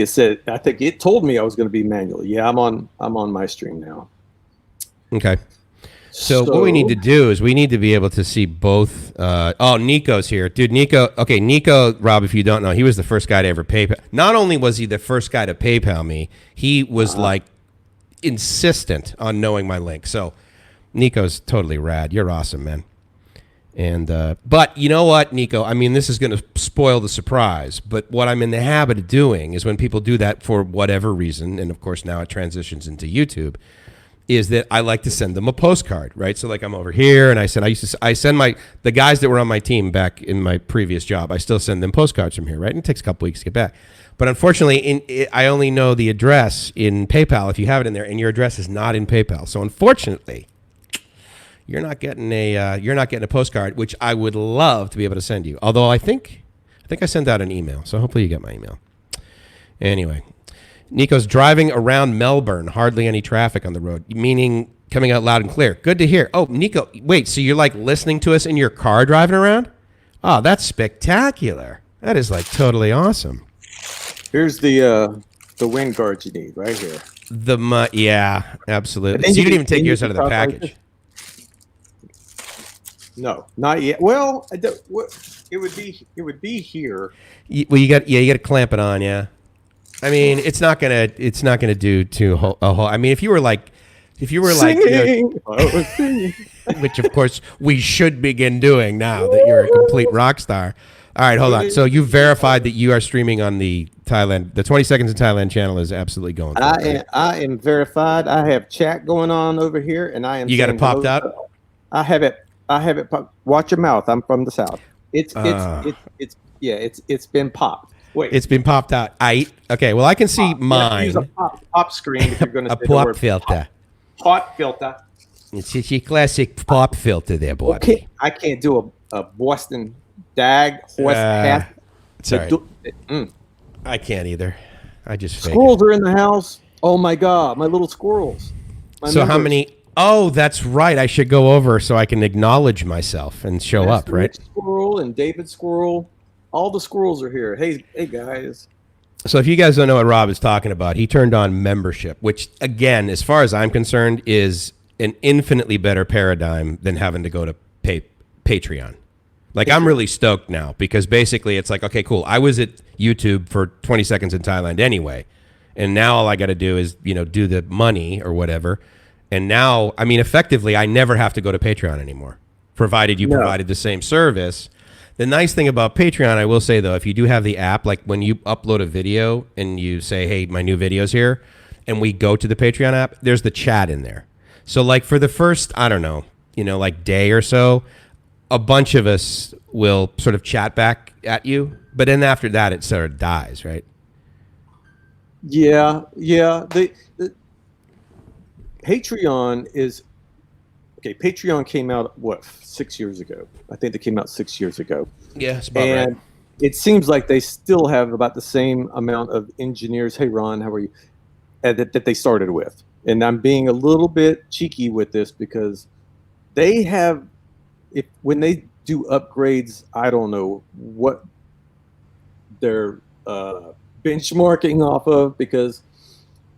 it said, I think it told me I was going to be manual. Yeah, I'm on my stream now. Okay. So what we need to do is we need to be able to see both. Oh, Nico's here. Dude, Nico. Okay, Nico, Rob, if you don't know, he was the first guy to ever PayPal. Not only was he the first guy to PayPal me, he was like insistent on knowing my link. So Nico's totally rad. You're awesome, man. And but you know what, Nico? I mean, this is going to spoil the surprise. But what I'm in the habit of doing is when people do that for whatever reason, and of course now it transitions into YouTube, is that I like to send them a postcard, right? So like I'm over here, and I send the guys that were on my team back in my previous job. I still send them postcards from here, right? And it takes a couple weeks to get back. But unfortunately, I only know the address in PayPal if you have it in there, and your address is not in PayPal. So unfortunately, you're not getting a postcard, which I would love to be able to send you. Although I think I sent out an email, so hopefully you get my email. Anyway. Nico's driving around Melbourne, hardly any traffic on the road, meaning coming out loud and clear. Good to hear. Oh, Nico, wait, so you're like listening to us in your car driving around? Oh, that's spectacular. That is like totally awesome. Here's the wind guards you need right here. Yeah, absolutely. So you didn't even take yours out of the package. No, not yet. Well, it would be here. Well, you got to clamp it on, yeah. I mean, it's not gonna do a whole. I mean, if you were like, singing, which of course we should begin doing now that you're a complete rock star. All right, hold on. So you verified that you are streaming on the 20 Seconds in Thailand channel is absolutely going. I am verified. I have chat going on over here, and I am. You got it popped out. I have it. Watch your mouth. I'm from the south. It's been popped. Wait. It's been popped out. Okay. Well, I can see mine. Use a pop screen if you're going to a pop filter. Pop filter. It's a classic pop filter there, boy. Okay. I can't do a Boston dag horse hat. Sorry. I can't either. I just squirrels are in the house. Oh my God, my little squirrels. How many? Oh, that's right. I should go over so I can acknowledge myself and show up, right? Squirrel and David Squirrel. All the squirrels are here. Hey guys. So if you guys don't know what Rob is talking about, he turned on membership, which again, as far as I'm concerned, is an infinitely better paradigm than having to go to Patreon. Like I'm really stoked now because basically it's like, okay, cool. I was at YouTube for 20 Seconds in Thailand anyway. And now all I got to do is, do the money or whatever. And now, I mean, effectively, I never have to go to Patreon anymore, provided you provided the same service. The nice thing about Patreon, I will say, though, if you do have the app, like when you upload a video and you say, hey, my new video's here, and we go to the Patreon app, there's the chat in there. So like for the first, I don't know, like day or so, a bunch of us will sort of chat back at you. But then after that, it sort of dies, right? Yeah. The Patreon is... Okay, Patreon came out, 6 years ago? I think they came out 6 years ago. Yeah, it's about right. It seems like they still have about the same amount of engineers. Hey, Ron, how are you? That they started with. And I'm being a little bit cheeky with this because they have, when they do upgrades, I don't know what they're benchmarking off of because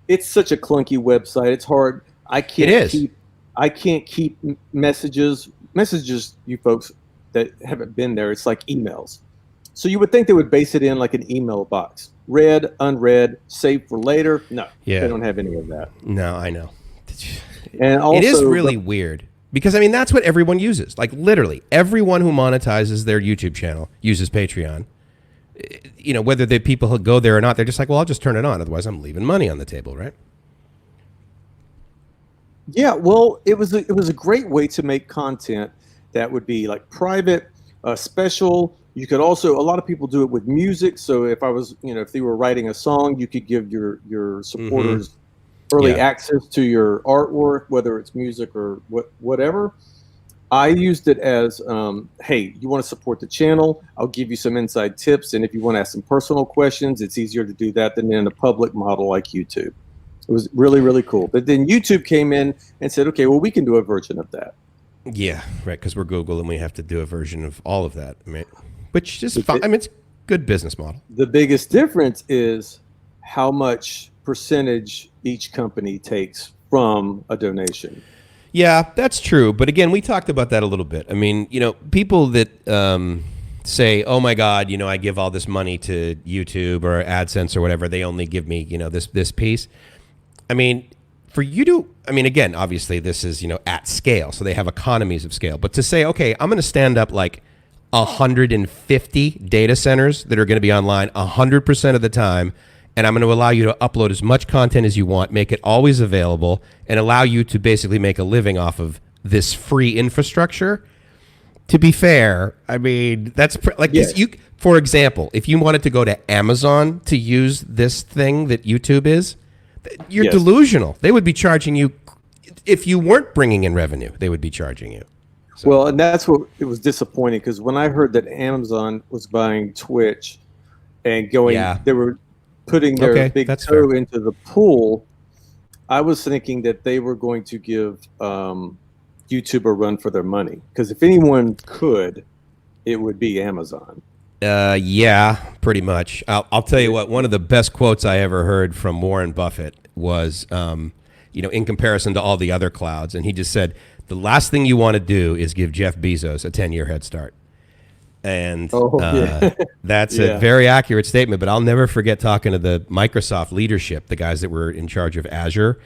it's such a clunky website. It's hard. I can't keep messages, you folks that haven't been there. It's like emails. So you would think they would base it in like an email box. Read, unread, save for later. No, they don't have any of that. No, I know. And also, it is really weird because, I mean, that's what everyone uses. Like literally everyone who monetizes their YouTube channel uses Patreon. Whether the people who go there or not, they're just like, well, I'll just turn it on. Otherwise, I'm leaving money on the table, right? Yeah, well, it was a great way to make content that would be like private, special. You could also, a lot of people do it with music. So if I was, if they were writing a song, you could give your supporters early access to your artwork, whether it's music or whatever. I used it as, hey, you want to support the channel? I'll give you some inside tips. And if you want to ask some personal questions, it's easier to do that than in a public model like YouTube. It was really, really cool. But then YouTube came in and said, okay, well, we can do a version of that. Yeah, right, because we're Google and we have to do a version of all of that, which is fine. I mean, it's a good business model. The biggest difference is how much percentage each company takes from a donation. Yeah, that's true. But again, we talked about that a little bit. I mean, people that say, "Oh my God, I give all this money to YouTube or AdSense or whatever. They only give me, this piece." I mean, for you to, again, obviously this is, at scale, so they have economies of scale. But to say, okay, I'm going to stand up like 150 data centers that are going to be online 100% of the time, and I'm going to allow you to upload as much content as you want, make it always available, and allow you to basically make a living off of this free infrastructure. To be fair, that's yes. For example, if you wanted to go to Amazon to use this thing that YouTube is, you're Yes. delusional. They would be charging you, if you weren't bringing in revenue, they would be charging you. So. Well, and that's what it was disappointing, because when I heard that Amazon was buying Twitch and they were putting their big toe fair. into the pool, I was thinking that they were going to give YouTube a run for their money, because if anyone could, it would be Amazon. Yeah, pretty much. I'll tell you what, one of the best quotes I ever heard from Warren Buffett was, in comparison to all the other clouds. And he just said, the last thing you want to do is give Jeff Bezos a 10-year head start. And that's a very accurate statement, but I'll never forget talking to the Microsoft leadership, the guys that were in charge of Azure.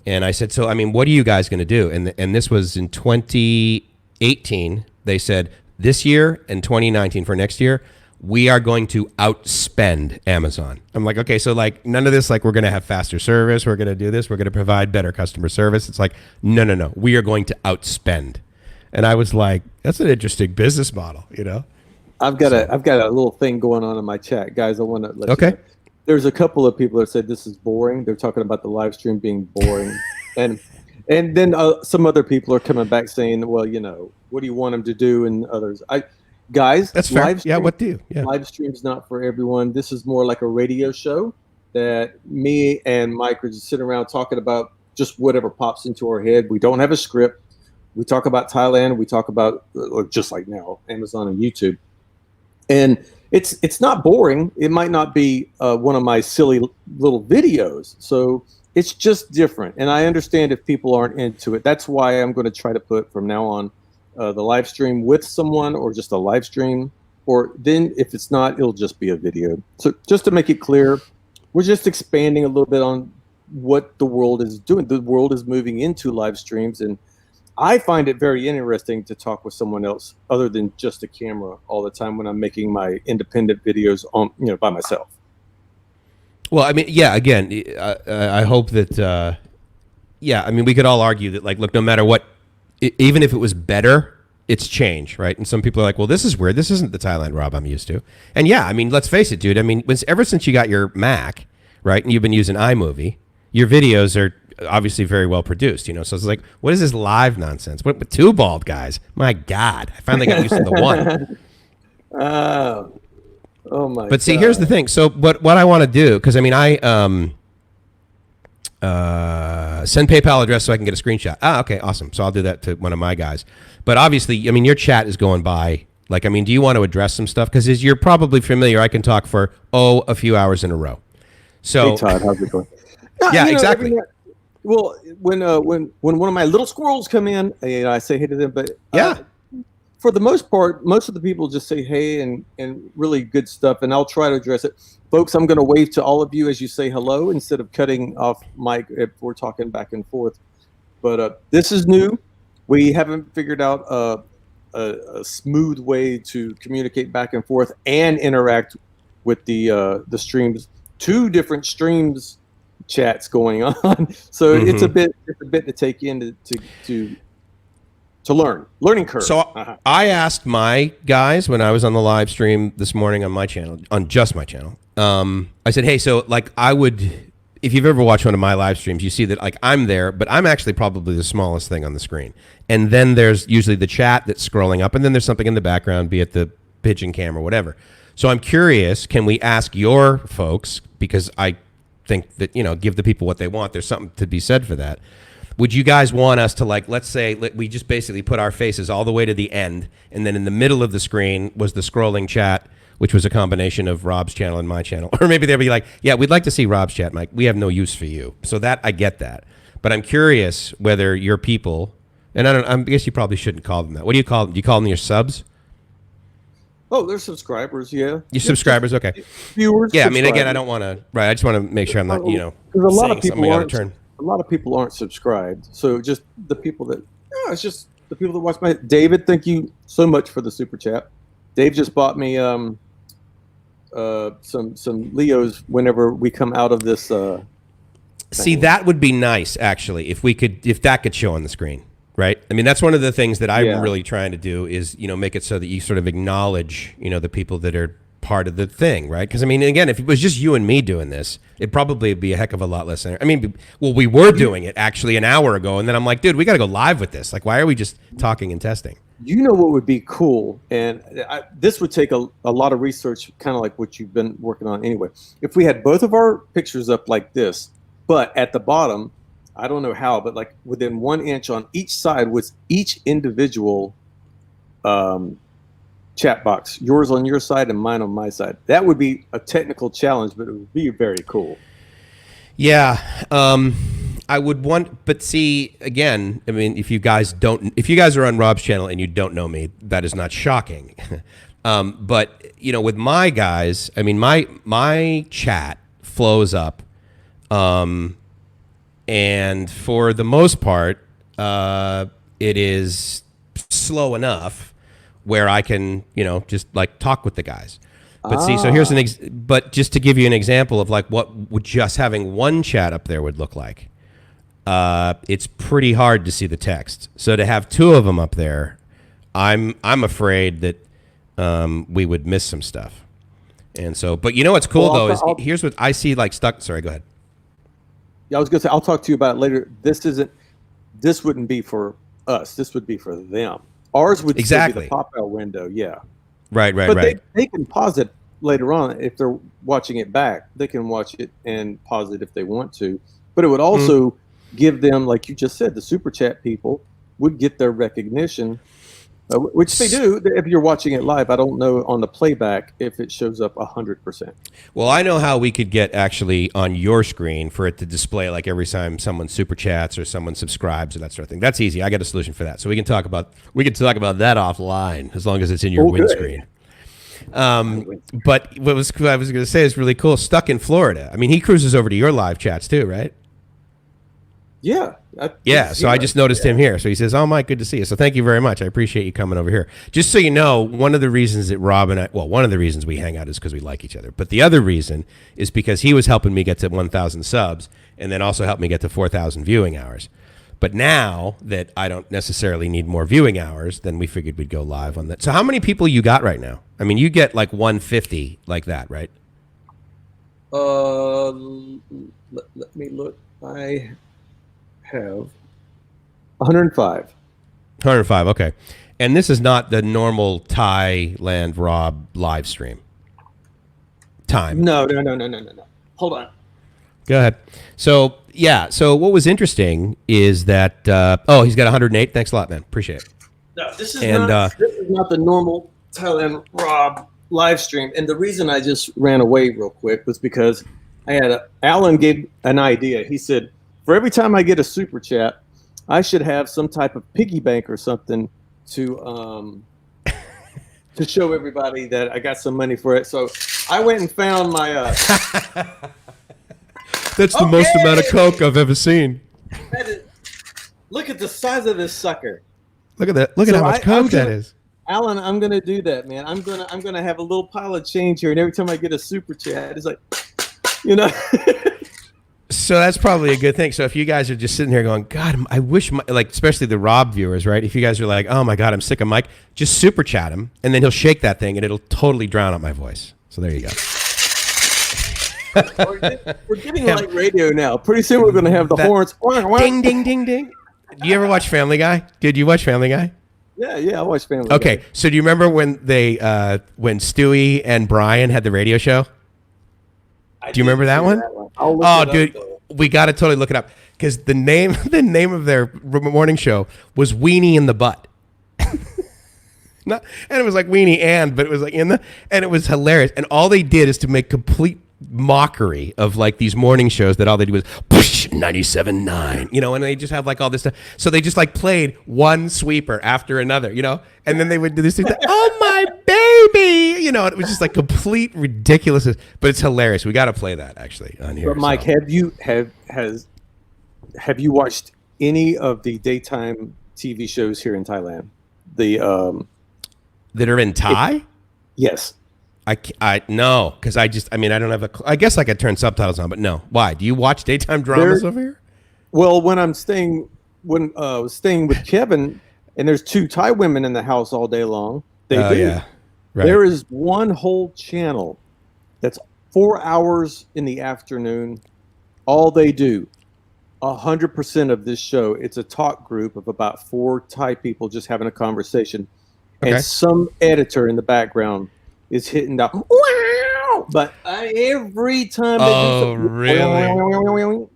And I said, so, what are you guys going to do? And this was in 2018. They said, this year and 2019 for next year, we are going to outspend Amazon. I'm like, okay, so none of this, we're going to have faster service. We're going to do this. We're going to provide better customer service. It's like, no. We are going to outspend. And I was like, that's an interesting business model, I've got a little thing going on in my chat, guys. I want to let you know. There's a couple of people that said this is boring. They're talking about the live stream being boring, and then some other people are coming back saying, well, what do you want them to do? And others, guys, that's fair. What do you? Yeah. Live stream's not for everyone. This is more like a radio show that me and Mike are just sitting around talking about just whatever pops into our head. We don't have a script. We talk about Thailand. We talk about, just like now, Amazon and YouTube. And it's not boring. It might not be one of my silly little videos. So it's just different. And I understand if people aren't into it. That's why I'm going to try to put from now on the live stream with someone, or just a live stream. Or then if it's not, it'll just be a video. So just to make it clear, we're just expanding a little bit on what the world is doing. The world is moving into live streams, and I find it very interesting to talk with someone else other than just a camera all the time when I'm making my independent videos on, by myself. Well, again, I hope that, we could all argue that, look, no matter what, even if it was better, it's change, right? And some people are like, well, this is weird. This isn't the Thailand Rob I'm used to. And let's face it, dude. Ever since you got your Mac, right, and you've been using iMovie, your videos are obviously very well produced, so it's like, what is this live nonsense? What two bald guys? My God, I finally got used to the one. Oh my! But see, God. Here's the thing. So, what I want to do, because I send PayPal address so I can get a screenshot. Okay, awesome. So I'll do that to one of my guys. But obviously, your chat is going by. Do you want to address some stuff? Because as you're probably familiar, I can talk for a few hours in a row. So, hey Todd, how's it going? No, yeah, exactly. Well, when one of my little squirrels come in, I say hey to them. But for the most part, most of the people just say hey and really good stuff, and I'll try to address it. Folks, I'm going to wave to all of you as you say hello instead of cutting off Mike if we're talking back and forth. But this is new. We haven't figured out a smooth way to communicate back and forth and interact with the streams. 2 different streams chats going on, so it's a bit to take in to learning curve. So I asked my guys when I was on the live stream this morning on my channel, on just my channel. I said, hey, so I would, if you've ever watched one of my live streams, you see that I'm there, but I'm actually probably the smallest thing on the screen. And then there's usually the chat that's scrolling up, and then there's something in the background, be it the pigeon cam or whatever. So I'm curious, can we ask your folks, because I think that, give the people what they want. There's something to be said for that. Would you guys want us to, let's say we just basically put our faces all the way to the end, and then in the middle of the screen was the scrolling chat which was a combination of Rob's channel and my channel. Or maybe they'll be like, yeah, we'd like to see Rob's chat, Mike. We have no use for you. So that, I get that. But I'm curious whether your people, and I guess you probably shouldn't call them that. What do you call them? Do you call them your subs? Oh, they're subscribers, yeah. Your subscribers, okay. Viewers. Yeah, I mean, again, I don't want to, right, I just want to make sure I'm not, because a lot of saying something out of turn. A lot of people aren't subscribed. So just the people that, it's just the people that watch my, David, thank you so much for the super chat. Dave just bought me some Leos whenever we come out of this. See, that would be nice, actually, if that could show on the screen. Right. I mean, that's one of the things that I'm really trying to do is, make it so that you sort of acknowledge, the people that are part of the thing. Right. Because, I mean, again, if it was just you and me doing this, it'd probably be a heck of a lot less. I mean, well, we were doing it actually an hour ago. And then I'm like, dude, we got to go live with this. Like, why are we just talking and testing? You know what would be cool? And this would take a lot of research, kind of like what you've been working on anyway. If we had both of our pictures up like this, but at the bottom, I don't know how, but like within 1 inch on each side was each individual chat box, yours on your side and mine on my side. That would be a technical challenge, but it would be very cool. Yeah. I would want, but see, again, I mean, if you guys are on Rob's channel and you don't know me, that is not shocking. But, with my guys, I mean, my chat flows up. And for the most part, it is slow enough where I can, just like talk with the guys. But see, so here's but just to give you an example of like what would just having one chat up there would look like. It's pretty hard to see the text. So to have two of them up there, I'm afraid that we would miss some stuff. And so, but what's cool though is here's what I see like stuck. Sorry, go ahead. Yeah, I was gonna say I'll talk to you about it later. This wouldn't be for us. This would be for them. Ours would still be the pop-out window. Yeah. Right. But they can pause it later on if they're watching it back. They can watch it and pause it if they want to. But it would also give them, like you just said, the super chat people would get their recognition, which they do if you're watching it live. I don't know on the playback if it shows up 100%. Well, I know how we could get actually on your screen for it to display like every time someone super chats or someone subscribes or that sort of thing. That's easy. I got a solution for that. So we can talk about that offline as long as it's in your windscreen. But what I was going to say is really cool. Stuck in Florida. I mean, he cruises over to your live chats too, right? Yeah. So I just noticed him here. So he says, "Oh, Mike, good to see you." So thank you very much. I appreciate you coming over here. Just so you know, one of the reasons that Rob and one of the reasons we hang out is because we like each other. But the other reason is because he was helping me get to 1,000 subs and then also helped me get to 4,000 viewing hours. But now that I don't necessarily need more viewing hours, then we figured we'd go live on that. So how many people you got right now? I mean, you get like 150 like that, right? Let me look. I have 105. 105, okay. And this is not the normal Thailand Rob live stream time. No. Hold on. Go ahead. So, so what was interesting is that, he's got 108. Thanks a lot, man. Appreciate it. No, this is not the normal Thailand Rob live stream. And the reason I just ran away real quick was because Alan gave an idea. He said, for every time I get a super chat, I should have some type of piggy bank or something to show everybody that I got some money for it. So I went and found my. That's the most amount of Coke I've ever seen. Look at the size of this sucker. Look at that. Look at how much Coke that is. Alan, I'm gonna do that, man. I'm gonna have a little pile of change here, and every time I get a super chat, it's like, So that's probably a good thing. So if you guys are just sitting here going, God, I wish, especially the Rob viewers, right? If you guys are like, oh my God, I'm sick of Mike, just super chat him, and then he'll shake that thing, and it'll totally drown out my voice. So there you go. We're getting like radio now. Pretty soon we're going to have the horns. Ding, ding, ding, ding. Do you ever watch Family Guy? Did you watch Family Guy? Yeah, I watch Family Guy. Okay, so do you remember when when Stewie and Brian had the radio show? Do you remember that one? Oh, dude, we got to totally look it up because the name of their morning show was Weenie in the Butt. And it was like Weenie and, but it was like and it was hilarious. And all they did is to make complete mockery of like these morning shows that all they do was push 97.9, and they just have like all this stuff. So they just like played one sweeper after another, and then they would do this thing, oh my baby, it was just like complete ridiculousness, but it's hilarious. We got to play that actually on here. But Mike, have you watched any of the daytime TV shows here in Thailand? The that are in Thai? Yes. I no, because I don't have I guess I could turn subtitles on, but no. Why? Do you watch daytime dramas over here? Well, when I was staying with Kevin, and there's 2 Thai women in the house all day long. They do. Yeah. Right. There is one whole channel that's 4 hours in the afternoon. All they do, 100% of this show, it's a talk group of about 4 Thai people just having a conversation, and some editor in the background is hitting the wow. But every time they do something, really?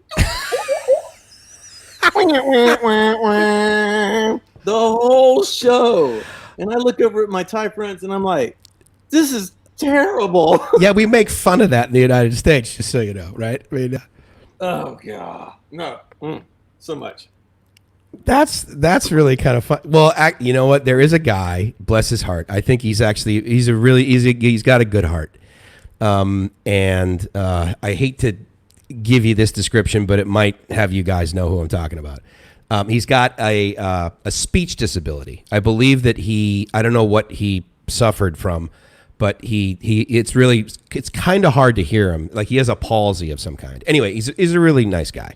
The whole show. And I look over at my Thai friends and I'm like, this is terrible. Yeah, we make fun of that in the United States, just so you know, right? I mean, oh god, no, so much. That's really kind of fun. Well, you know what? There is a guy, bless his heart. I think he's got a good heart. And I hate to give you this description, but it might have you guys know who I'm talking about. He's got a speech disability. I believe that I don't know what he suffered from, but it's kind of hard to hear him. Like he has a palsy of some kind. Anyway, he's a really nice guy.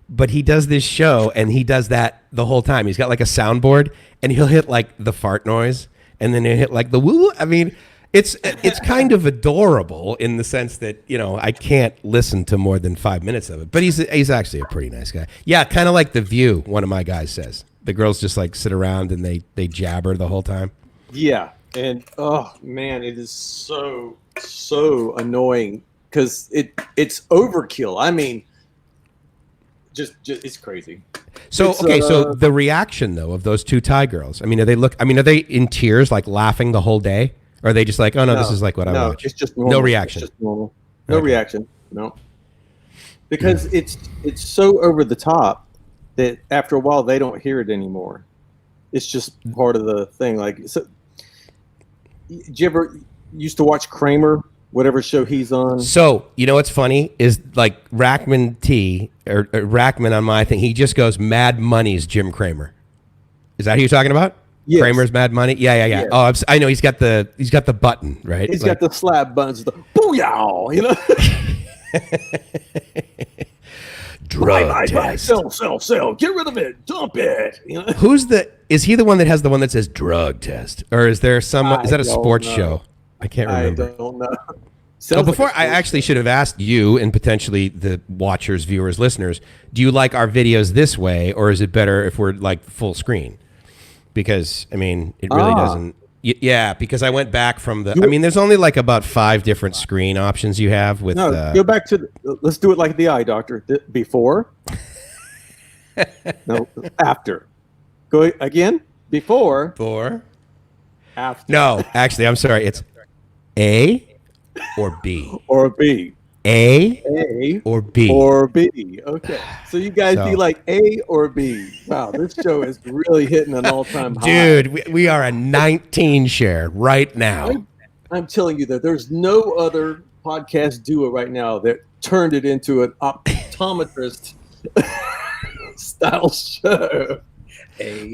But he does this show, and he does that the whole time. He's got like a soundboard, and he'll hit like the fart noise, and then he'll hit like the woo. I mean, it's kind of adorable in the sense that I can't listen to more than 5 minutes of it. But he's actually a pretty nice guy. Yeah, kind of like The View. One of my guys says the girls just like sit around and they jabber the whole time. Yeah, and oh man, it is so annoying because it's overkill. I mean. Just it's crazy. So so the reaction though of those 2 Thai girls. I mean, are they in tears, like laughing the whole day, or are they just like, oh no, this is like what I watch? It's just normal. No reaction. It's just normal. No reaction. No. Because it's so over the top that after a while they don't hear it anymore. It's just part of the thing. Like, so, did you ever used to watch Kramer? Whatever show he's on. So, you know what's funny is like Rackman or Rackman on my thing, he just goes Mad Money's Jim Cramer. Is that who you're talking about? Yes. Kramer's Mad Money? Yeah. Yes. Oh, I know he's got the button, right? He's got the slap buttons, the booyah, Drug buy, sell, get rid of it, dump it. Is he the one that has the one that says drug test? Or is there is that a sports show? I can't remember. I don't know. So before, I actually should have asked you and potentially the watchers, viewers, listeners, do you like our videos this way, or is it better if we're like full screen? Because, I mean, it really doesn't. Yeah, because I went back from there's only like about 5 different screen options you have with. No, go back to, let's do it like the eye doctor. Before. No, after. Go again. Before. After. No, actually, I'm sorry. It's A or B. Or B. A or B. Or B. Okay. So you guys do like A or B. Wow, this show is really hitting an all-time high. Dude, we are a 19 share right now. I'm telling you that there's no other podcast duo right now that turned it into an optometrist style show.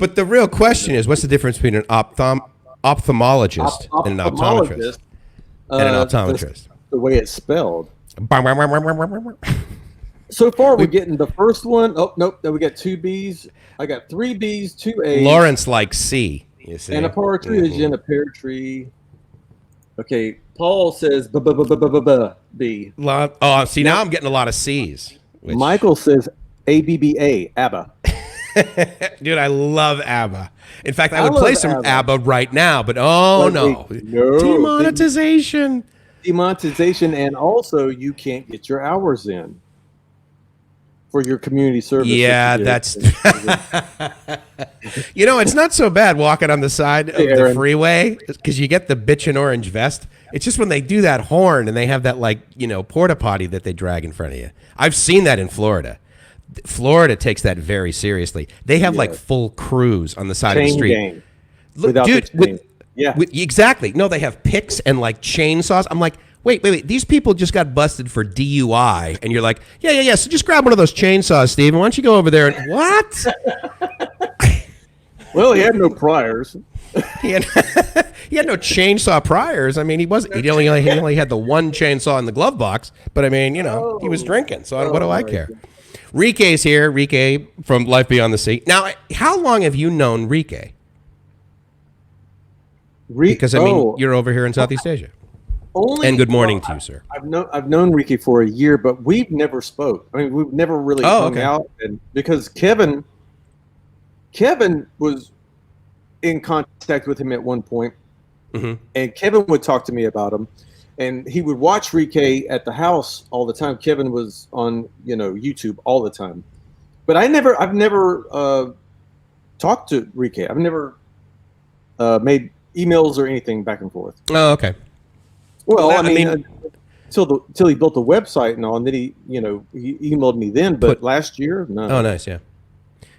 But the real question is, what's the difference between an ophthalmologist and an optometrist? And an optometrist. The way it's spelled. So far, we're getting the first one. Oh, nope. Then we got 2 B's. I got 3 B's, 2 A's. Lawrence likes C, you see. And a partridge in a pear tree. Okay. Paul says B. Oh, see, now I'm getting a lot of C's. Michael says ABBA, ABBA. Dude, I love ABBA. In fact, I would play some ABBA right now, but no. Demonetization. Demonetization, and also you can't get your hours in for your community service. Yeah, that's. You know, it's not so bad walking on the side of the freeway because you get the bitchin' orange vest. It's just when they do that horn and they have that, like, you know, porta potty that they drag in front of you. I've seen that in Florida. Florida takes that very seriously. They have like full crews on the side of the street. Gang. Look, dude, exactly. No, they have picks and like chainsaws. I'm like, wait. These people just got busted for DUI, and you're like, yeah. So just grab one of those chainsaws, Steven. Why don't you go over there and what? Well, he had no priors. He had no chainsaw priors. I mean, he only had the one chainsaw in the glove box. But I mean, you know, he was drinking. So what do I care? Rike's here. Rike from Life Beyond the Sea. Now, how long have you known Rike? Because I mean, you're over here in Southeast Asia. And good morning to you, sir. I've known Rike for a year, but we've never spoke. I mean, we've never really hung out, and because Kevin was in contact with him at one point, and Kevin would talk to me about him, and he would watch Rike at the house all the time. Kevin was on, you know, YouTube all the time, but I've never talked to Rike. I've never made emails or anything back and forth. Oh, okay. Well, I mean till he built the website and all, and then he emailed me then. But last year, no. Oh, nice, yeah.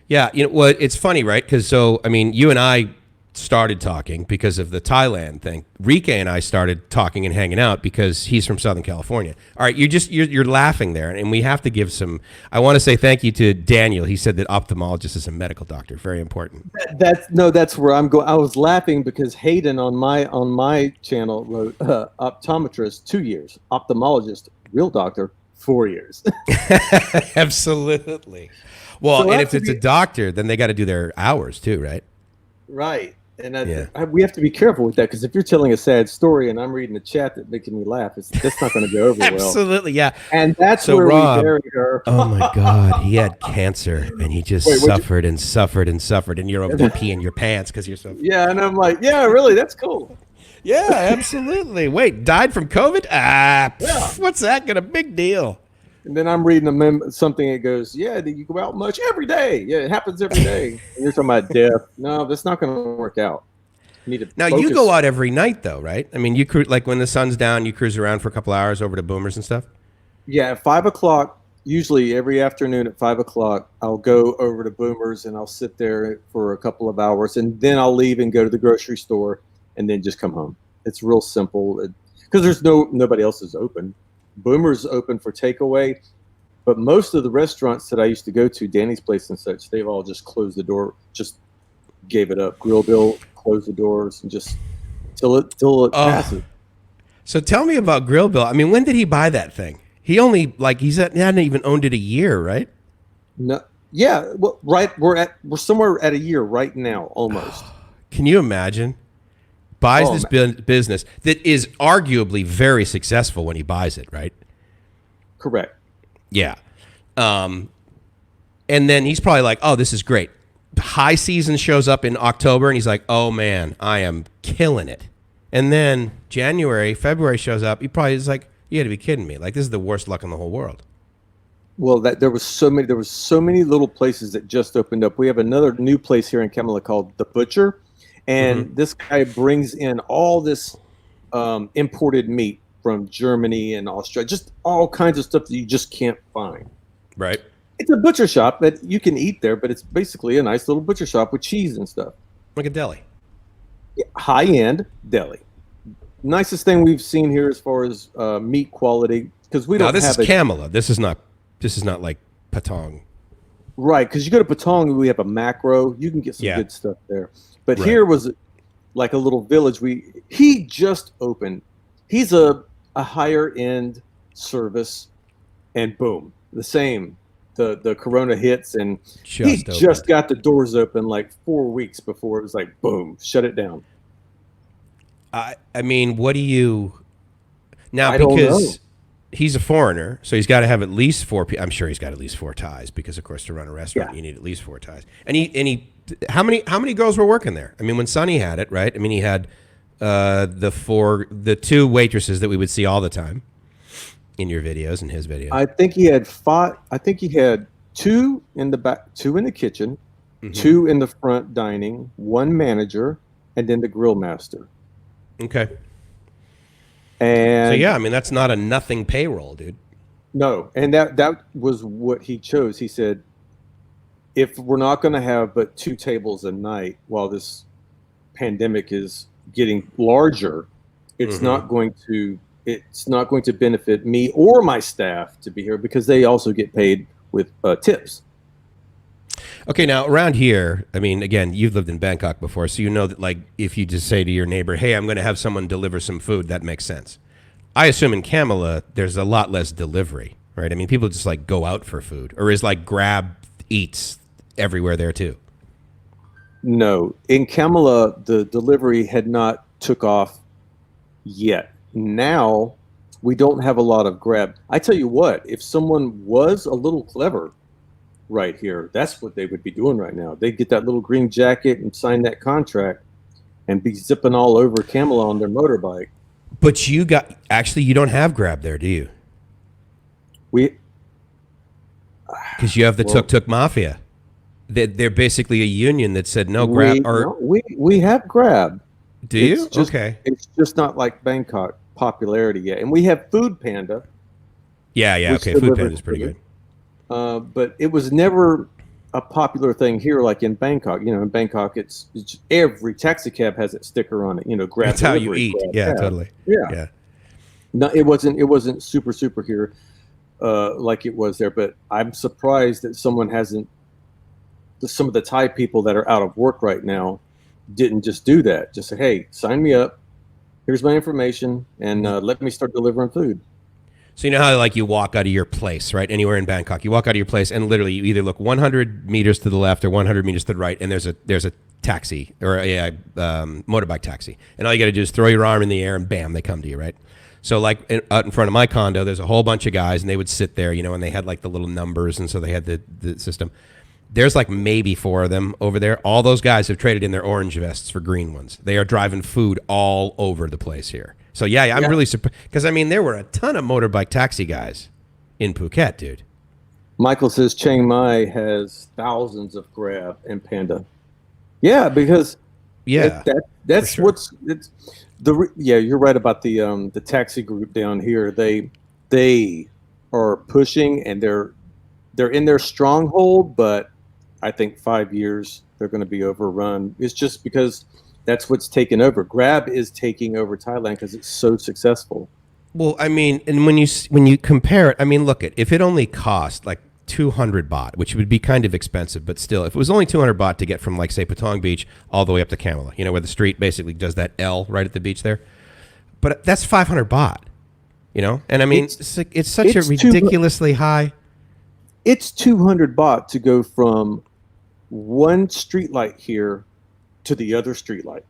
Yeah, you know what? It's funny, right? Because I mean, you and I started talking because of the Thailand thing. Rike and I started talking and hanging out because he's from Southern California. All right, you're laughing there, and we have to give some. I want to say thank you to Daniel. He said that ophthalmologist is a medical doctor. Very important. That's where I'm going. I was laughing because Hayden on my channel wrote optometrist 2 years, ophthalmologist, real doctor 4 years. Absolutely. Well, so and if it's a doctor, then they got to do their hours too, right? Right. And we have to be careful with that, because if you're telling a sad story and I'm reading a chat that's making me laugh, that's not going to go over well. Absolutely, yeah. And that's where Rob, we buried her. Oh my God, he had cancer and he just suffered and suffered and suffered, and you're over there peeing your pants because you're so. Yeah, and I'm like, yeah, really, that's cool. Yeah, absolutely. Wait, died from COVID? What's that? Got a big deal. And then I'm reading something that goes, yeah, do you go out much? Every day. Yeah, it happens every day. And you're talking about death. No, that's not going to work out. You need to focus. You go out every night, though, right? I mean, you like when the sun's down, you cruise around for a couple hours over to Boomers and stuff? Yeah, at 5 o'clock, usually every afternoon at 5 o'clock, I'll go over to Boomers and I'll sit there for a couple of hours. And then I'll leave and go to the grocery store and then just come home. It's real simple because there's nobody else is open. Boomer's open for takeaway, but most of the restaurants that I used to go to, Danny's Place and such, they've all just closed the door, just gave it up. Grill Bill closed the doors and just till it passes. So tell me about Grill Bill. I mean, when did he buy that thing? He only he hadn't even owned it a year, right? No, yeah, well, right. We're somewhere at a year right now, almost. Can you imagine? Buys this business that is arguably very successful when he buys it, right? Correct. Yeah. And then he's probably like, oh, this is great. High season shows up in October, and he's like, oh, man, I am killing it. And then January, February shows up. He probably is like, you got to be kidding me. Like, this is the worst luck in the whole world. Well, there was so many little places that just opened up. We have another new place here in Kamala called The Butcher. And this guy brings in all this imported meat from Germany and Australia, just all kinds of stuff that you just can't find. Right. It's a butcher shop that you can eat there, but it's basically a nice little butcher shop with cheese and stuff. Like a deli. Yeah, high-end deli. Nicest thing we've seen here as far as meat quality, because we don't have. This is Kamala. This is not like Patong. Right, because you go to Patong, we have a macro. You can get some good stuff there. But here was like a little village. He just opened. He's a higher end service, and boom, the same. The Corona hits, and he just got the doors open like 4 weeks before it was like boom, shut it down. I mean, what do you now? I don't know. He's a foreigner, so he's got to have at least four. I'm sure he's got at least 4 ties because, of course, to run a restaurant, you need at least 4 ties. And he. How many girls were working there? I mean, when Sonny had it, right? I mean, he had the 2 waitresses that we would see all the time in your videos and his videos. I think he had 5. I think he had 2 in the back, 2 in the kitchen, Mm-hmm. 2 in the front dining, 1 manager, and then the grill master. Okay. So And yeah, I mean that's not a nothing payroll, dude. no, and that was what he chose. He said, if we're not going to have but 2 tables a night while this pandemic is getting larger, it's Mm-hmm. not going to benefit me or my staff to be here because they also get paid with tips. Okay, now around here, I mean, again, you've lived in Bangkok before, so you know that, like, if you just say to your neighbor, "Hey, I'm going to have someone deliver some food," that makes sense. I assume in Kamala, there's a lot less delivery, right? I mean, people just like go out for food, or is like Grab Eats everywhere there too? No, in Kamala, the delivery had not took off yet. Now we don't have a lot of Grab. I tell you what, if someone was a little clever right here, that's what they would be doing right now. They'd get that little green jacket and sign that contract and be zipping all over Kamala on their motorbike. But you don't have Grab there, do you? We Because you have the Tuk Tuk Mafia. They're basically a union that said no Grab. we have Grab. Do you? Okay. It's just not like Bangkok popularity yet. And we have Food Panda. Yeah. Okay. Food Panda is pretty good. But it was never a popular thing here, like in Bangkok. In Bangkok, it's every taxi cab has that sticker on it. Grab. That's how you eat. Yeah, cab. totally. Yeah. No, it wasn't super here, like it was there. But I'm surprised that someone hasn't. Some of the Thai people that are out of work right now didn't just do that. Just say, "Hey, sign me up. Here's my information, and let me start delivering food." So you know how like you walk out of your place, right? Anywhere in Bangkok, you walk out of your place, and literally you either look 100 meters to the left or 100 meters to the right, and there's a taxi or a motorbike taxi, and all you got to do is throw your arm in the air, and bam, they come to you, right? So like out in front of my condo, there's a whole bunch of guys, and they would sit there, and they had like the little numbers, and so they had the system. There's like maybe 4 of them over there. All those guys have traded in their orange vests for green ones. They are driving food all over the place here. So yeah, I'm really surprised because I mean there were a ton of motorbike taxi guys in Phuket, dude. Michael says Chiang Mai has thousands of Grab and Panda. Yeah, because that's sure. You're right about the taxi group down here. They are pushing and they're in their stronghold, but I think 5 years they're going to be overrun. It's just because that's what's taken over. Grab is taking over Thailand because it's so successful. Well, I mean, and when you compare it, I mean, look if it only cost like 200 baht, which would be kind of expensive, but still, if it was only 200 baht to get from like say Patong Beach all the way up to Kamala, where the street basically does that L right at the beach there, but that's 500 baht, and I mean it's such a ridiculously high. It's 200 baht to go from one streetlight here to the other streetlight.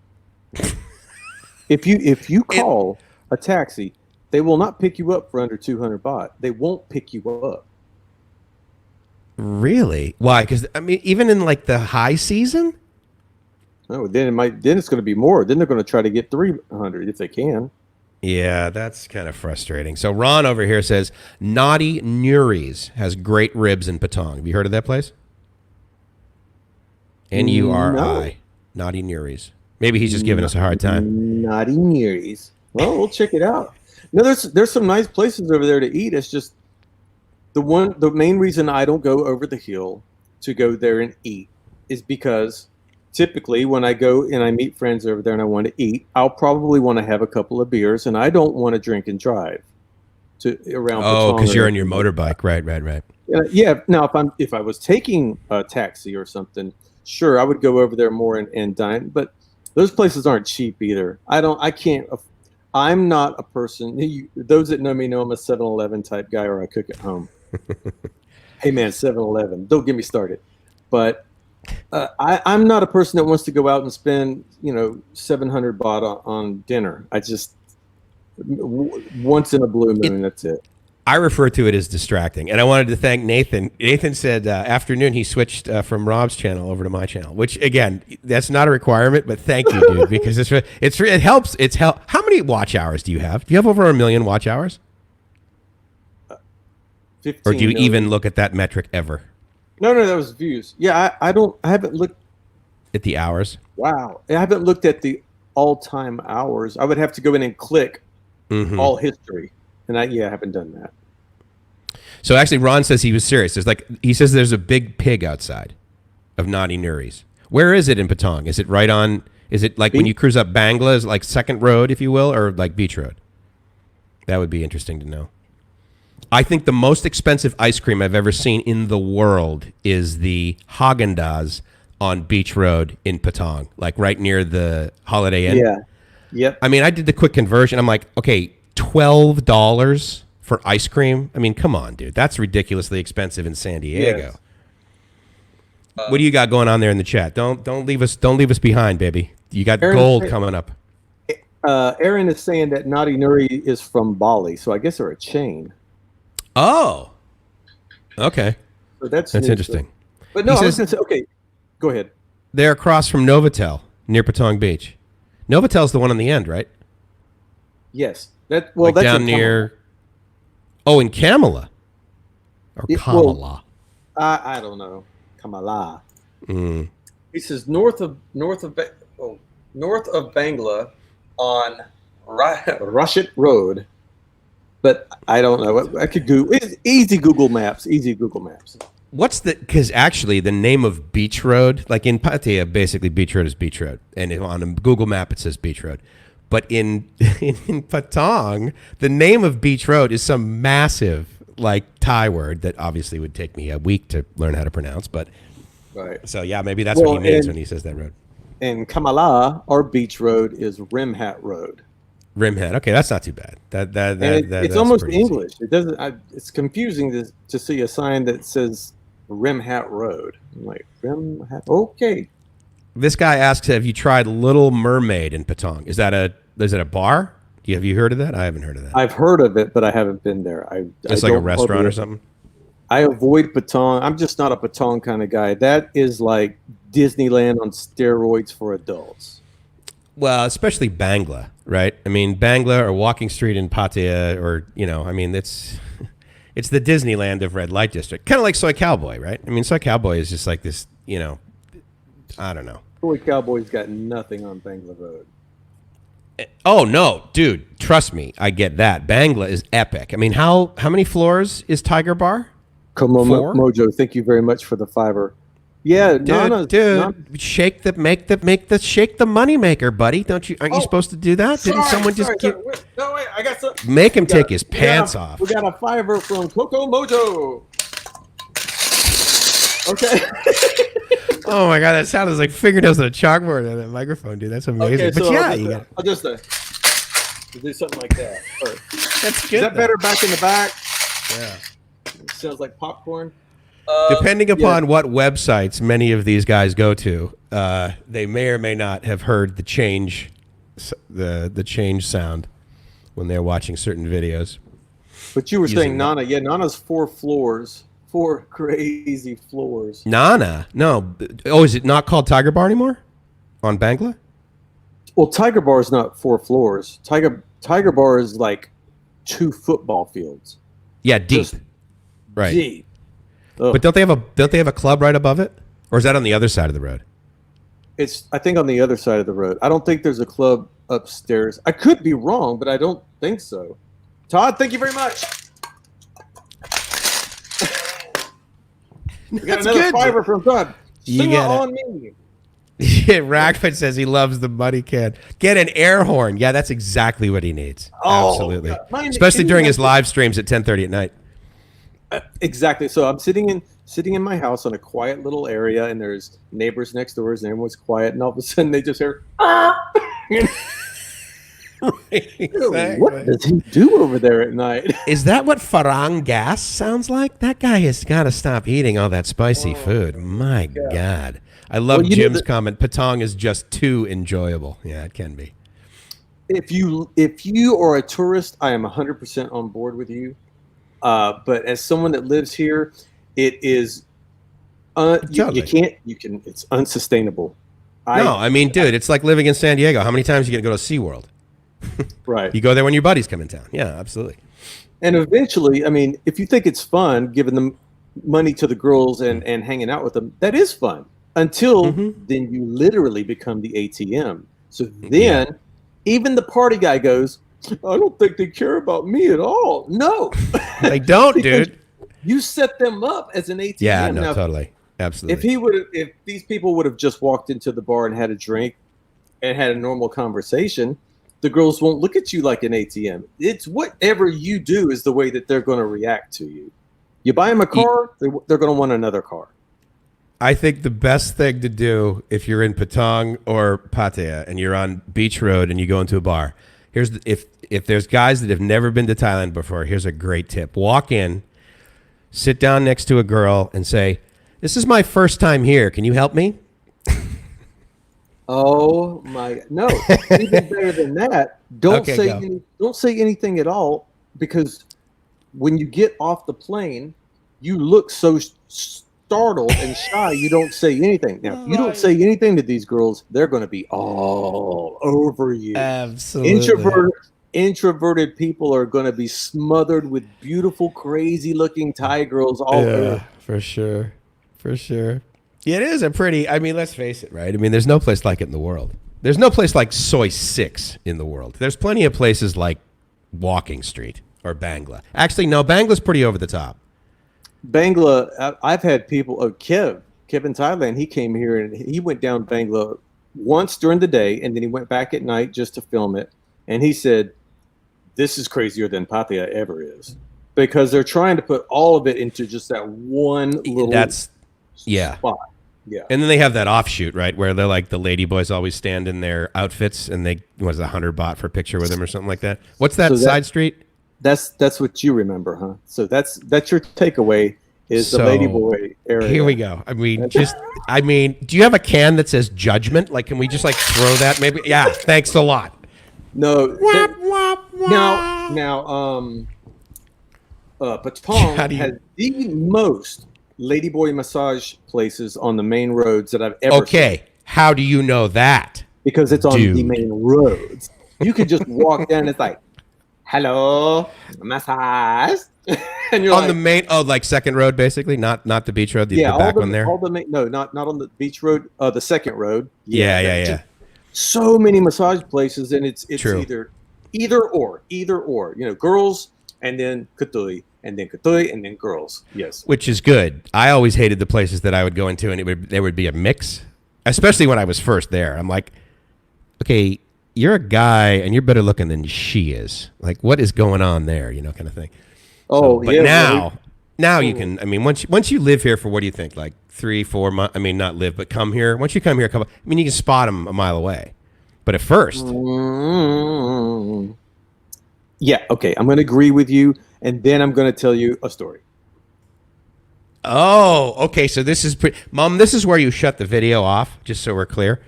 if you call a taxi, they will not pick you up for under 200 baht. They won't pick you up. Really? Why? Because I mean, even in like the high season. Oh, then it's going to be more. Then they're going to try to get 300 if they can. Yeah, that's kind of frustrating. So Ron over here says Naughty Nuri's has great ribs in Patong. Have you heard of that place? Nuri. No. Naughty Nuri's. Maybe he's just giving us a hard time. Naughty Nuri's. Well, we'll check it out. No, there's some nice places over there to eat. It's just the main reason I don't go over the hill to go there and eat is because typically when I go and I meet friends over there and I want to eat, I'll probably want to have a couple of beers and I don't want to drink and drive around. Oh, because you're on your motorbike. Right. Yeah. Now, if I was taking a taxi or something, sure, I would go over there more and dine. But those places aren't cheap either. I'm not a person. Those that know me know I'm a 7-Eleven type guy, or I cook at home. Hey man, 7-Eleven, don't get me started. But I'm not a person that wants to go out and spend 700 baht on dinner. I just once in a blue moon. That's it. I refer to it as distracting, and I wanted to thank Nathan. Nathan said afternoon he switched from Rob's channel over to my channel, which again, that's not a requirement, but thank you, dude, because it helps. How many watch hours do you have? Do you have over 1 million watch hours? 15 or do you million. even look at that metric ever? No, that was views. Yeah, I haven't looked. At the hours. Wow, I haven't looked at the all-time hours. I would have to go in and click all history, and I haven't done that. So actually, Ron says he was serious. He says there's a big pig outside of Naughty Nuri's. Where is it in Patong? Is it right on? Is it like when you cruise up Bangla, is it like Second Road, if you will, or like Beach Road? That would be interesting to know. I think the most expensive ice cream I've ever seen in the world is the Haagen-Dazs on Beach Road in Patong, like right near the Holiday Inn. Yeah. Yep. I mean, I did the quick conversion. I'm like, okay, $12 for ice cream. I mean, come on, dude. That's ridiculously expensive in San Diego. Yes. What do you got going on there in the chat? Don't leave us behind, baby. You got gold coming up. Aaron is saying that Naughty Nuri is from Bali, so I guess they're a chain. Oh, okay. So that's interesting. But no, I was going to say, okay, go ahead. They're across from Novotel near Patong Beach. Novatel's the one on the end, right? Yes. That's down near. Oh, in Kamala. Or Kamala. I don't know. Kamala. Mm. He says north of Bangla on Rashid Road, but I don't know. I could Google. It's easy Google Maps. Easy Google Maps. Because actually the name of Beach Road, like in Pattaya, basically Beach Road is Beach Road, and on a Google map it says Beach Road, but in Patong the name of Beach Road is some massive like Thai word that obviously would take me a week to learn how to pronounce, but right. So yeah, maybe that's what he means when he says that road. And Kamala, our beach road is Rimhat Road. Rimhat, okay, that's not too bad. It's almost English. Easy. It doesn't. It's confusing to see a sign that says Rimhat Road. I'm like Rimhat. Okay. This guy asks, "Have you tried Little Mermaid in Patong? Is it a bar? Have you heard of that? I haven't heard of that. I've heard of it, but I haven't been there. It's like a restaurant or something. I avoid Patong. I'm just not a Patong kind of guy. That is like Disneyland on steroids for adults. Well, especially Bangla, right? I mean, Bangla or Walking Street in Pattaya, or I mean, it's the Disneyland of red light district, kind of like Soy Cowboy, right? I mean, Soy Cowboy is just like this, I don't know. Soy Cowboy's got nothing on Bangla Road. Oh no, dude, trust me, I get that. Bangla is epic. I mean, how many floors is Tiger Bar? Mojo, thank you very much for the $5. Yeah, dude, shake the money maker, buddy. Aren't you supposed to do that? Didn't someone just give? No, wait, I got some. Make him take his pants off. We got a $5 from Coco Mojo. Okay. Oh my god, that sounded like fingernails on a chalkboard on that microphone, dude. That's amazing. Okay, but so yeah, I'll just do something like that. That's good. Is that better back in the back? Yeah. It sounds like popcorn. Depending upon what websites many of these guys go to, they may or may not have heard the change sound when they're watching certain videos. But you were saying Nana. Yeah, Nana's 4 floors. 4 crazy floors. Nana? No. Oh, is it not called Tiger Bar anymore? On Bangla? Well, Tiger Bar is not 4 floors. Tiger Bar is like 2 football fields. Yeah, deep. Just right. Deep. But don't they have a club right above it? Or is that on the other side of the road? It's I think on the other side of the road. I don't think there's a club upstairs. I could be wrong, but I don't think so. Todd, thank you very much. We got another $5 from Todd. Sing it on me. Yeah, Rackford says he loves the money can. Get an air horn. Yeah, that's exactly what he needs. Absolutely. Especially during his live streams at 10:30 at night. Exactly. So I'm sitting in my house on a quiet little area, and there's neighbors next door, and everyone's quiet, and all of a sudden they just hear, exactly. What does he do over there at night? Is that what Farang gas sounds like? That guy has got to stop eating all that spicy food. My God. I love Jim's comment. Patong is just too enjoyable. Yeah, it can be. If you are a tourist, I am 100% on board with you. But as someone that lives here, it is it's unsustainable. I mean, dude, it's like living in San Diego. How many times are you gonna go to SeaWorld? Right. You go there when your buddies come in town. Yeah, absolutely. And eventually, I mean, if you think it's fun, giving them money to the girls and hanging out with them, that is fun. Until then you literally become the ATM. So then even the party guy goes, I don't think they care about me at all. No. They don't, dude. You set them up as an ATM. Yeah, no, now, totally. Absolutely. If these people would have just walked into the bar and had a drink and had a normal conversation, the girls won't look at you like an ATM. It's whatever you do is the way that they're going to react to you. You buy them a car, they're going to want another car. I think the best thing to do if you're in Patong or Pattaya and you're on Beach Road and you go into a bar, if there's guys that have never been to Thailand before, here's a great tip. Walk in, sit down next to a girl and say, this is my first time here. Can you help me? Oh my, no, even better than that. Don't say anything at all, because when you get off the plane, you look so startled and shy, you don't say anything. Now, if you don't say anything to these girls, they're going to be all over you. Absolutely. Introverted people are going to be smothered with beautiful, crazy looking Thai girls all over. For sure. Yeah, it is a pretty, I mean, let's face it, right? I mean, there's no place like it in the world. There's no place like Soy 6 in the world. There's plenty of places like Walking Street or Bangla. Actually, no, Bangla's pretty over the top. Bangla, I've had people, Kev in Thailand, he came here and he went down Bangla once during the day, and then he went back at night just to film it. And he said, this is crazier than Pattaya ever is, because they're trying to put all of it into just that one little spot. Yeah. And then they have that offshoot, right, where they're like the lady boys always stand in their outfits and they was 100 baht for a picture with them or something like that. What's that side street? That's what you remember, huh? So that's your takeaway is the ladyboy area. Here we go. I mean, do you have a can that says judgment? Like, can we just like throw that? Maybe. Yeah. Thanks a lot. No. Now, Patong has the most ladyboy massage places on the main roads that I've ever seen. How do you know that? Because it's on the main roads. You could just walk down and it's like, hello, massage. And you're on the main, like second road, basically, not the beach road, the back one there. Not on the beach road, the second road. Yeah. So many massage places, and it's True. either or. You know, girls and then Kathu, and then girls. Yes, which is good. I always hated the places that I would go into, and there would be a mix, especially when I was first there. I'm like, okay, you're a guy, and you're better looking than she is. Like, what is going on there? You know, kind of thing. Now you can. I mean, once you live here for, what do you think, like 3-4 months? I mean, not live, but come here. Once you come here, I mean, you can spot them a mile away. But at first, yeah, okay, I'm going to agree with you, and then I'm going to tell you a story. Oh, okay. So this is Mom. This is where you shut the video off, just so we're clear.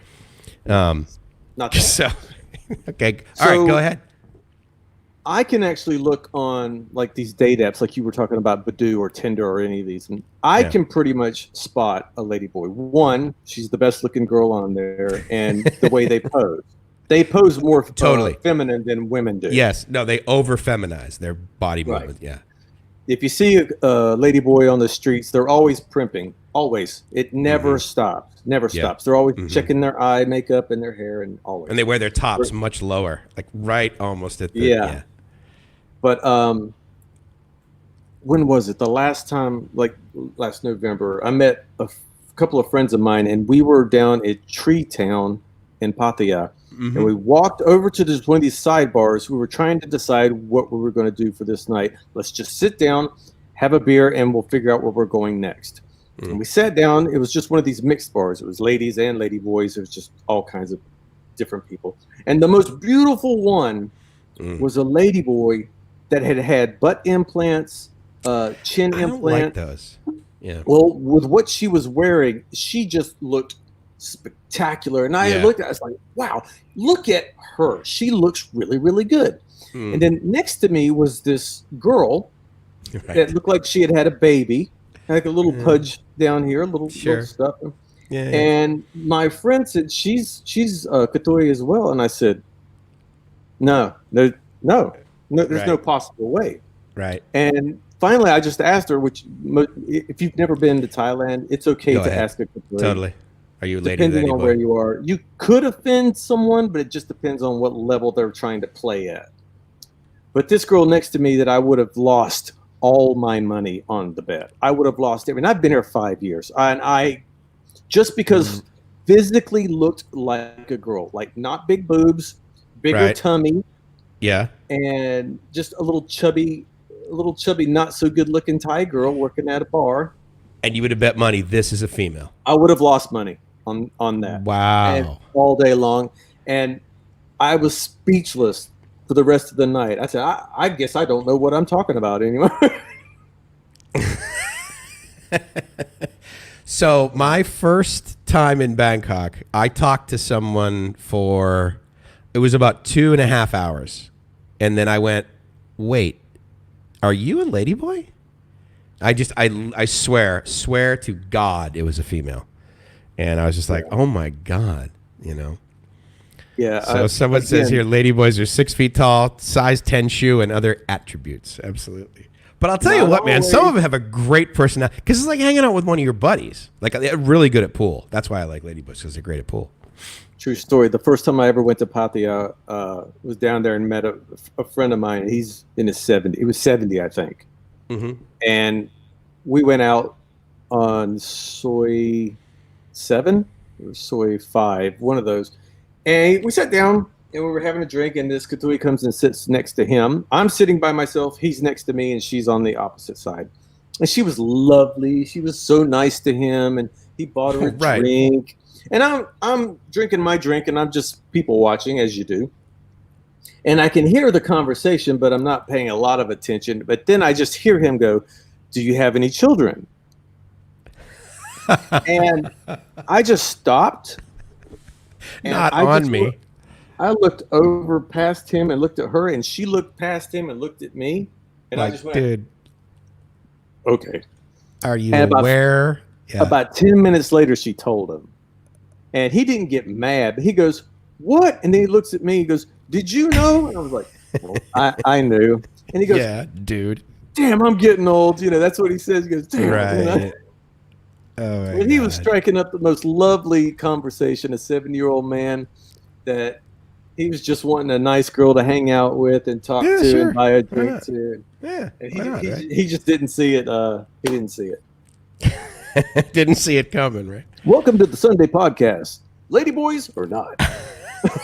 Not that. So, okay. All right, go ahead. I can actually look on like these date apps, like you were talking about Badoo or Tinder or any of these, and I can pretty much spot a ladyboy. One, she's the best looking girl on there, and the way they pose. They pose more feminine than women do. Yes. No, they over feminize their body movement. Yeah. If you see a ladyboy on the streets, they're always primping. Always. It never stops. Never stops. They're always checking their eye makeup and their hair, and always. And they wear their tops much lower, like right almost at the yeah. But when was it? The last time, like last November, I met a couple of friends of mine, and we were down at Tree Town in Pattaya. And we walked over to one of these sidebars. We were trying to decide what we were going to do for this night. Let's just sit down, have a beer, and we'll figure out where we're going next. And we sat down. It was just one of these mixed bars. It was ladies and lady boys. It was just all kinds of different people. And the most beautiful one was a lady boy that had butt implants, chin implants. I don't like those. Yeah. Well, with what she was wearing, she just looked spectacular. And I looked at it, I was like, wow, look at her. She looks really, really good. And then next to me was this girl that looked like she had a baby, like a little pudge down here, little stuff. Yeah. And my friend said, she's Katoi as well. And I said, no, there's no possible way. Right. And finally, I just asked her, if you've never been to Thailand, it's okay Go to ahead. ask a kathui. Totally. Are you a Depending on boy? where you are, you could offend someone, but it just depends on what level they're trying to play at. But this girl next to me that I would have lost all my money on the bet. I would have lost everything. I've been here 5 years, and I just because physically looked like a girl, like not big boobs, bigger tummy, and just a little chubby, not so good looking Thai girl working at a bar. And you would have bet money this is a female. I would have lost money on that. Wow. And all day long, and I was speechless for the rest of the night. I said, I guess I don't know what I'm talking about anymore. So my first time in Bangkok, I talked to someone it was about 2.5 hours. And then I went, wait, are you a ladyboy? I swear to God, it was a female. And I was just like, oh my God, Yeah. So someone says here, ladyboys are 6 feet tall, size 10 shoe, and other attributes. Absolutely. But I'll tell you what, man, some of them have a great personality because it's like hanging out with one of your buddies. Like they're really good at pool. That's why I like ladyboys, because they're great at pool. True story. The first time I ever went to Pattaya, was down there and met a friend of mine. He's in his 70s. He was 70, I think. Mm-hmm. And we went out on Soi 7 or Soi 5, one of those. And we sat down and we were having a drink, and this kathui comes and sits next to him. I'm sitting by myself. He's next to me, and she's on the opposite side. And she was lovely. She was so nice to him, and he bought her a drink. And I'm drinking my drink, and I'm just people watching, as you do. And I can hear the conversation, but I'm not paying a lot of attention. But then I just hear him go, "Do you have any children?" And I just stopped. Not on me. I looked over past him and looked at her, and she looked past him and looked at me. And I just went, dude, okay. Are you aware? About 10 minutes later, she told him. And he didn't get mad. He goes, what? And then he looks at me. He goes, did you know? And I was like, well, I knew. And he goes, yeah, dude. Damn, I'm getting old. That's what he says. He goes, damn. Right. And he was striking up the most lovely conversation, a 70-year-old man that he was just wanting a nice girl to hang out with and talk to and buy a drink to. Yeah. And he just didn't see it. He didn't see it. Didn't see it coming, right? Welcome to the Sunday podcast. Ladyboys or not?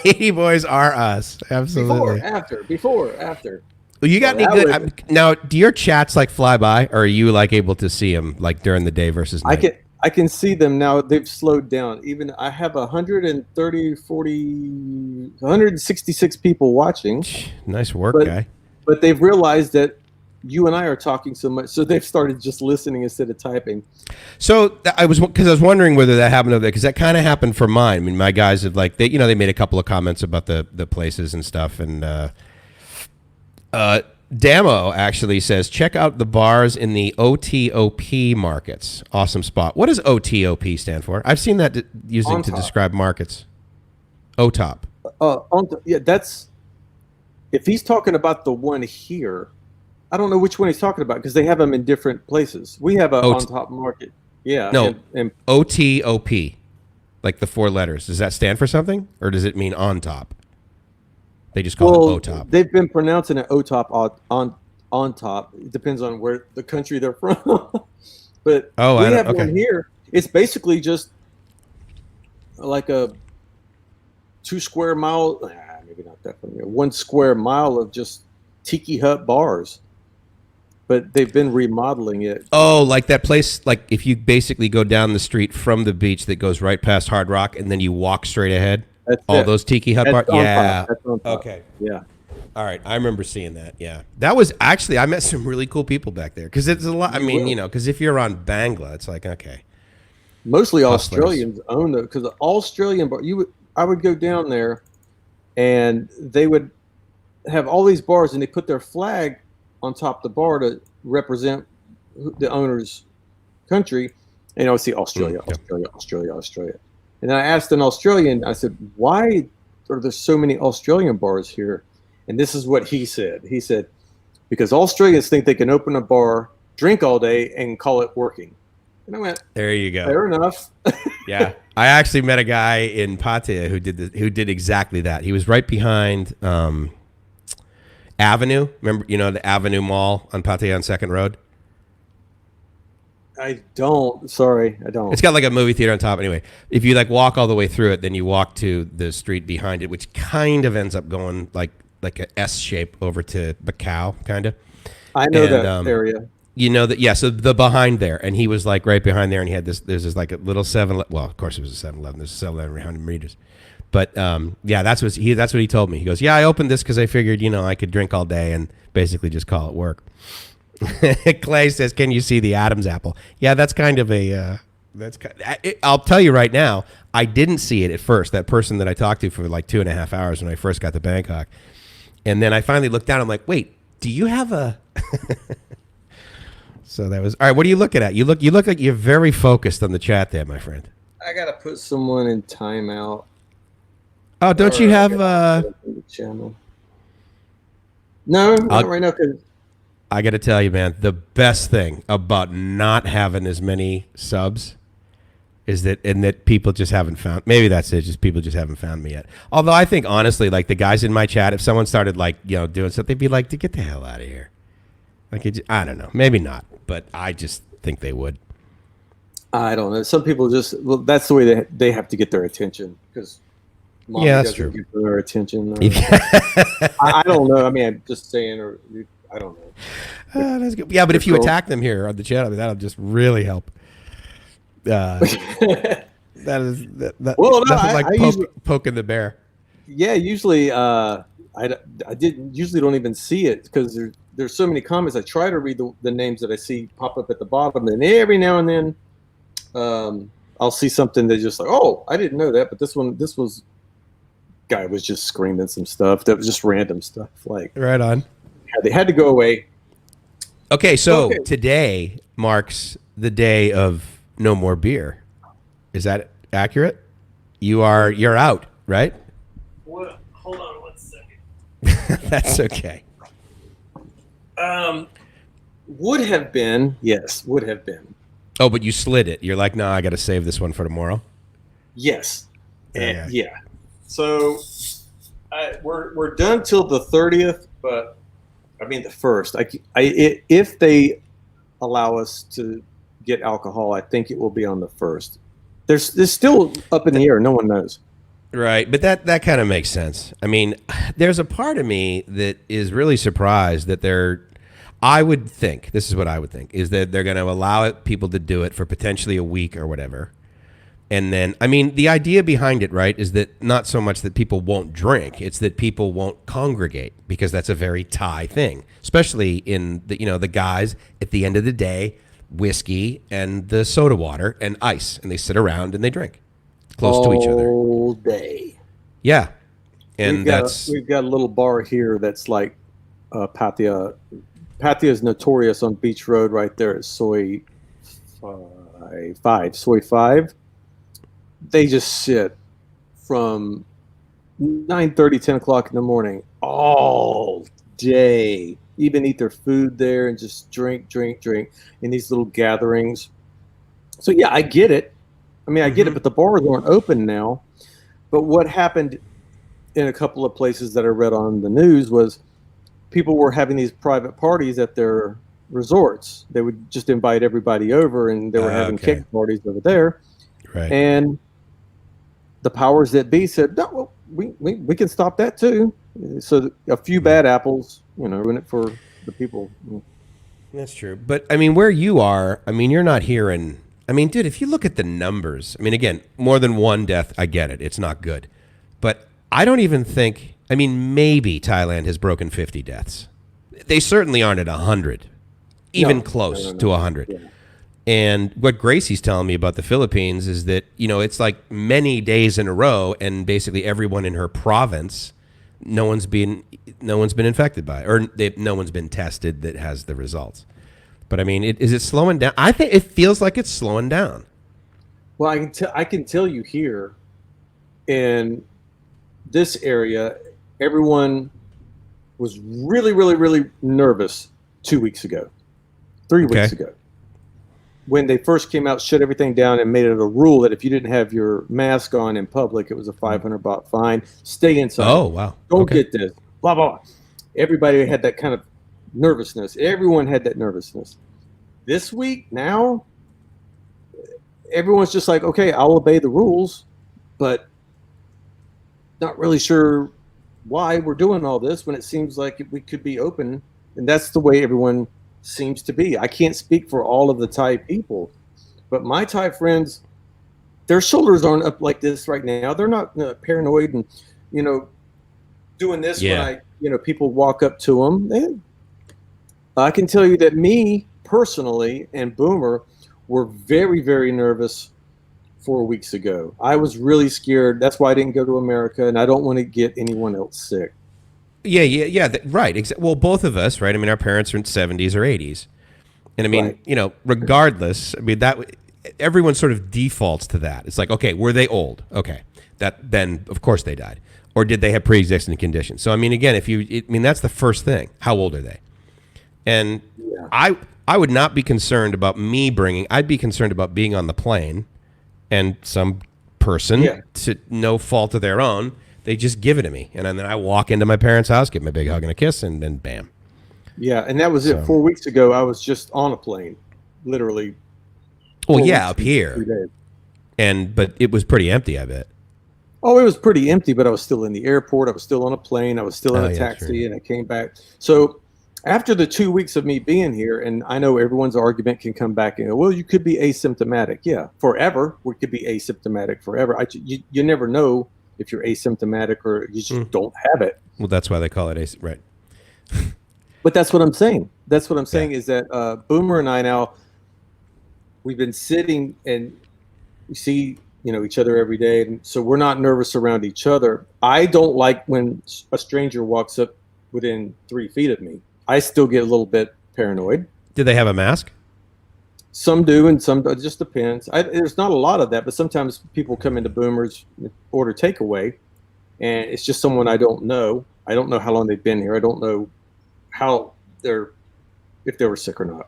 Ladyboys are us. Absolutely. Before, after. Well, you got any good? Now, do your chats like fly by, or are you like able to see them like during the day versus night? I can see them now. They've slowed down. Even I have 166 people watching. Nice work, guy. But they've realized that you and I are talking so much, so they've started just listening instead of typing. So I was wondering whether that happened over there, because that kind of happened for mine. I mean, my guys have they made a couple of comments about the places and stuff, and Damo actually says, check out the bars in the OTOP markets. Awesome spot. What does OTOP stand for? I've seen that using to describe markets. OTOP. Yeah, that's if he's talking about the one here. I don't know which one he's talking about because they have them in different places. We have a on top market. Yeah. No, and OTOP, like the 4 letters. Does that stand for something, or does it mean on top? They just call it OTOP. They've been pronouncing it OTOP on top. It depends on where the country they're from. But we have one here. It's basically just like a 2 square mile, maybe not that one, 1 square mile of just tiki hut bars. But they've been remodeling it. Oh, like that place, like if you basically go down the street from the beach that goes right past Hard Rock and then you walk straight ahead. All those tiki hut bars? Yeah. Okay. Yeah. All right. I remember seeing that. Yeah. That was actually, I met some really cool people back there. Because it's a lot. I mean, because if you're on Bangla, it's like, okay. Mostly Australians own it. Because the Australian bar, I would go down there and they would have all these bars and they put their flag on top of the bar to represent the owner's country. And I would see Australia. And then I asked an Australian, I said, why are there so many Australian bars here? And this is what he said. He said, because Australians think they can open a bar, drink all day, and call it working. And I went, there you go. Fair enough. Yeah, I actually met a guy in Pattaya who did exactly that. He was right behind Avenue. Remember, the Avenue Mall on Pattaya on Second Road. I don't. Sorry, I don't. It's got like a movie theater on top. Anyway, if you like walk all the way through it, then you walk to the street behind it, which kind of ends up going like a S shape over to Macau, kind of. I know that area. You know that, yeah. So the behind there, and he was like right behind there, and he had this. There's this like a little 7. Well, of course it was a 7-Eleven. There's a 7-Eleven every 100 meters. But yeah, that's what he told me. He goes, yeah, I opened this because I figured I could drink all day and basically just call it work. Clay says, "Can you see the Adam's apple?" Yeah, that's kind of a. I'll tell you right now, I didn't see it at first. That person that I talked to for like 2.5 hours when I first got to Bangkok, and then I finally looked down. I'm like, wait, do you have a? So that was all right. What are you looking at? You look like you're very focused on the chat there, my friend. I gotta put someone in timeout. Oh, don't you have channel? No, not right now. Cause I got to tell you, man, the best thing about not having as many subs is that people just haven't found. Maybe that's it. Just people just haven't found me yet. Although I think honestly, like the guys in my chat, if someone started like doing something, they'd be like, "To get the hell out of here." Like I don't know, maybe not, but I just think they would. I don't know. Some people that's the way they have to get their attention because. Yeah, that's true. Give their attention. I don't know. I mean, I'm just saying, I don't know. That's good. Yeah, but if you attack them here on the channel, that'll just really help. That is that. Well, no, nothing poking the bear. Yeah, usually I usually don't even see it because there's so many comments. I try to read the names that I see pop up at the bottom, and every now and then I'll see something that's just like, oh, I didn't know that, but this guy was just screaming some stuff that was just random stuff. Like right on. They had to go away. Okay, so today marks the day of no more beer. Is that accurate? You're out, right? What? Hold on 1 second. That's okay. Would have been, yes, would have been. Oh, but you slid it. You're like, no, I got to save this one for tomorrow. Yes, and yeah. So we're done till the 30th, but I mean the 1st. If they allow us to get alcohol, I think it will be on the 1st. There's still up in the air. No one knows. Right, but that kind of makes sense. I mean, there's a part of me that is really surprised that I would think, this is what I would think, is that they're going to allow people to do it for potentially a week or whatever. And then, I mean, the idea behind it, right, is that not so much that people won't drink, it's that people won't congregate because that's a very Thai thing, especially in the guys at the end of the day, whiskey and the soda water and ice, and they sit around and they drink close to each other all day. Yeah, and we've got a little bar here that's like Pattaya. Pattaya is notorious on Beach Road right there at Soy 5. They just sit from 9:30, 10 o'clock in the morning all day. Even eat their food there and just drink in these little gatherings. So yeah, I get it. I mean, I get it, but the bars aren't open now. But what happened in a couple of places that I read on the news was people were having these private parties at their resorts. They would just invite everybody over, and they were having kick parties over there. Right. And the powers that be said, no, well, we can stop that too. So a few bad apples, ruin it for the people. That's true. But I mean, where you are, I mean, you're not hearing. I mean, dude, if you look at the numbers, I mean, again, more than one death, I get it. It's not good. But I don't even think, I mean, maybe Thailand has broken 50 deaths. They certainly aren't at 100, even close to 100. Yeah. And what Gracie's telling me about the Philippines is that, it's like many days in a row, and basically everyone in her province, no one's been infected by it, or no one's been tested that has the results. But I mean, is it slowing down? I think it feels like it's slowing down. Well, I can tell you here in this area, everyone was really, really, really nervous 2 weeks ago, 3 weeks ago, when they first came out, shut everything down, and made it a rule that if you didn't have your mask on in public, it was a 500 baht fine. Stay inside. Oh, wow. Don't get this. Blah, blah. Everybody had that kind of nervousness. Everyone had that nervousness. This week, now, everyone's just like, okay, I'll obey the rules, but not really sure why we're doing all this when it seems like we could be open. And that's the way everyone seems to be. I can't speak for all of the Thai people, but my Thai friends, their shoulders aren't up like this right now. They're not paranoid and, doing this when people walk up to them. And I can tell you that me personally and Boomer were very, very nervous 4 weeks ago. I was really scared. That's why I didn't go to America, and I don't want to get anyone else sick. Yeah. Right. Well, both of us, right? I mean, our parents are in 70s or 80s. And I mean, regardless, I mean, that everyone sort of defaults to that. It's like, okay, were they old? Okay. Then of course they died. Or did they have pre-existing conditions? So, I mean, again, that's the first thing. How old are they? And I would not be concerned about I'd be concerned about being on the plane and some person, to no fault of their own, they just give it to me. And then I walk into my parents' house, give them a big hug and a kiss, and then bam. Yeah, and that was it. 4 weeks ago, I was just on a plane, literally. Well, yeah, up here. But it was pretty empty, I bet. Oh, it was pretty empty, but I was still in the airport. I was still on a plane. I was still in a taxi, and I came back. So after the 2 weeks of me being here, and I know everyone's argument can come back and go, well, you could be asymptomatic. Yeah, forever. We could be asymptomatic forever. You never know if you're asymptomatic or you just don't have it. Well, that's why they call it right. But that's what I'm saying. That's what I'm saying is that Boomer and I now, we've been sitting and we see each other every day, and so we're not nervous around each other. I don't like when a stranger walks up within 3 feet of me. I still get a little bit paranoid. Do they have a mask? Some do, and some it just depends. There's not a lot of that, but sometimes people come into Boomer's, order takeaway, and it's just someone I don't know. I don't know how long they've been here. I don't know if they were sick or not.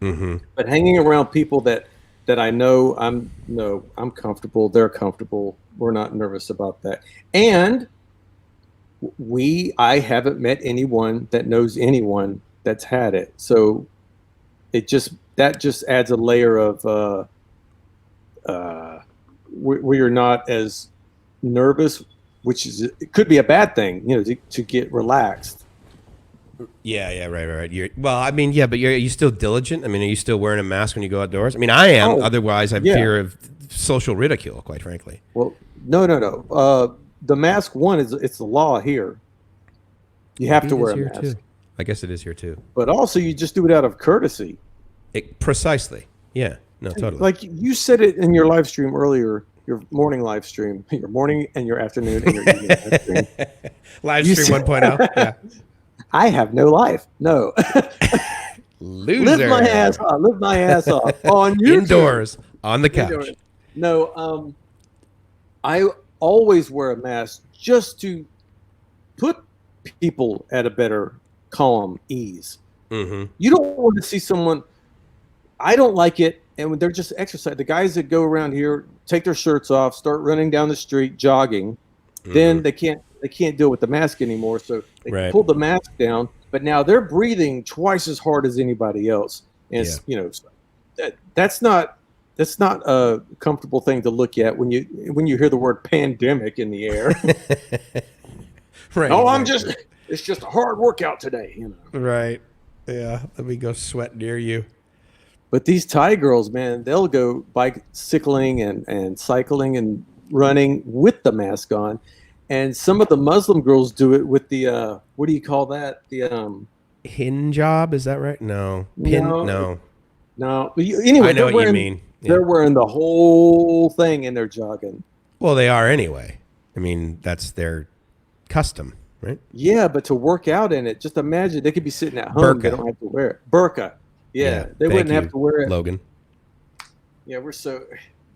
Mm-hmm. But hanging around people that I know, I'm comfortable. They're comfortable. We're not nervous about that. And I haven't met anyone that knows anyone that's had it. So that just adds a layer of where you're not as nervous, it could be a bad thing, to get relaxed. Yeah, right. But are you still diligent? I mean, are you still wearing a mask when you go outdoors? I mean, I am. Otherwise, I fear of social ridicule, quite frankly. Well, no. The mask it's the law here. You have to wear a mask. Too. I guess it is here too. But also, you just do it out of courtesy. Precisely. Yeah. No, totally. Like you said it in your live stream earlier, your morning live stream, your morning and your afternoon and your evening live stream. Live stream 1.0. Yeah. I have no life. No. Loser. Live my ass off on YouTube. Indoors on the couch. Indoors. No, I always wear a mask just to put people at a better calm ease. Mm-hmm. You don't want to see someone. I don't like it, and when they're just exercising, the guys that go around here take their shirts off, start running down the street, jogging, then they can't deal with the mask anymore, so they pull the mask down. But now they're breathing twice as hard as anybody else, and that's not a comfortable thing to look at when you hear the word pandemic in the air. Right. Oh, it's just a hard workout today, Right. Yeah. Let me go sweat near you. But these Thai girls, man, they'll go bicycling and cycling and running with the mask on. And some of the Muslim girls do it with the, what do you call that? The hijab, is that right? No. No. Anyway, I know what you mean. Yeah. They're wearing the whole thing and they're jogging. Well, they are anyway. I mean, that's their custom, right? Yeah, but to work out in it, just imagine they could be sitting at home. Burqa. They don't have to wear it. Burqa. Yeah, they wouldn't have to wear it. Logan. Yeah,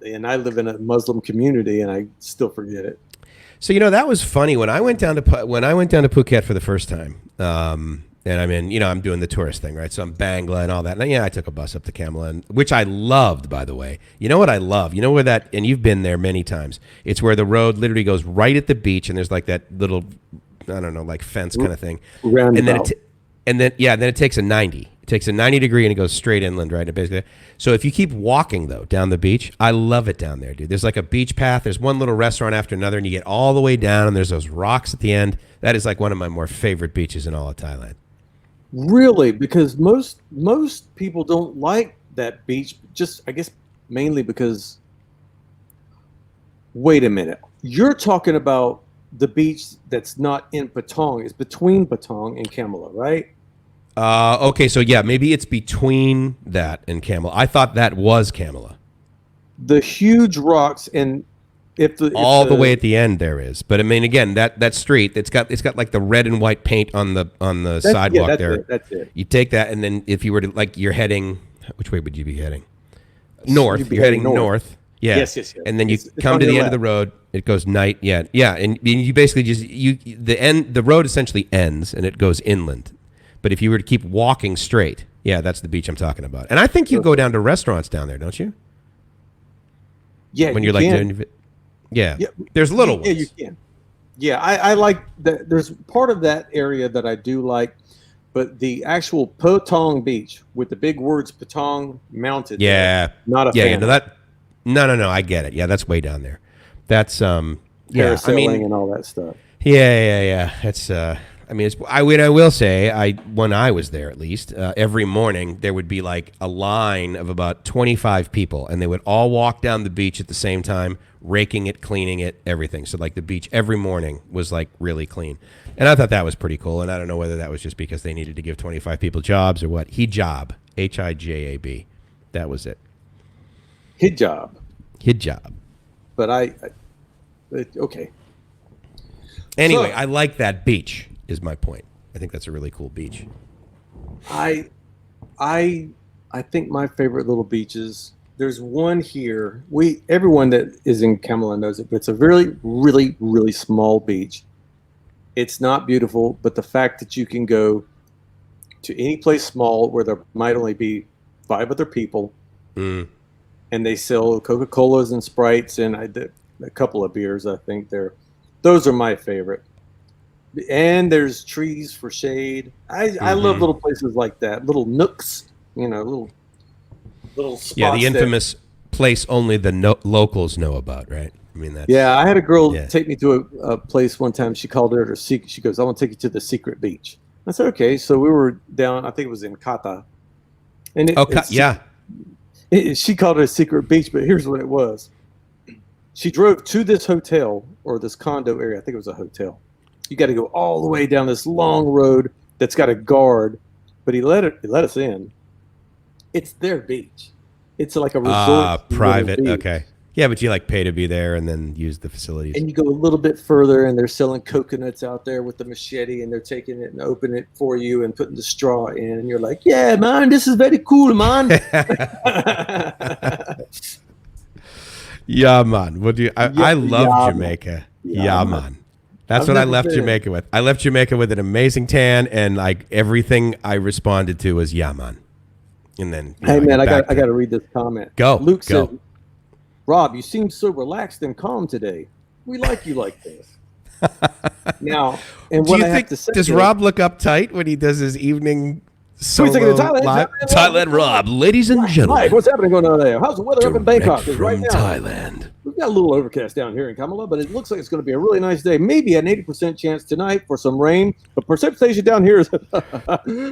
and I live in a Muslim community and I still forget it. So that was funny when I went down to Phuket for the first time. And I'm in, I'm doing the tourist thing, right? So I'm Bangla and all that. And I took a bus up to Kamala, which I loved, by the way. You know what I love? You know where that, and you've been there many times. It's where the road literally goes right at the beach, and there's like that little, I don't know, like fence kind of thing. Roundabout. And then it takes a 90. It takes a 90 degree and it goes straight inland, right? Basically. So if you keep walking though down the beach, I love it down there, dude. There's like a beach path. There's one little restaurant after another, and you get all the way down, and there's those rocks at the end. That is like one of my more favorite beaches in all of Thailand. Really, because most people don't like that beach. Just I guess mainly because. Wait a minute, you're talking about the beach that's not in Patong. It's between Patong and Kamala, right? Okay, so yeah, maybe it's between that and Kamala. I thought that was Kamala. The huge rocks, and all the way at the end there is. But I mean, again, that street, it's got like the red and white paint on the sidewalk there. That's it. You take that, and then if you were to you're heading, which way would you be heading? North. You're heading north. Yeah. Yes. And then you come to the end of the road. It goes night. Yeah. And you basically the road essentially ends and it goes inland. But if you were to keep walking straight, yeah, that's the beach I'm talking about. And I think you go down to restaurants down there, don't you? Yeah. When you're yeah. There's little ones. Yeah, you can. Yeah, I like that. There's part of that area that I do like, but the actual Patong Beach with the big words Patong mounted. Yeah. Not a fan. No. I get it. Yeah, that's way down there. That's parasailing and all that stuff. Yeah. It's I will say when I was there at least every morning there would be like a line of about 25 people, and they would all walk down the beach at the same time, raking it, cleaning it, everything. So like the beach every morning was like really clean, and I thought that was pretty cool. And I don't know whether that was just because they needed to give 25 people jobs or what. Hijab, Hijab, that was it. Hijab. But okay. Anyway, I like that beach. Is my point. I think that's a really cool beach. I think my favorite little beaches. There's one here. Everyone that is in Kamala knows it, but it's a really, really, really small beach. It's not beautiful, but the fact that you can go to any place small where there might only be 5 other people, and they sell Coca-Colas and Sprites and a couple of beers. I think those are my favorite. And there's trees for shade. I love little places like that, little nooks, little spots. Yeah, the infamous place only the locals know about, right? I mean, I had a girl take me to a place one time. She called it her secret. She goes, "I want to take you to the secret beach." I said, "Okay." So we were down. I think it was in Kathu. And she called it a secret beach, but here's what it was. She drove to this hotel or this condo area. I think it was a hotel. You got to go all the way down this long road that's got a guard, but he let us in. It's their beach. It's like a resort. Private. Okay. Yeah, but you pay to be there and then use the facilities. And you go a little bit further, and they're selling coconuts out there with the machete, and they're taking it and opening it for you and putting the straw in, and you're like, "Yeah, man, this is very cool, man." Yeah, man. I love Jamaica. Yeah, man. That's what I left Jamaica with. I left Jamaica with an amazing tan, and everything I responded to was "yeah, man." And then, hey, man, I got to read this comment. Go. Luke says, "Rob, you seem so relaxed and calm today. We like you like this." Now, and what I have to say, does Rob look uptight when he does his evening solo live? Thailand Rob, ladies and gentlemen. Hi, what's happening going on there? How's the weather up in Bangkok? From Thailand. We've got a little overcast down here in Kamala, but it looks like it's going to be a really nice day. Maybe an 80% chance tonight for some rain, but precipitation down here is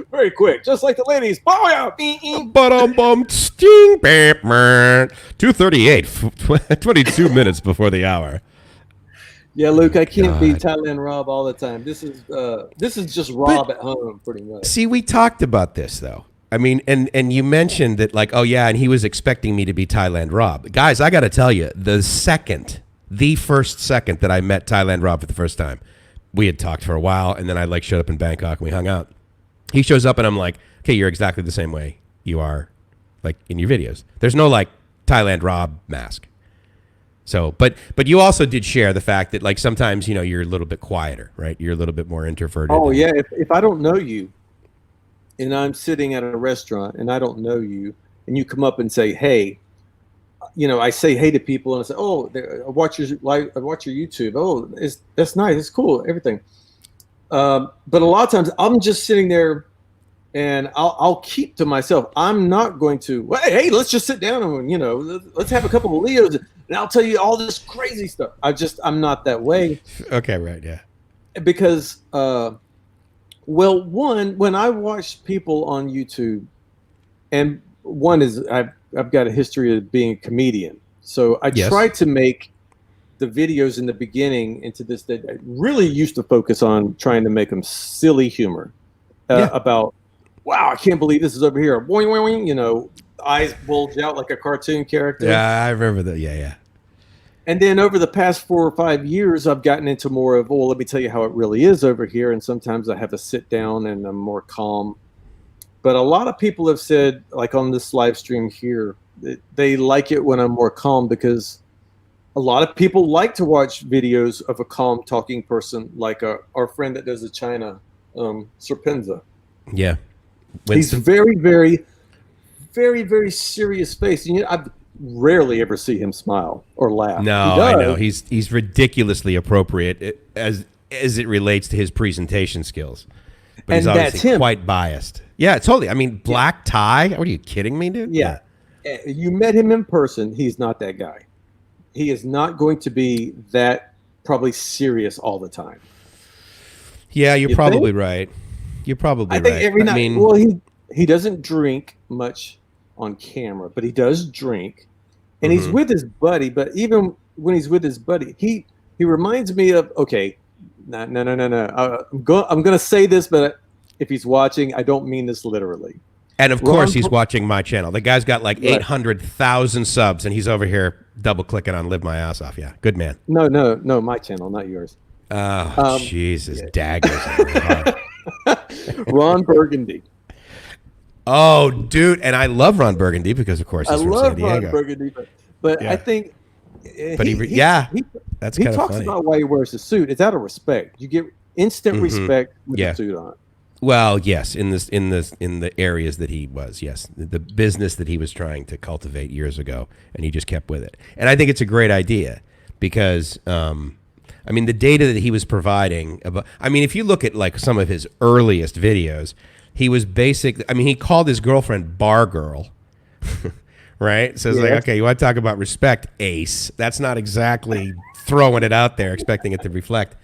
very quick, just like the ladies. Bow out. Ba-dum-bum, sting, 2:38, 22 minutes before the hour. Yeah, Luke, I can't be Thailand Rob all the time. This is just Rob at home, pretty much. See, we talked about this though. I mean, and you mentioned that and he was expecting me to be Thailand Rob. Guys, I got to tell you, the first second that I met Thailand Rob for the first time, we had talked for a while, and then I showed up in Bangkok and we hung out. He shows up and I'm like, okay, you're exactly the same way you are in your videos. There's no Thailand Rob mask. So, but you also did share the fact that like sometimes you're a little bit quieter, right? You're a little bit more introverted. Oh yeah, if I don't know you, and I'm sitting at a restaurant and I don't know you, and you come up and say, "Hey," I say hey to people and I say, "Oh, I watch your YouTube. Oh, that's nice. It's cool. Everything." But a lot of times I'm just sitting there and I'll keep to myself. I'm not going to, well, hey, let's just sit down and, let's have a couple of Leos and I'll tell you all this crazy stuff. I'm not that way. Okay, right, yeah. Because, when I watch people on YouTube, and one is I've got a history of being a comedian. So I try to make the videos in the beginning into this that I really used to focus on trying to make them silly humor about, wow, I can't believe this is over here. Boing, boing, boing, eyes bulge out like a cartoon character. Yeah, I remember that. Yeah. And then over the past 4 or 5 years, I've gotten into more of, let me tell you how it really is over here. And sometimes I have to sit down and I'm more calm. But a lot of people have said, like on this live stream here, that they like it when I'm more calm because a lot of people like to watch videos of a calm talking person, like our friend that does the China, Serpenza. Yeah. He's very, very, very, very serious face. And I rarely ever see him smile or laugh. No, I know. He's ridiculously appropriate as it relates to his presentation skills. But he's obviously quite biased. Yeah, totally. I mean, black tie? What are you kidding me, dude? Yeah. You met him in person. He's not that guy. He is not going to be that probably serious all the time. Yeah, you're probably right. You're probably right. I think every night. He doesn't drink much on camera, but he does drink, and he's with his buddy. But even when he's with his buddy, he reminds me of No. I'm going to say this, but if he's watching, I don't mean this literally. And of course, he's watching my channel. The guy's got like 800,000 subs, and he's over here double clicking on "Live My Ass Off." Yeah, good man. No, my channel, not yours. Oh, Jesus, daggers. Ron Burgundy. Oh, dude, and I love Ron Burgundy because, of course, he's from San Diego. Ron Burgundy, but I think. But that's kind of funny. He talks about why he wears a suit. It's out of respect. You get instant respect with a suit on. Well, yes, in the areas that he was, yes, the business that he was trying to cultivate years ago, and he just kept with it. And I think it's a great idea because, the data that he was providing about. If you look at like some of his earliest videos, he was he called his girlfriend Bar Girl. Right? So it's like, okay, you want to talk about respect, Ace. That's not exactly throwing it out there, expecting it to reflect.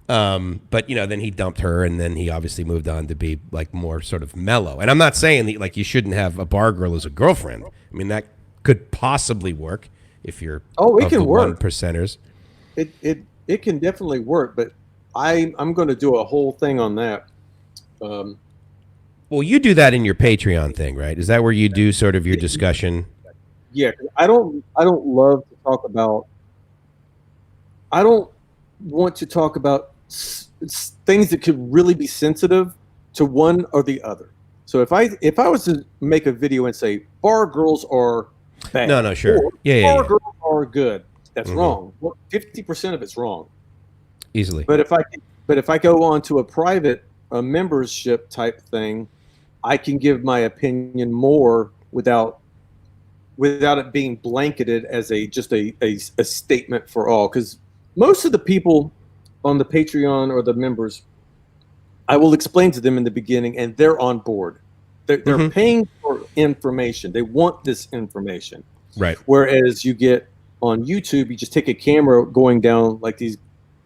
But, then he dumped her, and then he obviously moved on to be, like, more sort of mellow. And I'm not saying that, like, you shouldn't have a bar girl as a girlfriend. That could possibly work if you're it can work. 1%ers. It can definitely work, but I'm going to do a whole thing on that. Well, you do that in your Patreon thing, right? Is that where you do sort of your discussion? Yeah, I don't love to talk about. I don't want to talk about things that could really be sensitive to one or the other. So if I was to make a video and say bar girls are bad, no, sure, bar girls are good, that's wrong. Well, 50% of it's wrong, easily. But if I go on to a private membership type thing, I can give my opinion more without it being blanketed as just a statement for all. Because most of the people on the Patreon or the members, I will explain to them in the beginning, and they're on board. They're paying for information. They want this information. Right. Whereas you get on YouTube, you just take a camera going down like these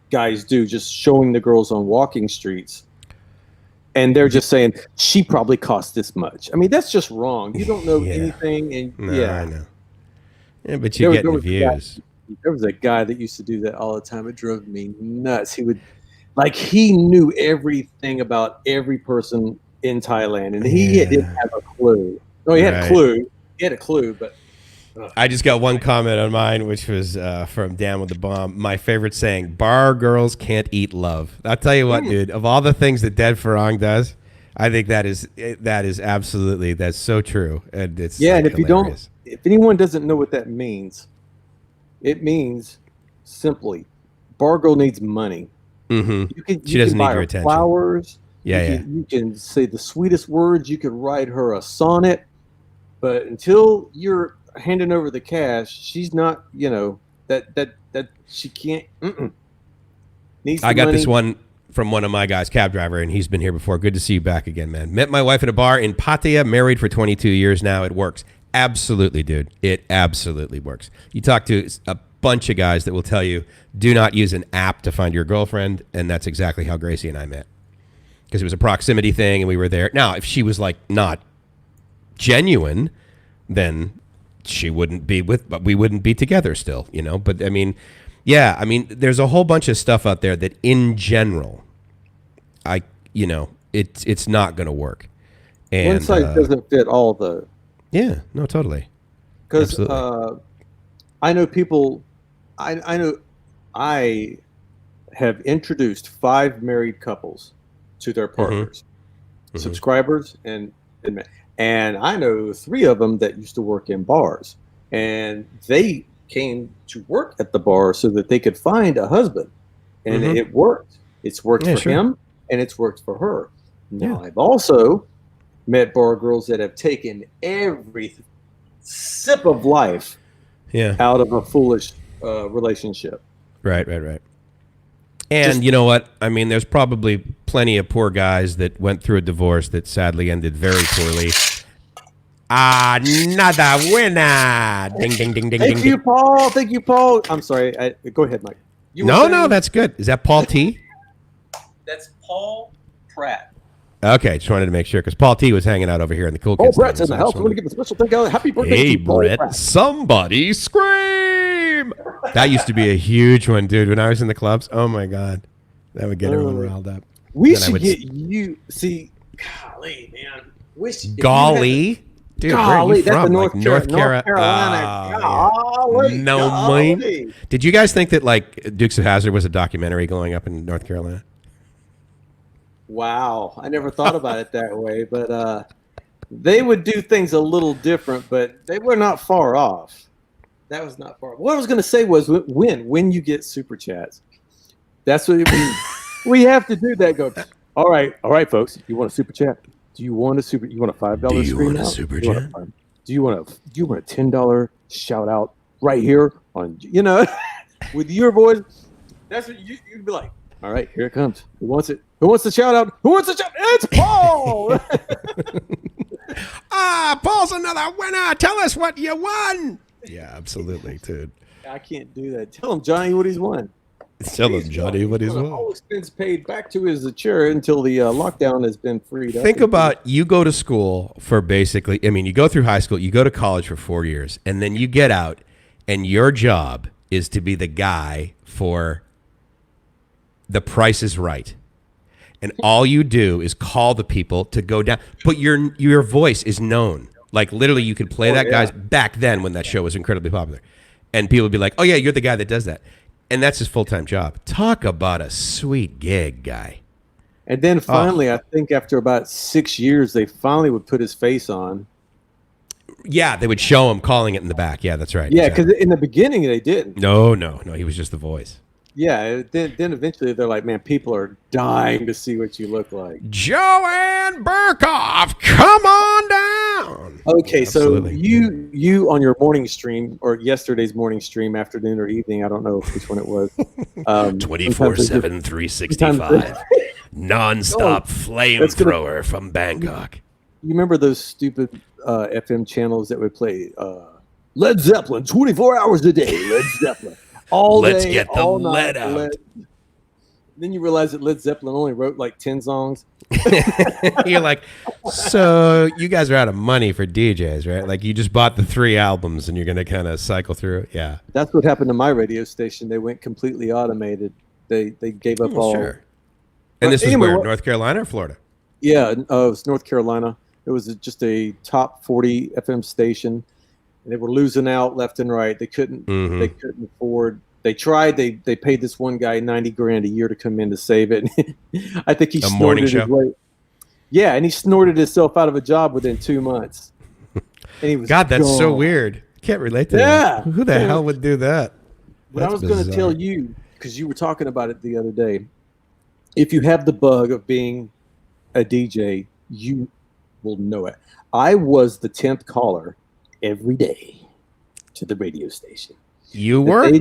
guys do, just showing the girls on walking streets. And they're just saying, she probably cost this much. That's just wrong. You don't know anything. And I know. Yeah, but you get views. There was a guy that used to do that all the time. It drove me nuts. He knew everything about every person in Thailand. And he didn't have a clue. No, he had a clue. He had a clue, but... I just got one comment on mine, which was from Dan with the Bomb. My favorite saying: "Bar girls can't eat love." I'll tell you what, dude. Of all the things that Dead Farang does, I think that is absolutely, that's so true, and it's and hilarious. if anyone doesn't know what that means, It means simply, bar girl needs money. Mm-hmm. You She doesn't can buy need your her attention. flowers. Yeah, You can say the sweetest words. You can write her a sonnet. But until you're handing over the cash, she's not. That she can't. Needs I the got this money. one from one of my guys, cab driver, and he's been here before. Good to see you back again, man. Met my wife at a bar in Pattaya, married for 22 years now. It works. Absolutely, dude. It absolutely works. You talk to a bunch of guys that will tell you, do not use an app to find your girlfriend, and that's exactly how Gracie and I met. Because it was a proximity thing, and we were there. Now, if she was like not genuine, then she wouldn't be but we wouldn't be together still, But I mean, yeah, there's a whole bunch of stuff out there that in general, it's not going to work. And One size doesn't fit all the. Yeah, no, totally. Because I know people, I know I have introduced 5 married couples to their partners, subscribers, and I know 3 of them that used to work in bars, and they came to work at the bar so that they could find a husband, and it worked. It's worked for him, and it's worked for her. Now, I've also met bar girls that have taken every sip of life out of a foolish relationship. Right. And you know what? There's probably plenty of poor guys that went through a divorce that sadly ended very poorly. Another winner! Ding, ding, ding, ding, Thank ding. you, Paul. Thank you, Paul. I'm sorry. Go ahead, Mike. No, that's good. Is that Paul T? That's Paul Pratt. Okay, just wanted to make sure because Paul T was hanging out over here in the cool kids. Paul Pratt's in the house. I want to give a special thank you. Happy birthday Hey, to Paul Brett, Pratt. somebody scream! That used to be a huge one, dude, when I was in the clubs. Oh, my God. That would get everyone riled up. We should get you. See, golly, man. Golly? Dude, golly, where are you that's from? North Carolina. Golly, no, golly. Did you guys think that, like, Dukes of Hazzard was a documentary going up in North Carolina? Wow. I never thought about it that way, but they would do things a little different, but they were not far off. That was not far. What I was going to say was when you get super chats, that's what we have to do that. Go, all right, folks. You want a super chat? Do you want a $5 Do you screen want a out? super chat? Do you want a $10 shout out right here on with your voice? That's what you'd be like. All right, here it comes. Who wants it? Who wants the shout out? Who wants the shout? It's Paul. Paul's another winner. Tell us what you won. Yeah, absolutely, dude. I can't do that. Tell him Johnny what he's won. Tell him Johnny what he's won. All expense paid back to his chair until the lockdown has been freed up. Think about you go to school for basically, you go through high school, you go to college for 4 years, and then you get out, and your job is to be the guy for The Price is Right. And all you do is call the people to go down. But your voice is known. Like, literally, you could play that guy's back then when that show was incredibly popular. And people would be like, oh, yeah, you're the guy that does that. And that's his full-time job. Talk about a sweet gig, guy. And then finally, I think after about 6 years, they finally would put his face on. Yeah, they would show him calling it in the back. Yeah, that's right. Yeah, because in the beginning, they didn't. No, he was just the voice. Yeah, then eventually they're like, man, people are dying to see what you look like. Joanne Burkhoff, come on down. Okay, yeah, so you on your morning stream or yesterday's morning stream, afternoon or evening, I don't know which one it was. 24/7, 365, nonstop flamethrower from Bangkok. You remember those stupid FM channels that would play Led Zeppelin 24 hours a day, Led Zeppelin. Let's get the lead out. Then you realize that Led Zeppelin only wrote like 10 songs. You're like, so you guys are out of money for DJs, right? Like you just bought the 3 albums and you're going to kind of cycle through it. Yeah. That's what happened to my radio station. They went completely automated. They gave up all. Sure. And this was where? North Carolina or Florida? Yeah, it was North Carolina. It was just a top 40 FM station. And they were losing out left and right. They couldn't afford. They tried. They paid this one guy $90,000 a year to come in to save it. I think he snorted his way. Yeah, and he snorted himself out of a job within 2 months. And he was God, that's so weird. Can't relate to that. Who the hell would do that? What I was going to tell you, because you were talking about it the other day, if you have the bug of being a DJ, you will know it. I was the 10th caller every day to the radio station. You were? They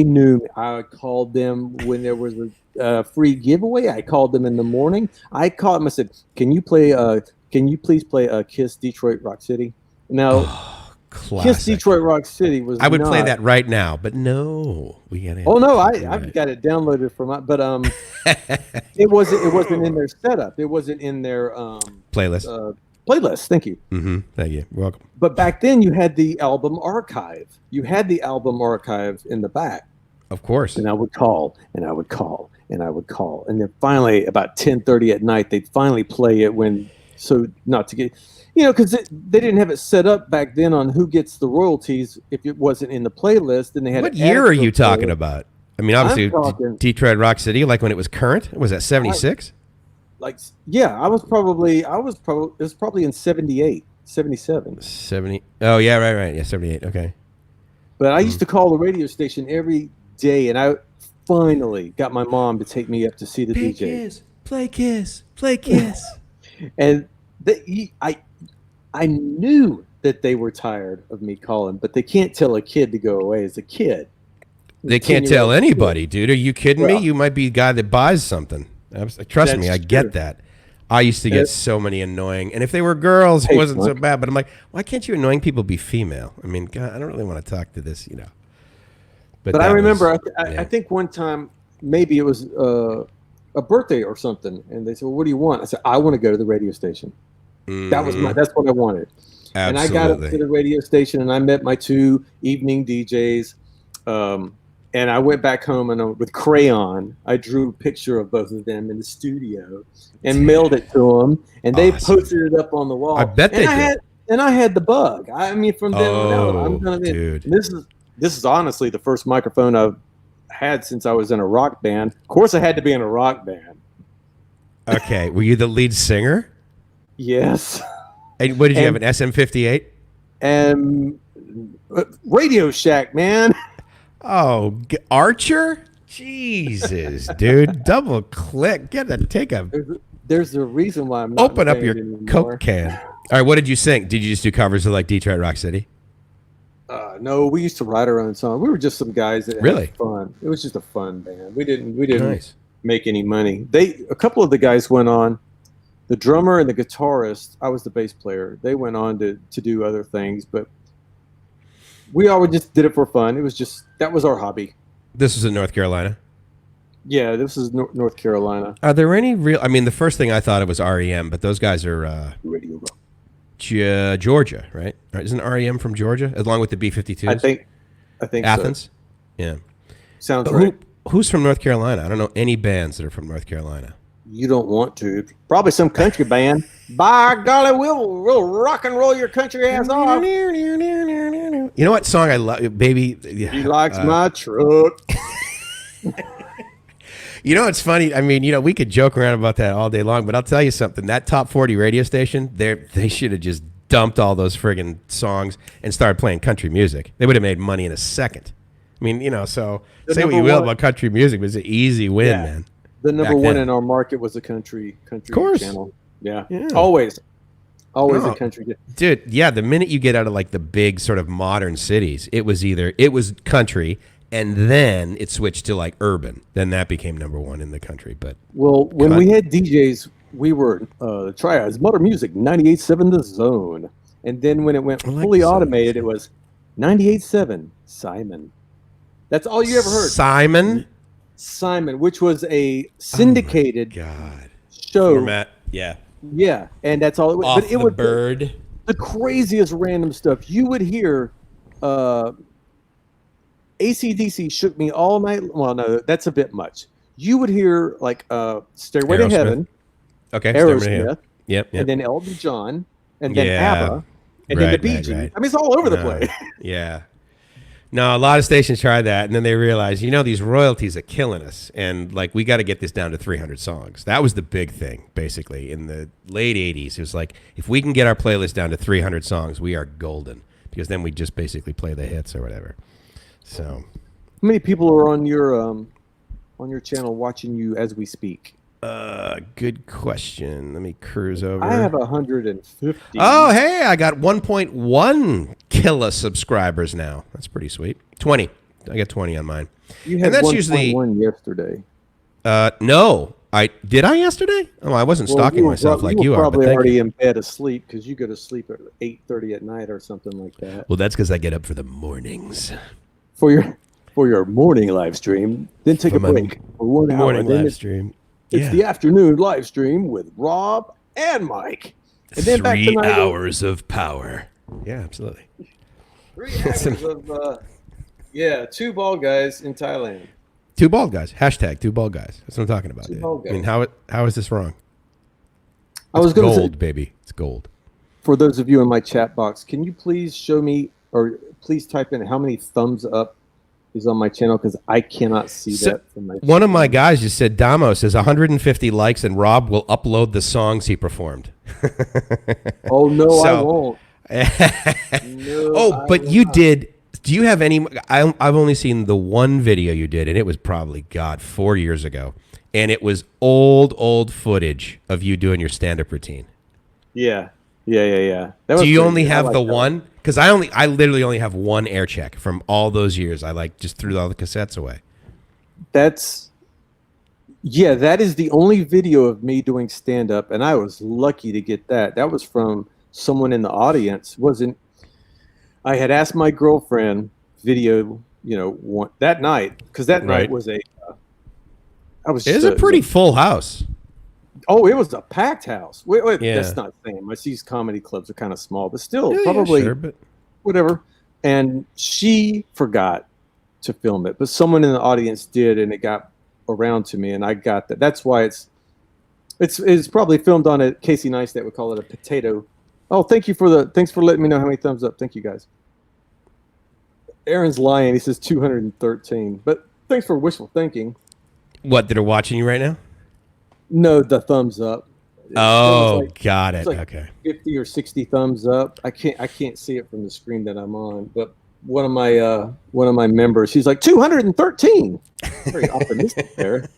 knew me. I called them when there was a free giveaway. I called them in the morning. I called them. I said, "Can you please play Kiss Detroit Rock City?" Now, Kiss Detroit Rock City was. I would play that right now, but no, we got it. Oh no, I've got it downloaded from my, but it wasn't in their setup. It wasn't in their playlist. Playlist. Thank you. Mm-hmm. Thank you. You're welcome. But back then, you had the album archive. You had the album archive in the back. Of course. And I would call, and I would call, and I would call, and then finally, about 10:30 at night, they'd finally play it not to get, because they didn't have it set up back then on who gets the royalties if it wasn't in the playlist. Then they had. What year are you talking about? I mean, obviously, Detroit Rock City, like when it was current. Was that 76? It was probably in 78, 77. 70. Oh yeah, right. Yeah, 78. Okay. But I used to call the radio station every day, and I finally got my mom to take me up to see the DJ. Play Kiss. And I knew that they were tired of me calling, but they can't tell a kid to go away as a kid. They can't tell anybody, dude. Are you kidding me? You might be the guy that buys something. Trust me, I get that. I used to get so many annoying, and if they were girls, it wasn't so bad. But I'm like, why can't you annoying people be female? I mean, God, I don't really want to talk to this, But I remember, I think one time, maybe it was a birthday or something, and they said, "Well, what do you want?" I said, "I want to go to the radio station." Mm-hmm. That's what I wanted. Absolutely. And I got up to the radio station, and I met my 2 evening DJs. And I went back home, and with crayon, I drew a picture of both of them in the studio and mailed it to them. And they posted it up on the wall. I bet they did. And I had the bug. I mean, from then on, dude. This is honestly the first microphone I've had since I was in a rock band. Of course, I had to be in a rock band. Okay, were you the lead singer? Yes. And what did you have, an SM58? And Radio Shack, man. Oh, Archer? Jesus, dude. Double click. There's a reason why I'm not open up your Coke can. All right, what did you sing? Did you just do covers of like Detroit Rock City? No, we used to write our own song. We were just some guys that had fun. It was just a fun band. We didn't make any money. A couple of the guys went on. The drummer and the guitarist, I was the bass player. They went on to do other things, but we always just did it for fun. That was our hobby. This was in North Carolina? Yeah, this is North Carolina. Are there any the first thing I thought of was REM, but those guys are Radio Rock. Georgia, right? Isn't REM from Georgia, along with the B-52s? I think Athens? So. Yeah. Sounds right. Who's from North Carolina? I don't know any bands that are from North Carolina. You don't want to. Probably some country band. By golly, we'll rock and roll your country ass off. You know what song I love, baby? He likes my truck. You know, it's funny. I mean, we could joke around about that all day long, but I'll tell you something. That top 40 radio station, they should have just dumped all those friggin' songs and started playing country music. They would have made money in a second. I mean, so say what you will about country music, but it's an easy win, man. The number one in our market was a country channel. Yeah. Always a country. Dude, yeah, the minute you get out of like the big sort of modern cities, it was country, and then it switched to like urban. Then that became number one in the country. But when we had DJs, we were triads, Motor Music, 98.7 The Zone. And then when it went fully automated, it was 98.7 Simon. That's all you ever heard. Simon, which was a syndicated show format. Yeah, and that's all it was. Off but it was bird. The craziest random stuff. You would hear AC/DC Shook Me All Night. Well, no, that's a bit much. You would hear like Stairway to Heaven. Okay, Aerosmith. Yep. And then Elton John. And then ABBA. And then the Bee Gees. I mean, it's all over the place. Yeah. No, a lot of stations tried that, and then they realized, these royalties are killing us, and like we got to get this down to 300 songs. That was the big thing, basically, in the late 80s. It was like, if we can get our playlist down to 300 songs, we are golden, because then we just basically play the hits or whatever. So, many people are on your channel watching you as we speak? Good question. Let me cruise over. I have 150. Oh, hey, I got 1.1 killa subscribers now. That's pretty sweet. 20. I got 20 on mine. You had 1.1 yesterday. No. Did I yesterday? Oh, I wasn't stalking myself like you are. Probably but already in bed asleep because you go to sleep at 8:30 at night or something like that. Well, that's because I get up for the mornings. For your morning live stream, then take a break for 1 hour. Morning live stream. It's the afternoon live stream with Rob and Mike. And then 3 hours of power. Yeah, absolutely. 3 hours of, 2 bald guys in Thailand. 2 bald guys. Hashtag 2 bald guys. That's what I'm talking about. I mean, how is this wrong? I was going to say, gold, baby. It's gold. For those of you in my chat box, can you please show me, or please type in how many thumbs up is on my channel, because I cannot see that from my channel. One of my guys just said, Damo says 150 likes and Rob will upload the songs he performed. Oh, no, I won't. But you did. Do you have any? I've only seen the one video you did, and it was probably, 4 years ago. And it was old footage of you doing your stand-up routine. Yeah. Do you only have the one? Because I literally only have one air check from all those years. I just threw all the cassettes away. That is the only video of me doing stand-up, and I was lucky to get that. That was from someone in the audience. I had asked my girlfriend video, that night, because that night was it was a pretty full house. Oh, it was a packed house. Wait, yeah. That's not same. These comedy clubs are kind of small, but still, probably but whatever. And she forgot to film it, but someone in the audience did, and it got around to me, and I got that. That's why it's probably filmed on a Casey Neistat would call it a potato. Oh, thanks for letting me know how many thumbs up. Thank you guys. Aaron's lying. He says 213, but thanks for wishful thinking. What, that are watching you right now? No, the thumbs up. Oh, got it. Okay. 50 or 60 thumbs up. I can't see it from the screen that I'm on, but one of my members, he's like 213. Very optimistic there.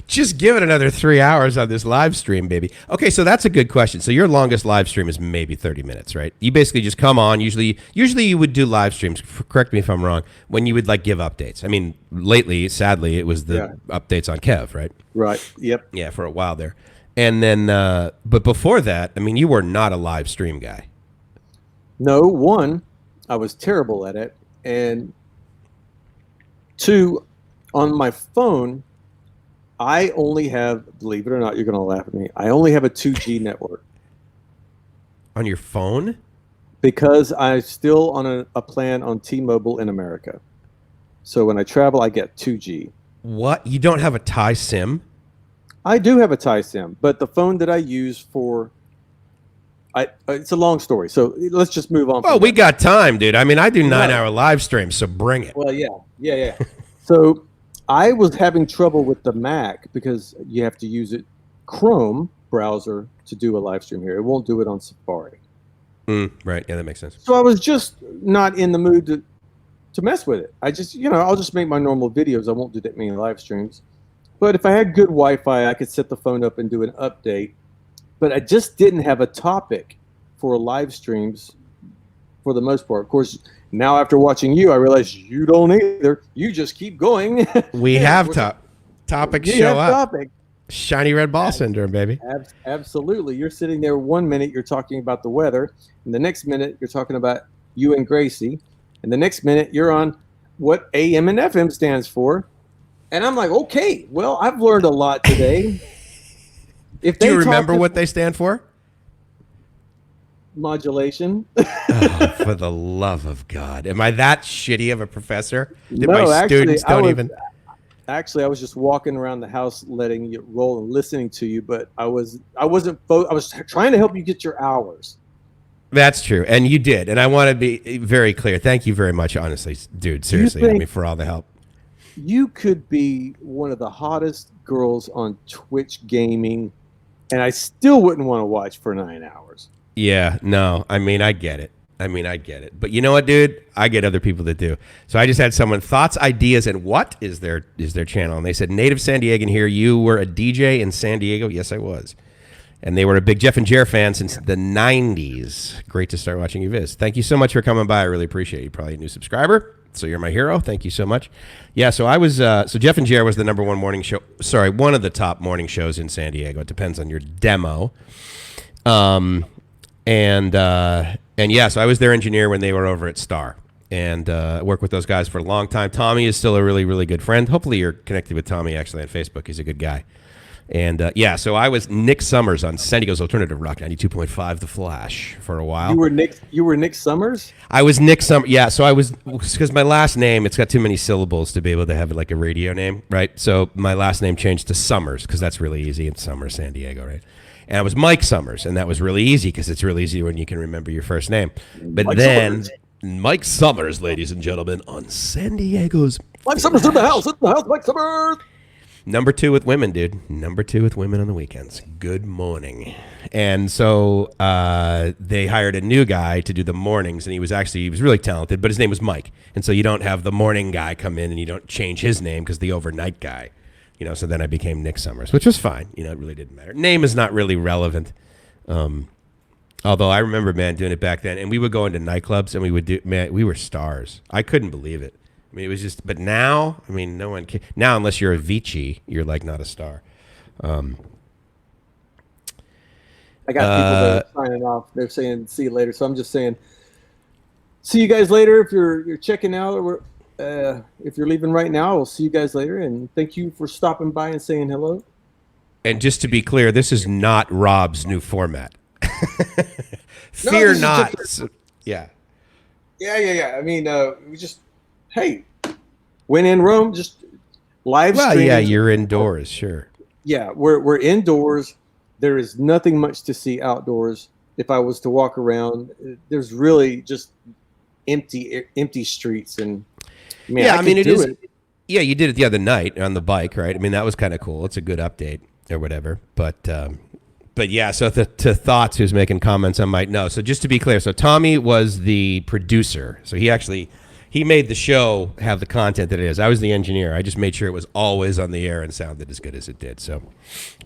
Just give it another 3 hours on this live stream, baby. Okay, so that's a good question. So your longest live stream is maybe 30 minutes, right? You basically just come on. Usually you would do live streams. Correct me if I'm wrong. When you would give updates. I mean, lately, sadly, it was the updates on Kev, right? Right. Yep. Yeah, for a while there, and then, but before that, I mean, you were not a live stream guy. No, one, I was terrible at it, and two, on my phone, I only have, believe it or not, you're going to laugh at me, I only have a 2G network. On your phone? Because I'm still on a plan on T-Mobile in America. So when I travel, I get 2G. What? You don't have a Thai SIM? I do have a Thai SIM, but the phone that I use for... it's a long story, so let's just move on. Well, we got time, dude. I mean, I do 9-hour live streams, so bring it. Well, yeah. So I was having trouble with the Mac because you have to use Chrome browser to do a live stream here. It won't do it on Safari. Right. Yeah, that makes sense. So I was just not in the mood to mess with it. I just, I'll just make my normal videos. I won't do that many live streams. But if I had good Wi-Fi, I could set the phone up and do an update. But I just didn't have a topic for live streams for the most part. Of course, now after watching you, I realize you don't either. You just keep going. We have topics show up. Topic. Shiny red ball syndrome, baby. Absolutely. You're sitting there 1 minute, you're talking about the weather. And the next minute, you're talking about you and Gracie. And the next minute, you're on what AM and FM stands for. And I'm like, okay, well, I've learned a lot today. Do you remember what they stand for? Modulation. Oh, for the love of God. Am I that shitty of a professor? Actually, I was just walking around the house letting you roll and listening to you, but I was trying to help you get your hours. That's true. And you did. And I want to be very clear. Thank you very much, honestly, dude. Seriously, for all the help. You could be one of the hottest girls on Twitch gaming, and I still wouldn't want to watch for 9 hours. Yeah, no. I mean, I get it. I mean, I get it. But you know what, dude? I get other people that do. So I just had someone, Thoughts, Ideas, and What is their channel. And they said, native San Diegan here. You were a DJ in San Diego? Yes, I was. And they were a big Jeff and Jer fan since the 90s. Great to start watching you viz. Thank you so much for coming by. I really appreciate it. You're probably a new subscriber, so you're my hero. Thank you so much. Yeah, so I was, so Jeff and Jer was the #1 morning show. Sorry, one of the top morning shows in San Diego. It depends on your demo. And yeah, so I was their engineer when they were over at Star, and worked with those guys for a long time. Tommy is still a really, really good friend. Hopefully you're connected with Tommy actually on Facebook. He's a good guy. And yeah, so I was Nick Summers on San Diego's Alternative Rock 92.5 The Flash for a while. You were Nick Summers? I was Nick Summers. Yeah, so I was, because my last name, it's got too many syllables to be able to have like a radio name, right? So my last name changed to Summers because that's really easy in Summers, San Diego, right? And I was Mike Summers, and that was really easy because it's really easy when you can remember your first name. But Mike then, Summers. Mike Summers, ladies and gentlemen, on San Diego's. Mike Summers in the house, Mike Summers. #2 with women, dude. #2 with women on the weekends. Good morning. And so they hired a new guy to do the mornings, and he was really talented, but his name was Mike. And so you don't have the morning guy come in and you don't change his name because the overnight guy, so then I became Nick Summers, which was fine. It really didn't matter. Name is not really relevant. Although I remember, man, doing it back then, and we would go into nightclubs and we were stars. I couldn't believe it. I mean, it was just, but now, I mean, no one can. Now, unless you're a Vici, you're like not a star. I got people that are signing off. They're saying, see you later. So I'm just saying, see you guys later. If you're checking out, or if you're leaving right now, we'll see you guys later. And thank you for stopping by and saying hello. And just to be clear, this is not Rob's new format. Fear not. Yeah. Yeah. I mean, we just, hey, when in Rome, just live stream. Well, yeah, you're indoors, sure. Yeah, we're indoors. There is nothing much to see outdoors. If I was to walk around, there's really just empty streets, and man, yeah, I mean, it is. Yeah, you did it the other night on the bike, right? I mean, that was kind of cool. It's a good update or whatever, but yeah. So to Thoughts, who's making comments, I might know. So just to be clear, so Tommy was the producer, so he made the show have the content that it is. I was the engineer. I just made sure it was always on the air and sounded as good as it did. So,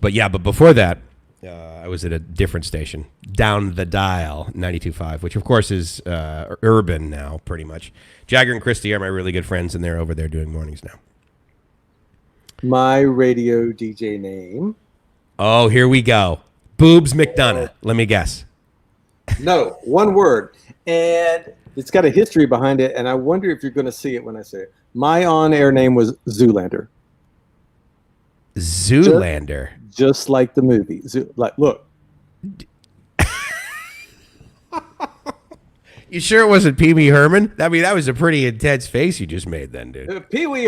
but before that, I was at a different station, down the dial, 92.5, which of course is urban now, pretty much. Jagger and Christy are my really good friends, and they're over there doing mornings now. My radio DJ name. Oh, here we go. Boobs McDonough. Let me guess. No, one word. And it's got a history behind it, and I wonder if you're going to see it when I say it. My on-air name was Zoolander. Zoolander? Just like the movie. Look. You sure it wasn't Pee Wee Herman? I mean, that was a pretty intense face you just made then, dude. Pee Wee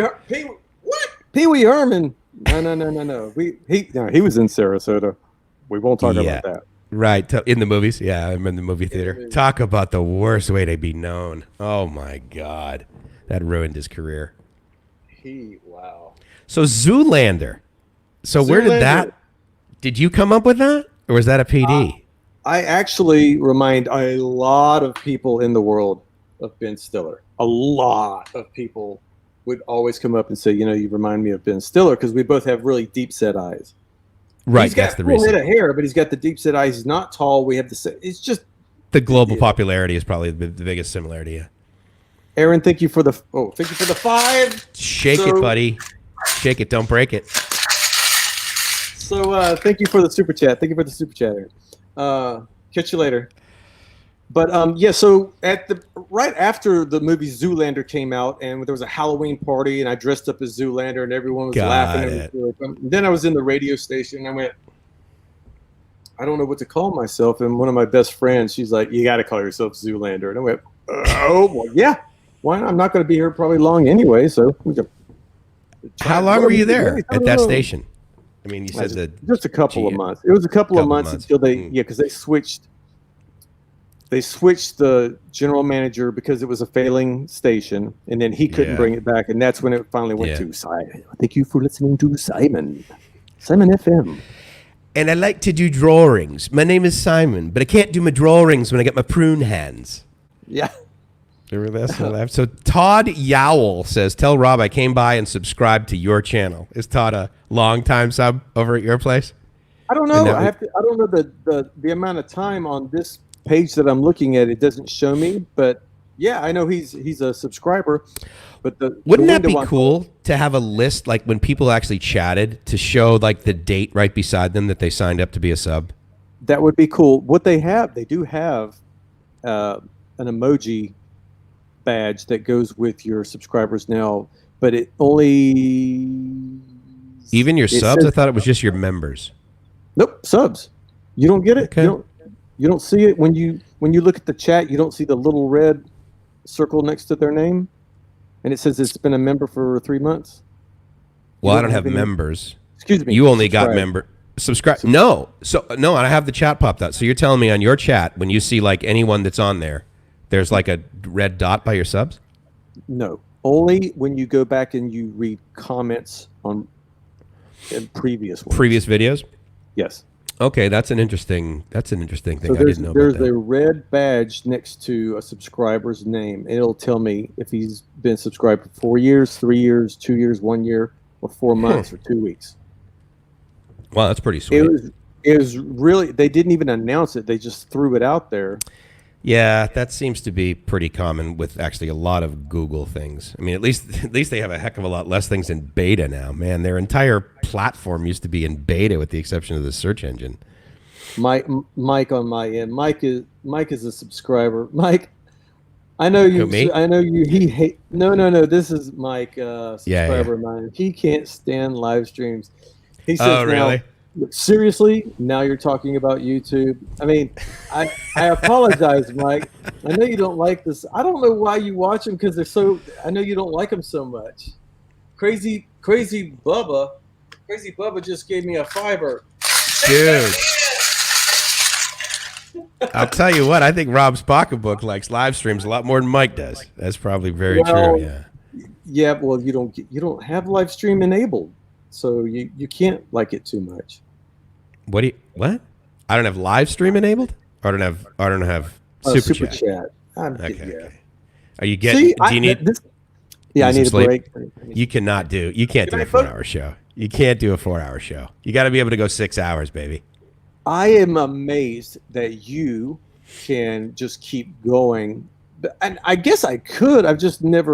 Herman? No. He was in Sarasota. We won't talk about that. Right, in the movies. Yeah, I'm in the movie theater. Talk about the worst way to be known. Oh, my God. That ruined his career. Wow. So Zoolander. So where did that... Did you come up with that? Or was that a PD? I actually remind a lot of people in the world of Ben Stiller. A lot of people would always come up and say, you remind me of Ben Stiller, because we both have really deep-set eyes. Right, that's the reason. He's got a hair, but he's got the deep-set eyes. He's not tall. We have the same. It's just the global popularity is probably the biggest similarity. Yeah. Aaron, thank you for the 5. Shake it, buddy. Shake it. Don't break it. So thank you for the super chat. Thank you for the super chat, Aaron. Catch you later. But so right after the movie Zoolander came out, and there was a Halloween party, and I dressed up as Zoolander, and everyone was laughing. Then I was in the radio station, and I went, I don't know what to call myself. And one of my best friends, she's like, "You got to call yourself Zoolander." And I went, "Oh, well, yeah. Why not? I'm not going to be here probably long anyway." So how long were you there at that station? I mean, you said just a couple of months. It was a couple of months until because they switched. They switched the general manager because it was a failing station, and then he couldn't bring it back, and that's when it finally went to Simon. Thank you for listening to Simon FM. And I like to do drawings. My name is Simon, but I can't do my drawings when I get my prune hands. Yeah. Remember this? So Todd Yowell says, "Tell Rob I came by and subscribed to your channel." Is Todd a longtime sub over at your place? I don't know. I don't know the amount of time on this page that I'm looking at. It doesn't show me, but yeah, I know he's a subscriber. But wouldn't that be cool to have a list, like when people actually chatted, to show like the date right beside them that they signed up to be a sub? That would be cool. What they do have an emoji badge that goes with your subscribers now, but it only even your subs. I thought it was just your members. Nope, subs. You don't get it. Okay. You don't see it when you look at the chat. You don't see the little red circle next to their name, and it says it's been a member for 3 months. Well, I don't have members. Excuse me. You only got subscribe. No, no. I have the chat popped up. So you're telling me on your chat when you see like anyone that's on there, there's like a red dot by your subs? No, only when you go back and you read comments on previous videos. Yes. Okay, that's an interesting thing. So I didn't know. There's a red badge next to a subscriber's name. It'll tell me if he's been subscribed for 4 years, 3 years, 2 years, 1 year, or 4 months, or 2 weeks. Wow, that's pretty sweet. It was really. They didn't even announce it. They just threw it out there. Yeah, that seems to be pretty common with actually a lot of Google things. I mean, at least they have a heck of a lot less things in beta now. Man, their entire platform used to be in beta with the exception of the search engine. Mike on my end. Mike is a subscriber. Mike, I know you. Me? I know you. He hate. No. This is Mike, subscriber of mine. He can't stand live streams. He says, "Oh, really? Seriously? Now you're talking about YouTube?" I mean, I apologize, Mike. I know you don't like this. I don't know why you watch them because they're so. I know you don't like them so much. Crazy Bubba. Crazy Bubba just gave me a $5. Dude. I'll tell you what. I think Rob's pocketbook likes live streams a lot more than Mike does. That's probably very true. Yeah. Yeah. Well, you don't have live stream enabled. So you can't like it too much. What? I don't have live stream enabled. I don't have super chat. Okay. Are you getting? Do you need? I need a break. You can't do a 4-hour show. You can't do a 4-hour show. You got to be able to go 6 hours, baby. I am amazed that you can just keep going, and I guess I could. I just didn't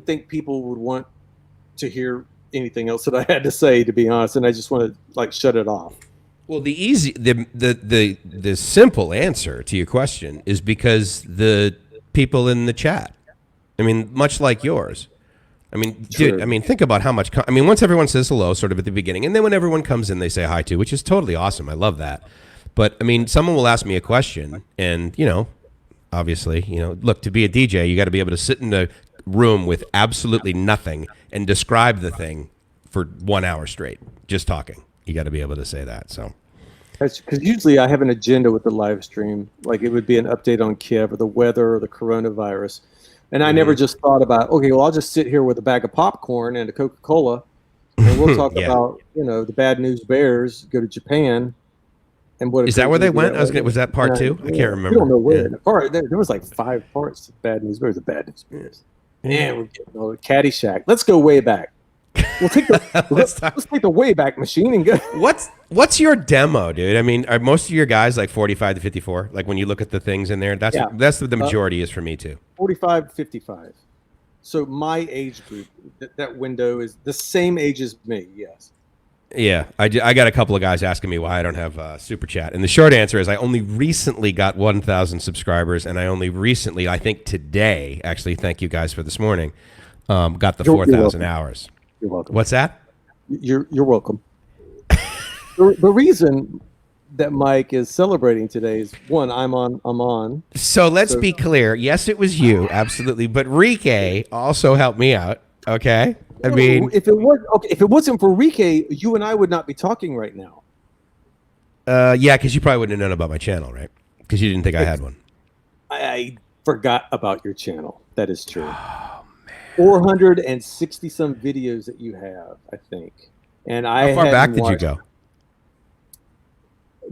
think people would want to hear anything else that I had to say, to be honest, and I just want to like shut it off. Well, the simple answer to your question is because the people in the chat. I mean, much like yours. I mean, dude, I mean, think about how much. Once everyone says hello, sort of at the beginning, and then when everyone comes in, they say hi too, which is totally awesome. I love that. But I mean, someone will ask me a question, and obviously, look, to be a DJ, you got to be able to sit in a room with absolutely nothing and describe the thing for 1 hour straight, just talking. You got to be able to say that. So, because usually I have an agenda with the live stream, like it would be an update on Kiev or the weather or the coronavirus. And I never just thought about, okay, well, I'll just sit here with a bag of popcorn and a Coca-Cola, and we'll talk about, the bad news bears go to Japan. And what is that where they went? Was that part 2? I can't remember. I don't know where. There was like 5 parts of bad news bears. The bad news bears. Man, we're getting all the Caddyshack. Let's go way back. We'll take let's take the way back machine and go. What's your demo, dude? I mean, are most of your guys like 45 to 54? Like when you look at the things in there, that's what the majority is for me too. 45 to 55. So my age group, that window is the same age as me. Yes. Yeah, I got a couple of guys asking me why I don't have Super Chat. And the short answer is I only recently got 1,000 subscribers, and I only recently, I think today, actually, thank you guys for this morning, got the 4,000 hours. You're welcome. What's that? You're welcome. The reason that Mike is celebrating today is, one, I'm on. So let's be clear. Yes, it was you, absolutely. But Rike also helped me out, okay? I mean, if it wasn't for Rike, you and I would not be talking right now. Yeah, because you probably wouldn't have known about my channel, right? Because you didn't think I had one. I forgot about your channel. That is true. Oh, man. 460 some videos that you have, I think. And how far back did you go?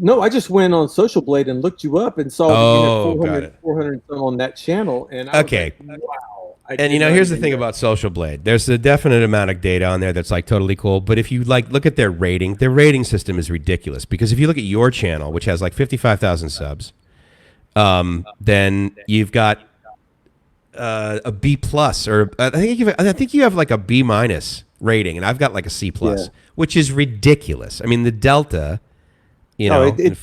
No, I just went on Social Blade and looked you up and saw that you had Oh, got 400, it. 400 some on that channel, and I was Okay. like, wow. I And did not here's the even thing know. about Social Blade. There's a definite amount of data on there that's like totally cool. But if you like look at their rating system is ridiculous because if you look at your channel, which has like 55,000 subs, then you've got a B plus, or I think you have like a B minus rating, and I've got like a C Yeah. plus, which is ridiculous. I mean, the delta, you No, know,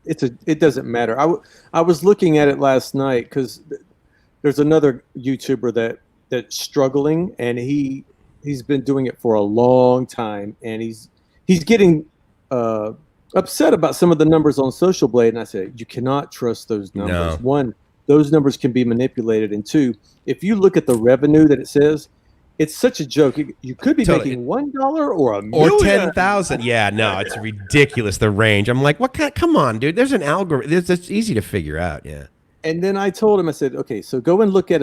it doesn't matter. I was looking at it last night because there's another YouTuber that's struggling, and he's been doing it for a long time, and he's getting uh, upset about some of the numbers on Social Blade. And I said, you cannot trust those numbers. no, One, those numbers can be manipulated, and two, if you look at the revenue that it says, it's such a joke. You could be totally. making $1 or a Or million. 10,000. Yeah, no, it's ridiculous. The range. I'm like, what kind? Come on, dude. There's an algorithm. It's easy to figure out. Yeah. And then I told him, I said, okay, so go and look at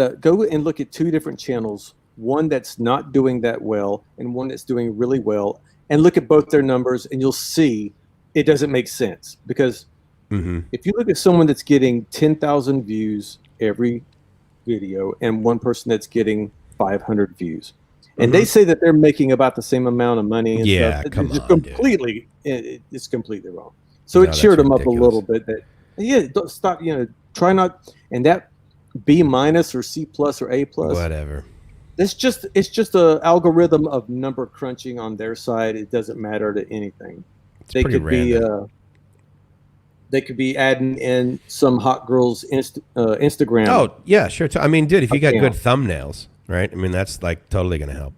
two different channels, one that's not doing that well and one that's doing really well, and look at both their numbers, and you'll see it doesn't make sense. Because if you look at someone that's getting 10,000 views every video and one person that's getting 500 views, and they say that they're making about the same amount of money and Yeah, stuff, come it's on, completely, it's completely wrong. So No, it cheered that's them up a little ridiculous. bit that, yeah, don't stop, try not, and that B minus or C plus or A plus, Whatever. it's just a algorithm of number crunching on their side. It doesn't matter to anything. It's They pretty could random. be they could be adding in some hot girl's Instagram. Oh, yeah, sure. I mean, dude, if you got good account. thumbnails, right? I mean, that's like totally going to help.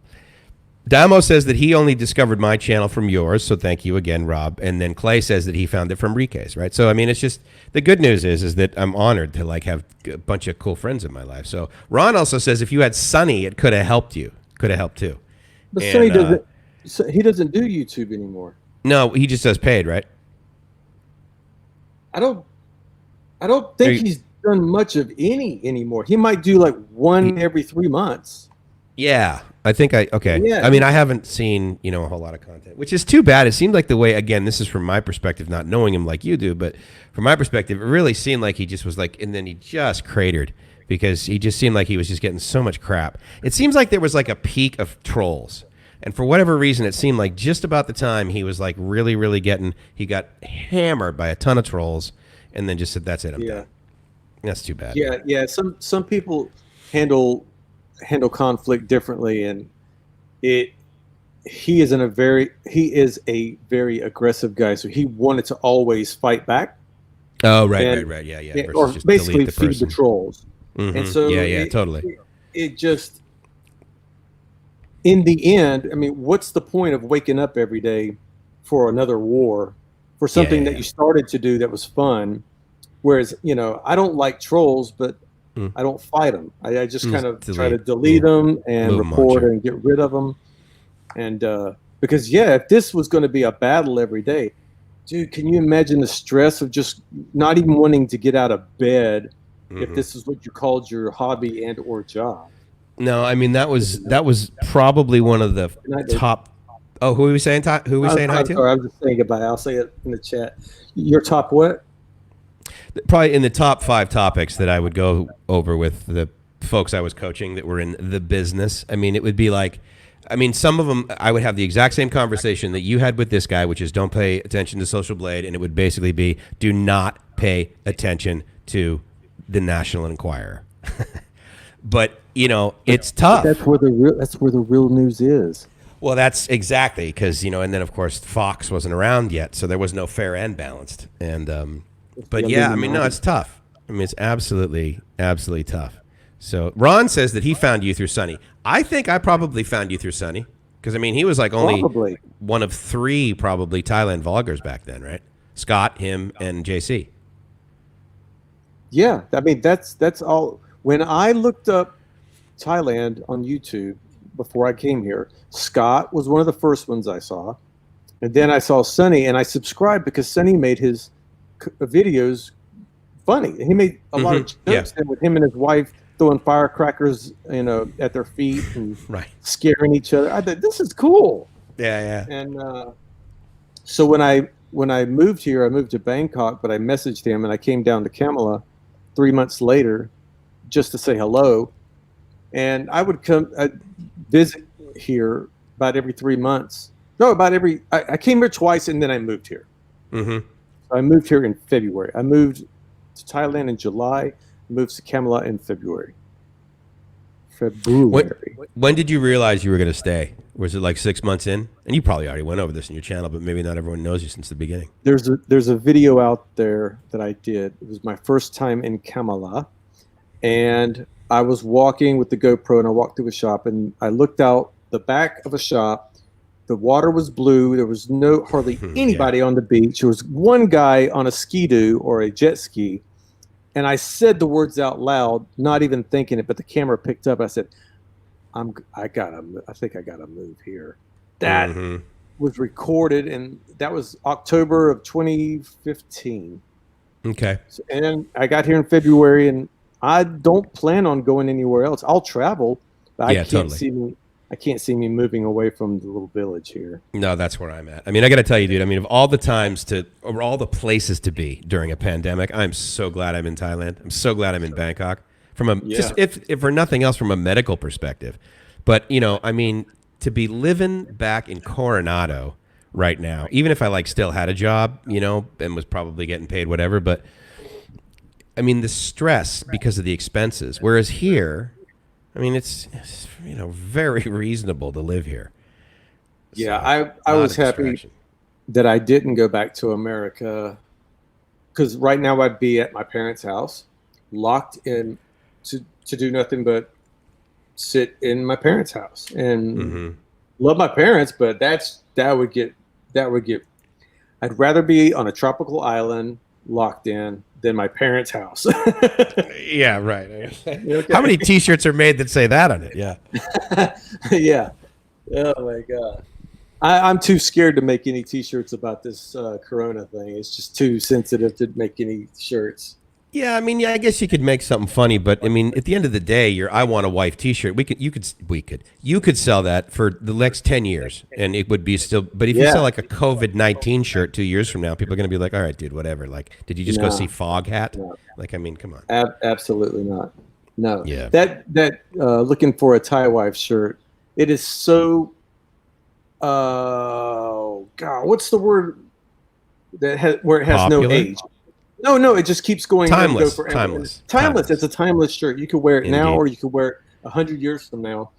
Damo says that he only discovered my channel from yours, so thank you again, Rob. And then Clay says that he found it from Rike's, right? So I mean, it's just the good news is that I'm honored to like have a bunch of cool friends in my life. So Ron also says if you had Sunny, it could have helped you. Could have helped too. But And, Sonny doesn't. He doesn't do YouTube anymore. No, he just does paid, right? I don't think he's done much of any anymore. He might do like one every 3 months. Yeah, I think okay. Yeah. I mean, I haven't seen, a whole lot of content, which is too bad. It seemed like the way, again, this is from my perspective, not knowing him like you do, but from my perspective, it really seemed like he just was like, and then he just cratered because he just seemed like he was just getting so much crap. It seems like there was like a peak of trolls. And for whatever reason, it seemed like just about the time he was like really, really he got hammered by a ton of trolls and then just said, that's it, I'm done. That's too bad. Yeah. Some people handle conflict differently, and he is a very aggressive guy, so he wanted to always fight back. Oh, right. Yeah. Or just basically delete the feed the person. trolls. Mhm. And so Totally. It just, in the end, I mean, what's the point of waking up every day for another war, for something that you started to do that was fun? Whereas, I don't like trolls, but I don't fight them. I just kind of try to delete them and report and get rid of them. And because, if this was going to be a battle every day, dude, can you imagine the stress of just not even wanting to get out of bed if this is what you called your hobby and or job? No, I mean that was probably one of the top. Oh, who are we saying? Who are we saying hi to? Sorry, I was just saying goodbye. I'll say it in the chat. Your top what? Probably in the top 5 topics that I would go over with the folks I was coaching that were in the business. I mean, it would be like, some of them I would have the exact same conversation that you had with this guy, which is don't pay attention to Social Blade, and it would basically be do not pay attention to the National Enquirer. But it's tough. That's where the real news is. Well, that's exactly because and then of course Fox wasn't around yet, so there was no fair and balanced. And but yeah, no, it's tough. It's absolutely tough. So Ron says that he found you through Sunny. I think I probably found you through Sunny because he was like only one of 3 probably Thailand vloggers back then, right? Scott, him, and JC. Yeah, that's all. When I looked up Thailand on YouTube before I came here, Scott was one of the first ones I saw, and then I saw Sunny, and I subscribed because Sunny made his videos funny. He made a lot of jokes with him and his wife throwing firecrackers, at their feet and scaring each other. I thought this is cool. Yeah. And so when I when I moved here, I moved to Bangkok, but I messaged him and I came down to Kamala 3 months later just to say hello. And I would come visit here about every 3 months. No, about every. I came here twice and then I moved here. Mm-hmm. I moved here in February. I moved to Thailand in July, moved to Kamala in February. When did you realize you were going to stay? Was it like 6 months in? And you probably already went over this in your channel, but maybe not everyone knows you since the beginning. There's a video out there that I did. It was my first time in Kamala, and I was walking with the GoPro, and I walked through a shop, and I looked out the back of a shop. The water was blue. There was hardly anybody on the beach. There was one guy on a ski-doo or a jet ski. And I said the words out loud, not even thinking it, but the camera picked up. I said, I think I gotta move here. That was recorded, and that was October of 2015. Okay. And I got here in February, and I don't plan on going anywhere else. I'll travel, but I can't see me moving away from the little village here. No, that's where I'm at. I mean, I got to tell you, dude, I mean, of all the times or all the places to be during a pandemic, I'm so glad I'm in Thailand. I'm so glad I'm in Bangkok just if for nothing else from a medical perspective. But, I mean, to be living back in Coronado right now, even if I still had a job, and was probably getting paid whatever, but I mean, the stress because of the expenses, whereas here, I mean, it's very reasonable to live here. Yeah, I was happy that I didn't go back to America, because right now I'd be at my parents' house, locked in to do nothing but sit in my parents' house and love my parents, but that would get. I'd rather be on a tropical island locked in than my parents' house. Yeah, right. Okay. How many T-shirts are made that say that on it? Yeah. Yeah. Oh my God. I'm too scared to make any T-shirts about this Corona thing. It's just too sensitive to make any shirts. Yeah, I mean, I guess you could make something funny, but I mean, at the end of the day, your "I want a wife" T-shirt, you could sell that for the next 10 years, and it would be still. But if you sell like a COVID-19 shirt 2 years from now, people are going to be like, "All right, dude, whatever." Like, did you just go see Foghat? No. Like, I mean, come on. Absolutely not. No. Yeah. That looking for a Thai wife shirt. It is so. Oh God, what's the word where it has Popular? No age? No, it just keeps going. Timeless. Go timeless. It's a timeless shirt. You could wear it now, or you could wear it 100 years from now.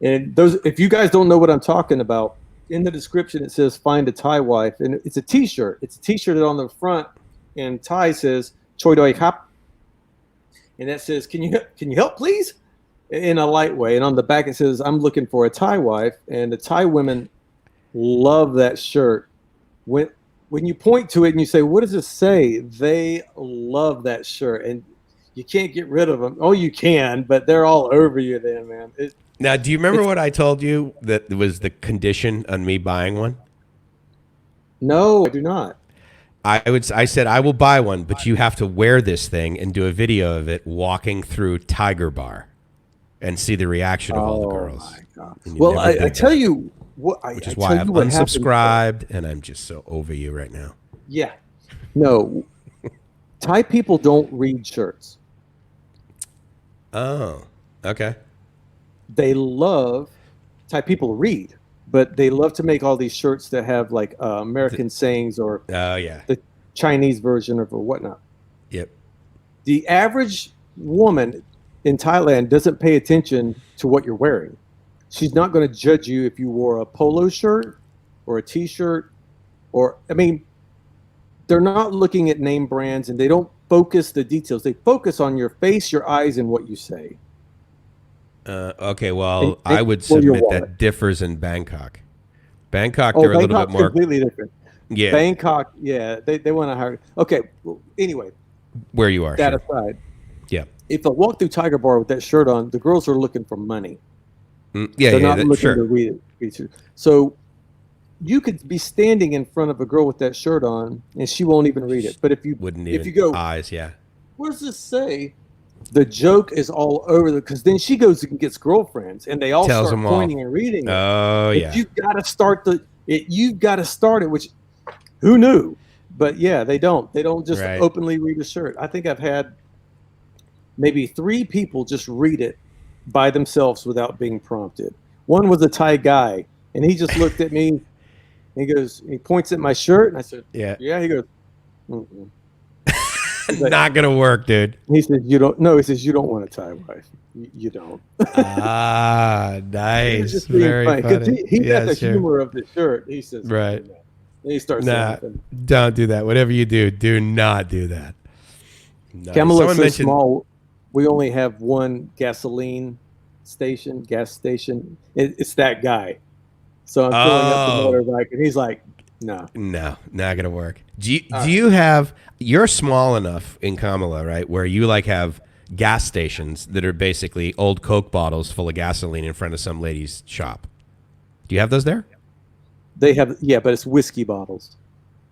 And if you guys don't know what I'm talking about, in the description it says "Find a Thai wife," and it's a T-shirt. It's a T-shirt that on the front in Thai says "Choi doi kap," and that says "Can you help, please?" in a light way. And on the back it says "I'm looking for a Thai wife," and the Thai women love that shirt. When you point to it and you say, "What does this say?" They love that shirt, and you can't get rid of them. Oh, you can, but they're all over you then, man. Now, do you remember what I told you that was the condition on me buying one? No, I do not. I said, I will buy one, but you have to wear this thing and do a video of it walking through Tiger Bar and see the reaction of all the girls. My God. Well, I tell you what, which is why I've unsubscribed, and I'm just so over you right now. Yeah. No, Thai people don't read shirts. Oh, okay. They love, Thai people read, but they love to make all these shirts that have like American sayings or the Chinese version of or whatnot. Yep. The average woman in Thailand doesn't pay attention to what you're wearing. She's not going to judge you if you wore a polo shirt or a T-shirt, they're not looking at name brands, and they don't focus the details. They focus on your face, your eyes, and what you say. Okay, well, I would submit that differs in Bangkok. Bangkok, they're a little bit more completely different. Yeah, Bangkok, yeah, they want to hire. Okay, well, anyway, where you are. That aside, yeah. If I walk through Tiger Bar with that shirt on, the girls are looking for money. They're not looking to read it. So you could be standing in front of a girl with that shirt on, and she won't even read it. But if you go, eyes, yeah. What does this say? The joke is all over because then she goes and gets girlfriends, and they all start pointing and reading it. Oh, yeah. You've got to start it. Which Who knew? But yeah, they don't. They don't just Right. openly read a shirt. I think I've had maybe 3 people just read it by themselves without being prompted. One was a Thai guy, and he just looked at me. And he points at my shirt, and I said, Yeah. "Yeah." He goes, mm-mm. He's like, Not gonna work, dude. he says, "You don't." No, he says, "You don't want a Thai wife. You don't." Ah, He was nice. just being Very funny because funny. he got Yeah, the sure. humor of the shirt. He says, Right. "No." And he starts Nah, laughing. don't do that. Whatever you do not do that. Nice. Kamala's Someone so mentioned. small. We only have one gas station. It's that guy. So I'm filling up the Oh motorbike, and he's like, "No." no, not gonna work. All Do right. you have? You're small enough in Kamala, right, where you like have gas stations that are basically old Coke bottles full of gasoline in front of some lady's shop. Do you have those there? They have, yeah, but it's whiskey bottles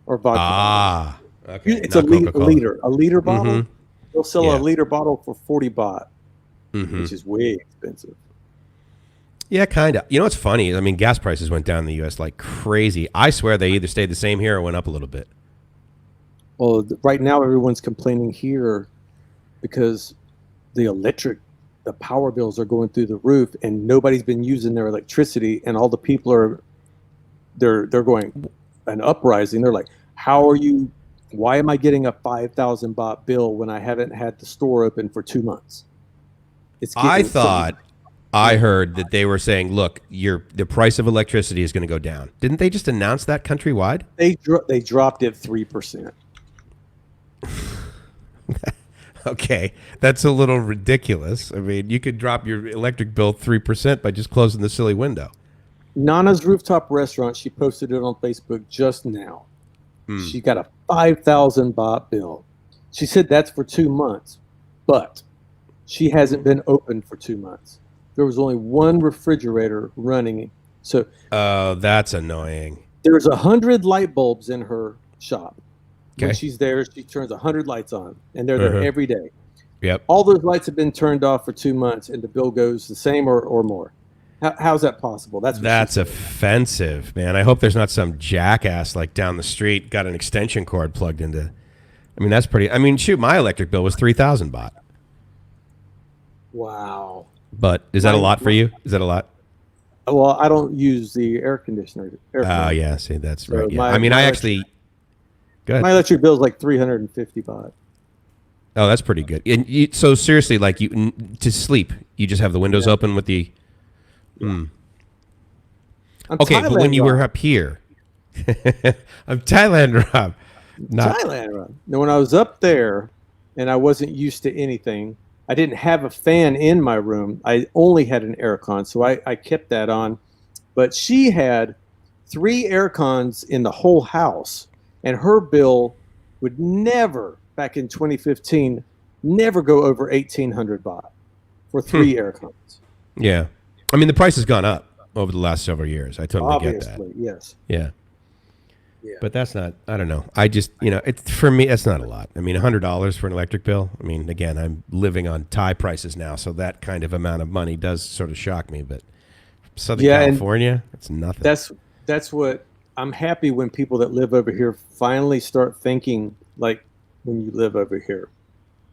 or vodka bottles. Ah, okay, It's a not Coca Cola. liter bottle. Mm-hmm. They'll sell a Yeah. liter bottle for 40 baht, Mm-hmm. which is way expensive. Yeah, kind of. You know what's funny? I mean, gas prices went down in the U.S. like crazy. I swear they either stayed the same here or went up a little bit. Well, right now everyone's complaining here because the power bills are going through the roof, and nobody's been using their electricity, and all the people are they're going an uprising. They're like, how are you? Why am I getting a 5,000 baht bill when I haven't had the store open for 2 months? It's I getting so. thought I heard that they were saying, "Look, the price of electricity is going to go down." Didn't they just announce that countrywide? They dropped it 3%. Okay, that's a little ridiculous. I mean, you could drop your electric bill 3% by just closing the silly window. Nana's Rooftop Restaurant, she posted it on Facebook just now. Hmm. She got a 5,000 baht bill. She said that's for 2 months, but she hasn't been open for 2 months. There was only one refrigerator running. So Oh, that's annoying. there's 100 light bulbs in her shop. When Okay. she's there, she turns 100 lights on, and they're there Uh-huh. every day. Yep. All those lights have been turned off for 2 months, and the bill goes the same or more. How's that possible? That's what That's she said. offensive, man. I hope there's not some jackass like down the street got an extension cord plugged into. I mean, that's pretty. I mean, shoot, my electric bill was 3,000 baht. Wow. But is that a lot for you? Is that a lot? Well, I don't use the air conditioner. Oh, yeah. See, that's So right. Yeah. my- I mean, my I electric- actually. Go ahead. My electric bill is like 350 baht. Oh, that's pretty good. And so seriously, like to sleep, you just have the windows open with the. I'm Okay, but when Thailand you were Rob. up here, I'm Thailand Rob. Not Thailand Rob. Now, when I was up there, and I wasn't used to anything, I didn't have a fan in my room. I only had an aircon, so I kept that on. But she had 3 aircons in the whole house, and her bill would never, back in 2015, never go over 1,800 baht for 3 aircons. yeah. I mean, the price has gone up over the last several years. I totally get that. Obviously, yes. Yeah. Yeah. But that's not. I don't know. I just it's for me. That's not a lot. I mean, $100 for an electric bill. I mean, again, I'm living on Thai prices now, so that kind of amount of money does sort of shock me. But Southern Yeah, and California, it's nothing. That's what I'm happy when people that live over here finally start thinking like when you live over here.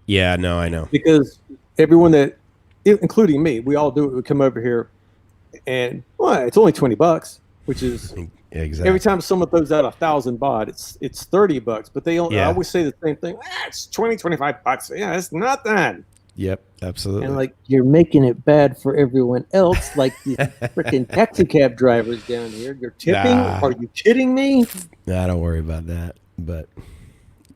Yeah. No, I know. Because everyone that, including me, we all do it. We come over here, and well, it's only $20, which is Exactly. every time someone throws out 1,000 baht, it's $30. But they Yeah. I always say the same thing. It's 25 bucks. Yeah, it's nothing. Yep. Absolutely. And like you're making it bad for everyone else, like the freaking taxi cab drivers down here. You're tipping? Nah. Are you kidding me? Nah, don't worry about that. But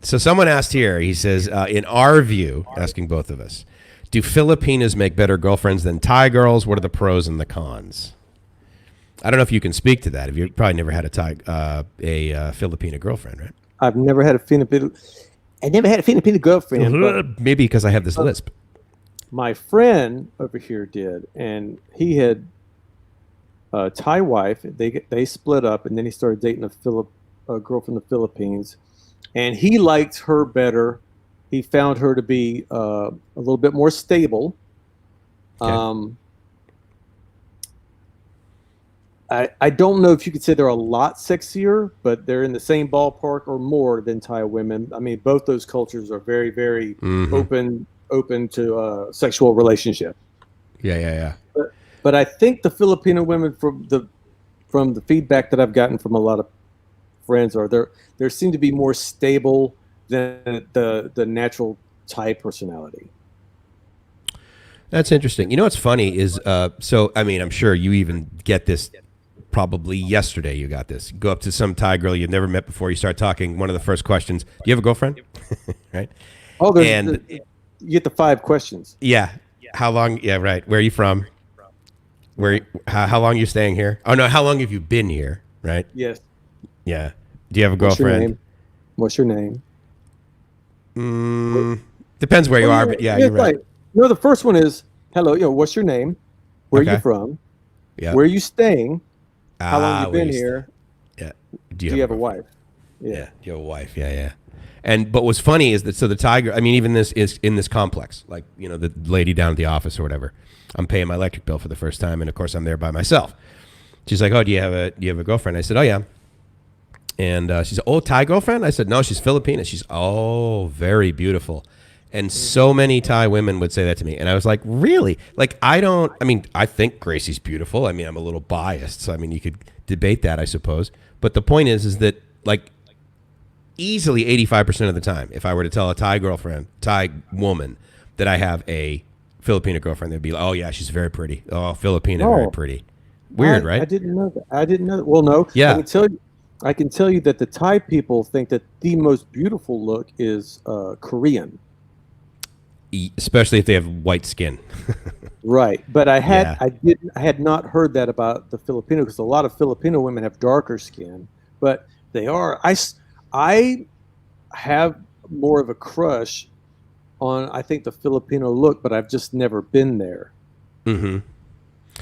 so someone asked here. He says, in our view, asking both of us, do Filipinas make better girlfriends than Thai girls? What are the pros and the cons? I don't know if you can speak to that. If you probably never had a Filipina girlfriend, right? I've never had a Filipino. I never had a Filipino girlfriend, but Maybe because I have this lisp. my friend over here did, and he had a Thai wife. They split up, and then he started dating a girl from the Philippines, and he liked her better. He found her to be a little bit more stable. Okay. I don't know if you could say they're a lot sexier, but they're in the same ballpark or more than Thai women. I mean, both those cultures are very, very open to sexual relationship. Yeah. But I think the Filipino women, from the feedback that I've gotten from a lot of friends, are there seem to be more stable than the natural Thai personality. That's interesting. You know what's funny is, so I mean, I'm sure you even get this. Probably yesterday you got this. Go up to some Thai girl you've never met before. You start talking. One of the first questions: do you have a girlfriend? Right? Oh, And you get the 5 questions. yeah, how long? Yeah, right. Where are you from? How long are you staying here? Oh no, how long have you been here? Right? Yes. Yeah. Do you have a What's your girlfriend? name? What's your name? Depends where you Oh are, yeah, but yeah, yeah, you're it's right. like no. The first one is hello. What's your name? Where are you Okay. from? Yeah. Where are you staying? How long you Where been you stay? here? Yeah. Do you Do have you a have a girlfriend? wife? Yeah. Yeah. Do you have a wife? Yeah. And but what's funny is that so the tiger. I mean, even this is in this complex, like the lady down at the office or whatever. I'm paying my electric bill for the first time, and of course I'm there by myself. She's like, "Oh, do you have a girlfriend?" I said, "Oh yeah." And she said, "Oh, Thai girlfriend?" I said, "No, she's Filipino." She's, "Oh, very beautiful." And so many Thai women would say that to me, and I was like, "Really?" Like, I don't. I mean, I think Gracie's beautiful. I mean, I'm a little biased, so I mean, you could debate that, I suppose. But the point is that like easily 85% of the time, if I were to tell a Thai woman that I have a Filipino girlfriend, they'd be like, "Oh yeah, she's very pretty. Oh, Filipina, very Oh, pretty." Weird, I right? didn't know that. I didn't know that. Well, no, Yeah. I can tell you that the Thai people think that the most beautiful look is Korean. Especially if they have white skin. Right. But Yeah. I had not heard that about the Filipino, because a lot of Filipino women have darker skin, but I have more of a crush on, I think, the Filipino look, but I've just never been there.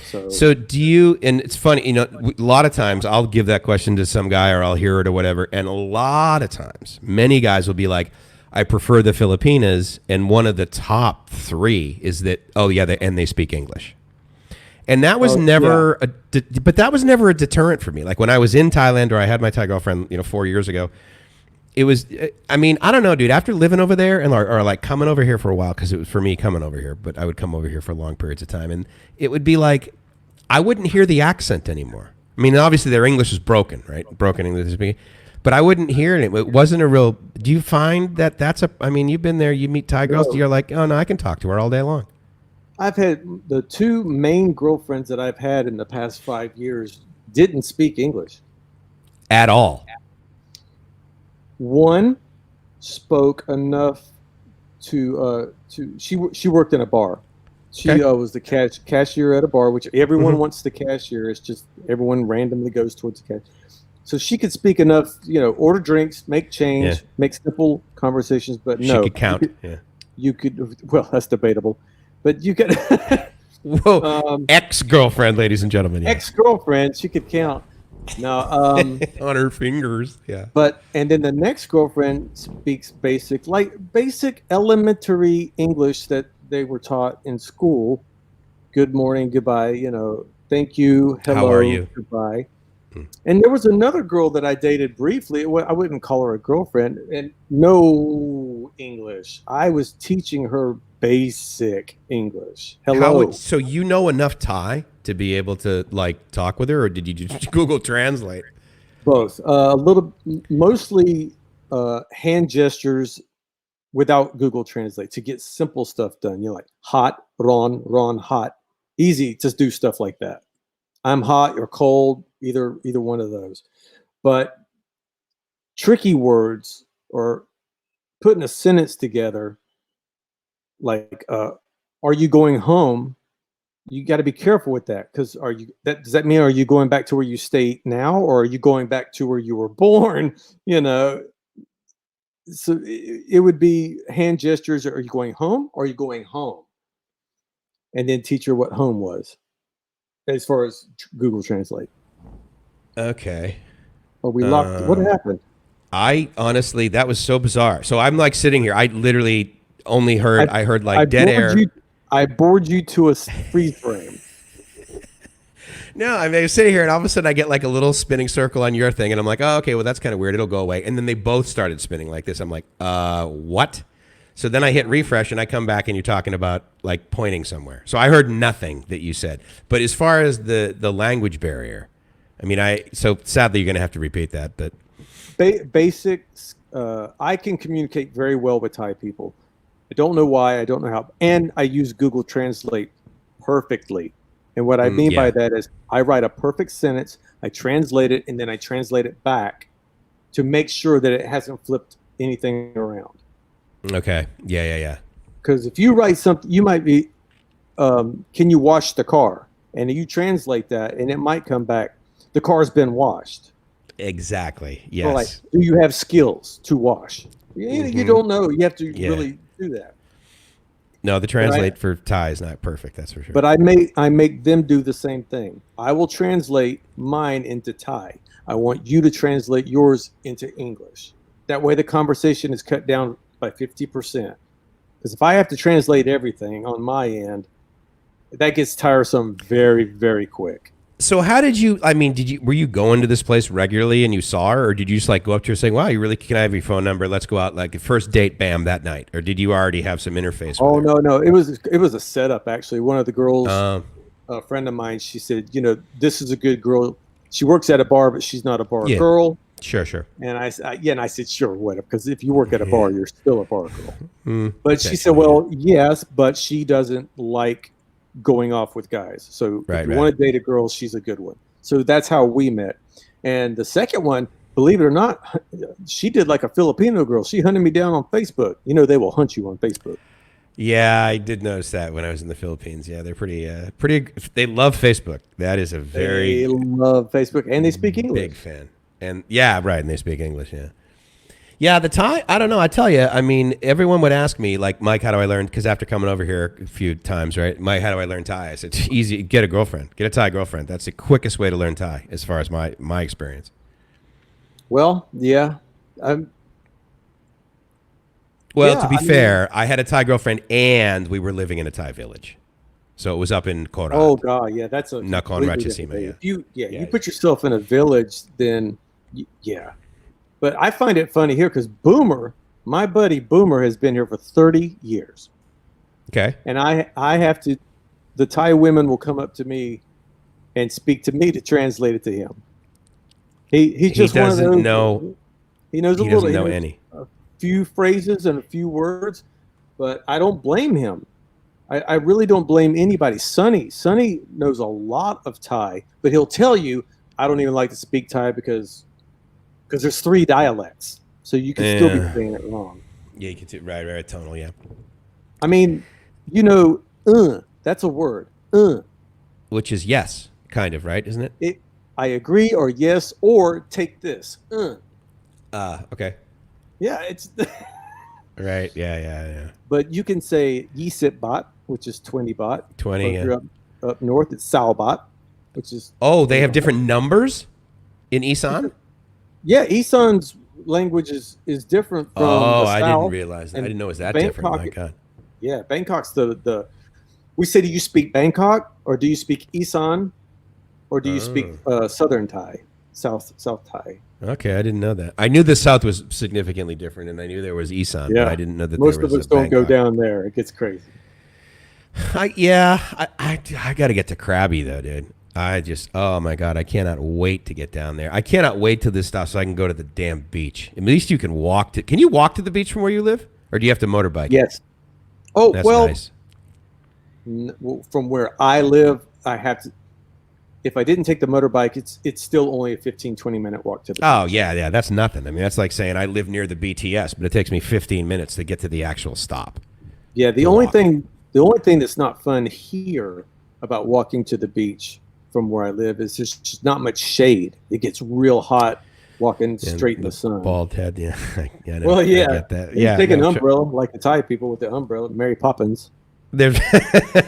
So, So do you? And it's funny, a lot of times I'll give that question to some guy, or I'll hear it or whatever, and a lot of times, many guys will be like, "I prefer the Filipinas," and one of the top three is that, "Oh yeah, they speak English." And that was oh yeah. never but that was never a deterrent for me. Like when I was in Thailand, or I had my Thai girlfriend, 4 years ago, it was, I mean, I don't know, dude, after living over there and or like coming over here for a while, because it was for me coming over here, but I would come over here for long periods of time, and it would be like I wouldn't hear the accent anymore. I mean, obviously their English is broken, right? Broken English, but I wouldn't hear it. It wasn't a real. Do you find that that's a? I mean, you've been there. You meet Thai girls. No. You're like, oh no, I can talk to her all day long. I've had the two main girlfriends that I've had in the past 5 years didn't speak English. At all. One spoke enough she worked in a bar. She Okay. was the cashier at a bar, which everyone wants the cashier. It's just everyone randomly goes towards the cashier. So she could speak enough, order drinks, make Yeah. change, make simple conversations. But She no, could count. Yeah. you could. Well, that's debatable, but you could. Whoa. Ex-girlfriend, ladies and gentlemen. Yeah. Ex-girlfriend, she could count. No, On her fingers. Yeah. and then the next girlfriend speaks basic elementary English that they were taught in school. Good morning, goodbye, thank you, How are hello, you? goodbye. And there was another girl that I dated briefly. Well, I wouldn't call her a girlfriend, and no English. I was teaching her basic English. How would Hello. so you know enough Thai to be able to like talk with her, or did you just Google Translate? Both. A little, mostly hand gestures without Google Translate to get simple stuff done. Like hot, ron, hot. Easy to do stuff like that. I'm hot, you're cold, either one of those. But tricky words, or putting a sentence together, like are you going home? You got to be careful with that, because does that mean, are you going back to where you stay now, or are you going back to where you were born? You know, so it would be hand gestures. Are you going home, or are you going home? And then teach her what home was, as far as Google Translate. Okay. Are we locked? What Um, happened? I honestly, that was so bizarre. So I'm like sitting here. I literally only heard. I I heard I like dead bored air. you. I bored you to a freeze frame. No, I mean, I'm sitting here and all of a sudden I get like a little spinning circle on your thing, and I'm like, oh, okay, well, that's kind of weird. It'll go away. And then they both started spinning like this. I'm like, what? So then I hit refresh and I come back and you're talking about like pointing somewhere. So I heard nothing that you said. But as far as the language barrier, I mean, so sadly you're going to have to repeat that. But basics, I can communicate very well with Thai people. I don't know why. I don't know how. And I use Google Translate perfectly. And what I mean by that is I write a perfect sentence, I translate it, and then I translate it back to make sure that it hasn't flipped anything around. Okay. Yeah. Because if you write something, you might be, can you wash the car? And you translate that, and it might come back, the car's been washed. Exactly. Yes. Or like, do you have skills to wash? You don't know. You have to really do that. No, the translate for Thai is not perfect. That's for sure. But I make them do the same thing. I will translate mine into Thai. I want you to translate yours into English. That way the conversation is cut down by 50%. Because if I have to translate everything on my end, that gets tiresome very, very quick. So how did you, were you going to this place regularly and you saw her, or did you just like go up to her saying, wow, can I have your phone number? Let's go out, like first date, bam, that night? Or did you already have some interface with her? No. It was a setup, actually. One of the girls, a friend of mine, she said, this is a good girl. She works at a bar, but she's not a bar girl. Sure. And I said, sure, whatever. Because if you work at a bar, you're still a bar girl. But she said, well, yes, but she doesn't like going off with guys. So if you want to date a girl, she's a good one. So that's how we met. And the second one, believe it or not, she did like a Filipino girl. She hunted me down on Facebook. They will hunt you on Facebook. Yeah, I did notice that when I was in the Philippines. Yeah, they're pretty. They love Facebook. That is they love Facebook, and they speak English. Big fan. And and they speak English. Yeah, the Thai, I don't know. I tell you, I mean, everyone would ask me, like, Mike, how do I learn? Because after coming over here a few times, right? Mike, how do I learn Thai? I said, it's easy. Get a girlfriend. Get a Thai girlfriend. That's the quickest way to learn Thai, as far as my experience. Well, yeah. To be fair, I had a Thai girlfriend, and we were living in a Thai village. So it was up in Korat. Oh, God, yeah. That's a Nakhon Ratchasima, If you put yourself in a village, then, But I find it funny here because my buddy Boomer has been here for 30 years. Okay. And I have to, the Thai women will come up to me and speak to me to translate it to him. He just doesn't know. He knows a he little. Doesn't know any. A few phrases and a few words, but I don't blame him. I really don't blame anybody. Sonny knows a lot of Thai, but he'll tell you, I don't even like to speak Thai because there's 3 dialects, so you can still be saying it wrong. Yeah, you can do right tonal. Yeah. I mean, that's a word. Which is yes, kind of, right? Isn't it? I agree, or yes, or take this. Okay. Yeah, it's right. Yeah. But you can say Yisit Baht, which is 20 baht. 20. If you're up north, it's Sao Baht, which is. Oh, they have different numbers in Isan? Yeah, Isan's language is different from the I South. didn't realize that. I didn't know it was that different. My God. Yeah, Bangkok's the. We say, do you speak Bangkok, or do you speak Isan, or do you speak Southern Thai, South Thai? Okay, I didn't know that. I knew the South was significantly different, and I knew there was Isan, but I didn't know that most there was of us don't go down there. It gets crazy. I got to get to Krabi, though, dude. Oh my God, I cannot wait to get down there. I cannot wait till this stops so I can go to the damn beach. At least you can walk can you walk to the beach from where you live? Or do you have to motorbike? Yes. That's nice. From where I live, I have to, if I didn't take the motorbike, it's still only a 15-20 minute walk to the beach. Oh, yeah, that's nothing. I mean, that's like saying I live near the BTS, but it takes me 15 minutes to get to the actual stop. Yeah, the only thing that's not fun here about walking to the beach from where I live is there's just not much shade. It gets real hot walking straight in the sun. Bald head, yeah. I know, well, yeah. I get that. You take an umbrella, like the Thai people with the umbrella, Mary Poppins.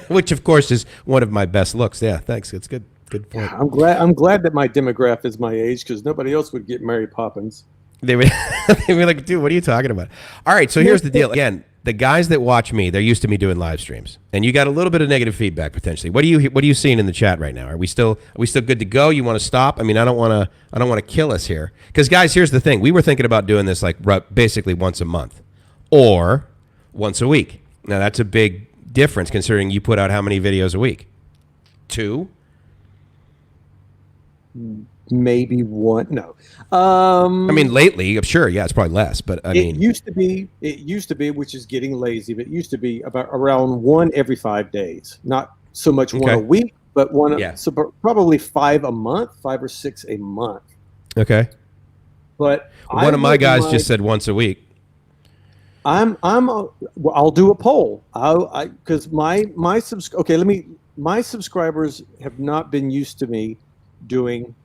Which, of course, is one of my best looks. Yeah, thanks. It's good. Good point. I'm glad that my demographic is my age, because nobody else would get Mary Poppins. They would be like, dude, what are you talking about? All right, so here's the deal. Again, the guys that watch me, they're used to me doing live streams, and you got a little bit of negative feedback potentially. What are you seeing in the chat right now? Are we still good to go? You want to stop? I mean, I don't want to kill us here, because guys, here's the thing: we were thinking about doing this like basically once a month, or once a week. Now that's a big difference considering you put out how many videos a week? 2? Maybe 1. No. I mean, lately, I'm sure, yeah, it's probably less, but I mean, it used to be, which is getting lazy, but it used to be about around 1 every 5 days. Not so much 1 a week, but so probably 5 a month, 5 or 6 a month. Okay. But one of my guys just said once a week. I'll do a poll. Because my subscribers have not been used to me doing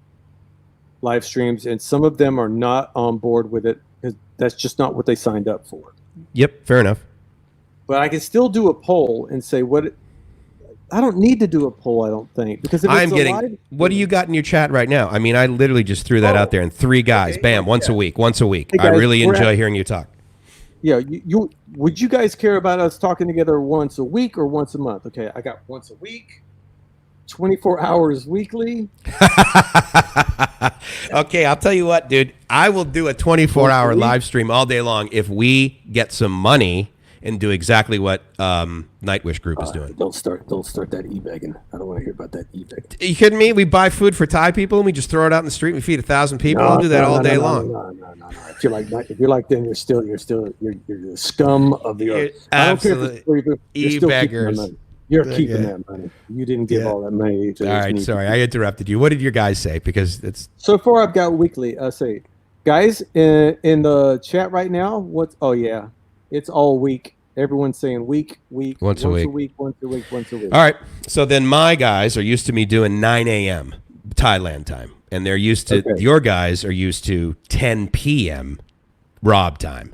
live streams, and some of them are not on board with it because that's just not what they signed up for. Yep, fair enough. But I can still do a poll and say I don't need to do a poll, I don't think, because if what do you got in your chat right now? I mean, I literally just threw that out there, and 3 guys, bam, once a week. Hey guys, I really enjoy hearing you talk. Yeah, would you guys care about us talking together once a week or once a month? Okay, I got once a week, 24 hours weekly. Okay, I'll tell you what, dude. I will do a 24-hour live stream all day long if we get some money and do exactly what Nightwish Group is doing. Don't start that e-begging. I don't want to hear about that e-begging. Are you kidding me? We buy food for Thai people and we just throw it out in the street. We feed 1,000 people. I'll do that all day long. No. If you're like them, you're the scum of the earth. Absolutely. E-beggars. You're keeping that money. You didn't give all that money. All right, sorry, I interrupted you. What did your guys say? Because it's so far I've got weekly. Say, guys, in the chat right now. Oh yeah, it's all week. Everyone's saying week, once a week. All right. So then my guys are used to me doing 9 a.m. Thailand time, and they're used to your guys are used to 10 p.m. Rob time.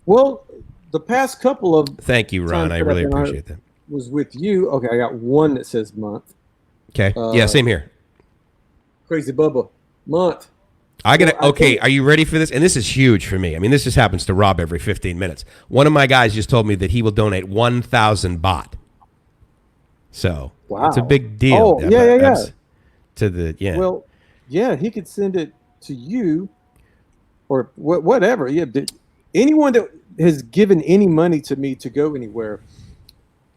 Well, the past couple of thank you, Ron. I really appreciate that. Was with you. Okay, I got one that says month. Okay. Yeah, same here. Crazy Bubba, month. Okay, are you ready for this? And this is huge for me. I mean, this just happens to Rob every 15 minutes. One of my guys just told me that he will donate 1,000 baht. So it's a big deal. Oh, yeah. Well, yeah, he could send it to you or whatever. Yeah, anyone that has given any money to me to go anywhere,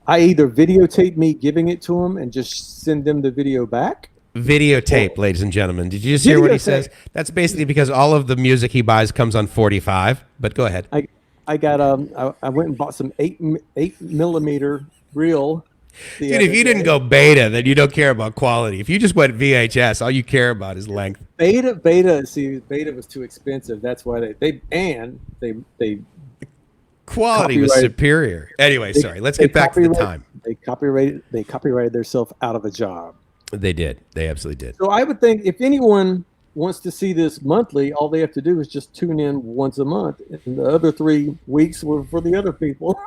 I either videotape me giving it to them and just send them the video back. Videotape, ladies and gentlemen. Did you just hear what he says? That's basically because all of the music he buys comes on 45. But go ahead. I got I went and bought some 8mm reel. Dude, if you didn't go beta, then you don't care about quality. If you just went VHS, all you care about is length. Beta. See, beta was too expensive. That's why they quality was superior. Anyway, sorry. Let's get back to the time. They copyrighted themselves out of a job. They did. They absolutely did. So I would think if anyone wants to see this monthly, all they have to do is just tune in once a month, and the other 3 weeks were for the other people.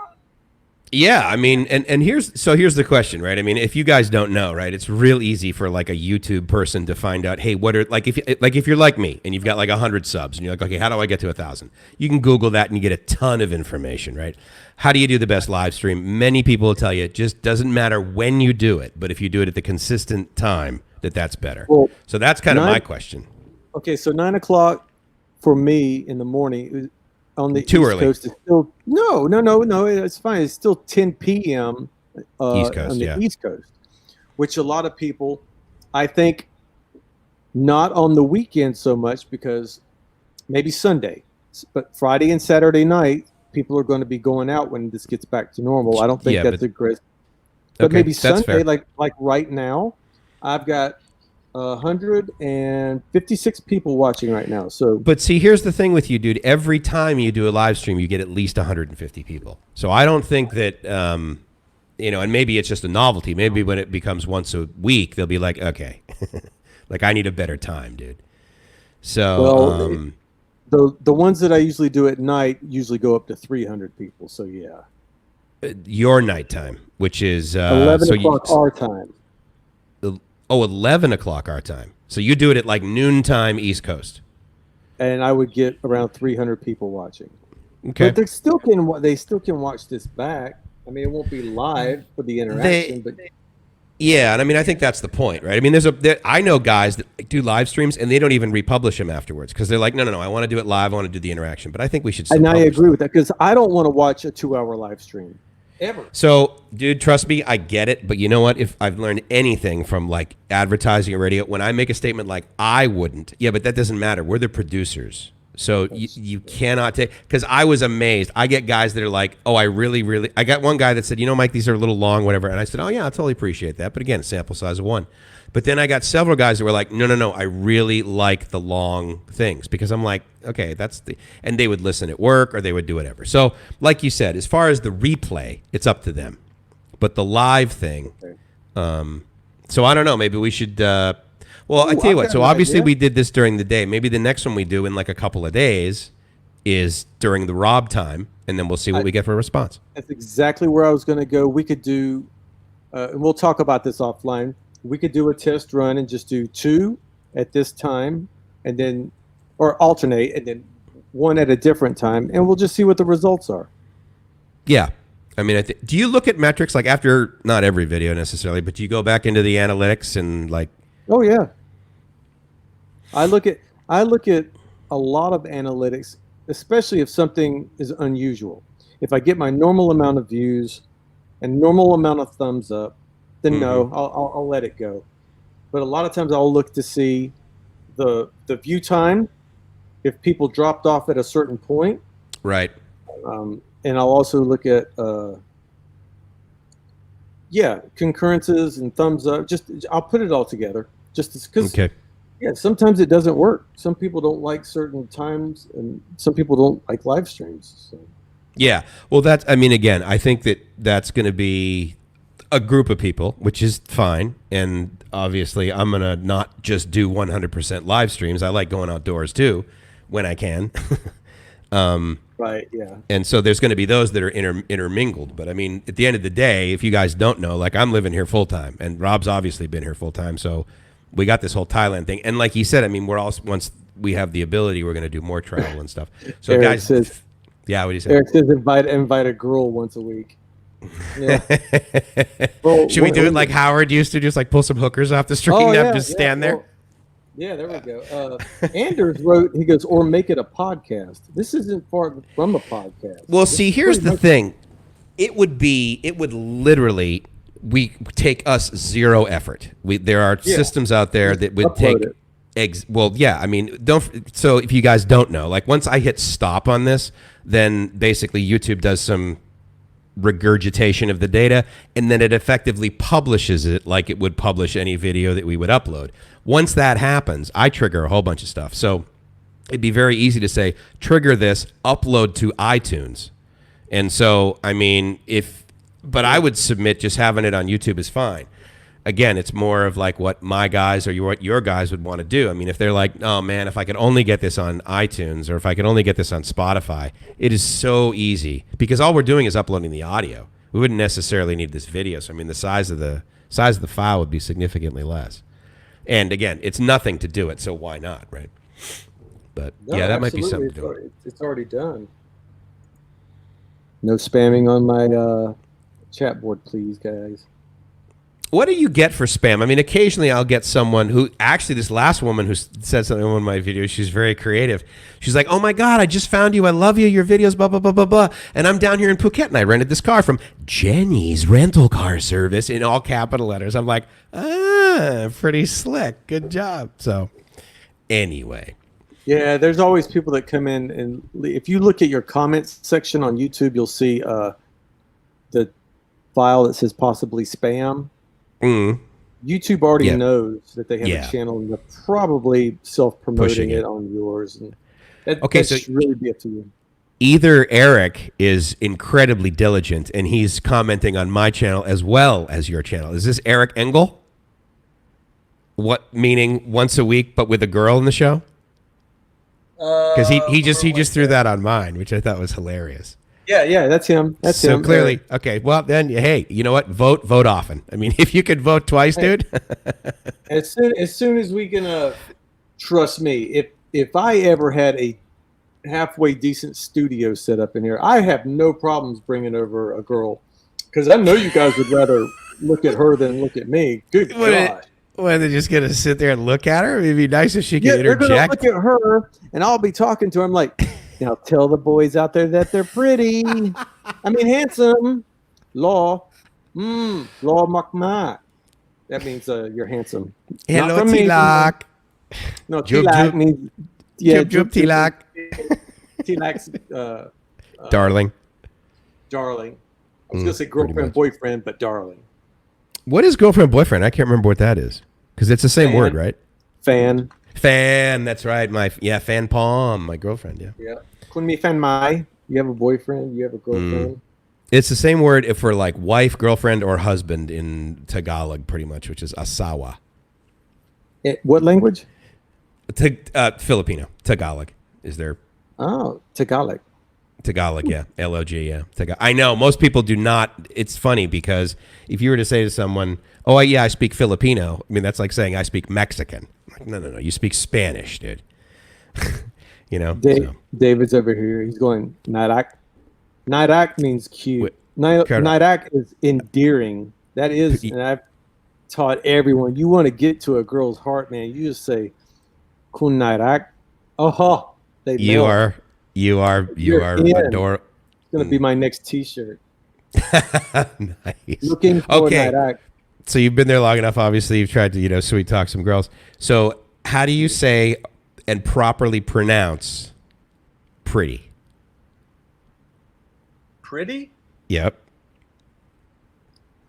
Yeah, I mean, and here's the question, right? I mean, if you guys don't know, right, it's real easy for like a YouTube person to find out, hey, what are if you're like me and you've got like 100 subs and you're like, okay, how do I get to 1,000? You can Google that and you get a ton of information, right? How do you do the best live stream? Many people will tell you it just doesn't matter when you do it, but if you do it at the consistent time, that's better. Well, so that's kind of my question. Okay, so 9 o'clock for me in the morning. On the Too East early. Coast is still no. It's fine. It's still 10 p.m. East Coast, on the East Coast, which a lot of people, I think, not on the weekend so much because maybe Sunday, but Friday and Saturday night, people are going to be going out when this gets back to normal. I don't think that's a great. But maybe Sunday, like right now, I've got 156 people watching right now. So, but see, here's the thing with you, dude. Every time you do a live stream, you get at least 150 people. So I don't think that, and maybe it's just a novelty. Maybe when it becomes once a week, they'll be like, okay, like I need a better time, dude. So, the ones that I usually do at night usually go up to 300 people. So yeah, your nighttime, which is 11 o'clock our time. 11 o'clock our time. So you do it at like noontime East Coast. And I would get around 300 people watching. Okay. But they still can watch this back. I mean, it won't be live for the They interaction, but Yeah, and I mean, I think that's the point, right? I mean, I know guys that do live streams and they don't even republish them afterwards because they're like, no, I want to do it live, I want to do the interaction, but I think we should still and I publish agree them. with that because I don't want to watch a 2-hour live stream ever. So, dude, trust me, I get it, but you know what? If I've learned anything from like advertising or radio, when I make a statement like I wouldn't, yeah, but that doesn't matter. We're the producers. So you cannot take, because I was amazed. I get guys that are like, oh, I got one guy that said, Mike, these are a little long, whatever. And I said, oh, yeah, I totally appreciate that. But again, sample size of one. But then I got several guys that were like, no, I really like the long things because I'm like, okay, and they would listen at work or they would do whatever. So like you said, as far as the replay, it's up to them. But the live thing, so I don't know, maybe we should, I tell you what, so obviously we did this during the day. Maybe the next one we do in like a couple of days is during the Rob time, and then we'll see what we get for a response. That's exactly where I was going to go. We could do, and we'll talk about this offline. We could do a test run and just do 2 at this time, and then, or alternate, and then 1 at a different time, and we'll just see what the results are. Yeah. I mean, do you look at metrics like after, not every video necessarily, but do you go back into the analytics and like? Oh yeah. I look at a lot of analytics, especially if something is unusual. If I get my normal amount of views and normal amount of thumbs up, then no, I'll let it go. But a lot of times I'll look to see the view time, if people dropped off at a certain point. Right. And I'll also look at concurrences and thumbs up. I'll put it all together just because. Okay. Yeah, sometimes it doesn't work. Some people don't like certain times, and some people don't like live streams. So. Yeah, well, again, I think that's going to be a group of people, which is fine. And obviously, I'm going to not just do 100% live streams. I like going outdoors too, when I can. Right. Yeah. And so there's going to be those that are intermingled. But I mean, at the end of the day, if you guys don't know, like I'm living here full time, and Rob's obviously been here full time, so. We got this whole Thailand thing. And like he said, I mean, we're all, once we have the ability, we're going to do more travel and stuff. So Eric guys, says, yeah, what do you say? Eric says invite a girl once a week. Yeah. Well, should we do it like Howard used to, just like pull some hookers off the street and just stand there? Well, yeah, there we go. Anders wrote, he goes, or make it a podcast. This isn't far from a podcast. Well, see, here's the thing. It would literally, take us zero effort. There are systems out there that would take I mean, so if you guys don't know, like once I hit stop on this, then basically YouTube does some regurgitation of the data, and then it effectively publishes it like it would publish any video that we would upload. Once that happens, I trigger a whole bunch of stuff. So it'd be very easy to say, trigger this, upload to iTunes. And so, I mean, but I would submit just having it on YouTube is fine. Again, it's more of like what my guys or what your guys would want to do. I mean, if they're like, oh man, if I could only get this on iTunes or if I could only get this on Spotify, it is so easy because all we're doing is uploading the audio. We wouldn't necessarily need this video. So I mean, the size of the file would be significantly less. And again, it's nothing to do it, so why not, right? But yeah, that might be something to do. It's already done. No spamming on my chat board, please, guys. What do you get for spam? I mean, occasionally I'll get someone who, actually this last woman who said something in one of my videos, she's very creative. She's like, oh my God, I just found you. I love you. Your videos, blah, blah, blah, blah, blah. And I'm down here in Phuket and I rented this car from Jenny's rental car service in all capital letters. I'm like, pretty slick. Good job. So anyway. Yeah, there's always people that come in, and if you look at your comments section on YouTube, you'll see the file that says possibly spam. YouTube already knows that they have a channel, and they're probably self-promoting it on yours. And that should really be up to you. Either Eric is incredibly diligent, and he's commenting on my channel as well as your channel. Is this Eric Engel? What, meaning once a week, but with a girl in the show? Because he just threw that on mine, which I thought was hilarious. Yeah, that's him. That's him. So clearly, okay. Well, then, hey, you know what? Vote often. I mean, if you could vote twice, dude. As soon as we can, trust me. If I ever had halfway decent studio set up in here. I have no problems bringing over a girl because I know you guys would rather look at her than look at me. Good God. What, they're just going to sit there and look at her? It'd be nice if she could They're going to interject. look at her, and I'll be talking to her. I'm like, now tell the boys out there that they're pretty. I mean, handsome. Law. Law makma. That means you're handsome. Hello, Tilak. No, Tilak means... Yeah, Tilak. Tilak's... darling. Darling. I was going to say girlfriend, boyfriend, but darling. What is girlfriend, boyfriend? I can't remember what that is. Because it's the same word, right? Fan. Fan, that's right. Fan palm, my girlfriend, Yeah. Kun mi fan mai. You have a boyfriend, you have a girlfriend. It's the same word for like wife, girlfriend, or husband in Tagalog, pretty much, which is asawa. What language? Filipino. Tagalog is there. Oh, Tagalog. Tagalog, yeah. L-O-G, yeah. I know. Most people do not. It's funny because if you were to say to someone, oh, yeah, I speak Filipino, I mean, that's like saying I speak Mexican. Like, no. You speak Spanish, dude. You know? David's over here. He's going, Nairak. Nairak means cute. Nairak is endearing. That is, and I've taught everyone, you want to get to a girl's heart, man, you just say, Kun Nairak. Oh, you are adorable. It's going to be my next T-shirt. Nice. Looking for Nairak. So you've been there long enough. Obviously, you've tried to, sweet talk some girls. So how do you say and properly pronounce pretty? Pretty? Yep.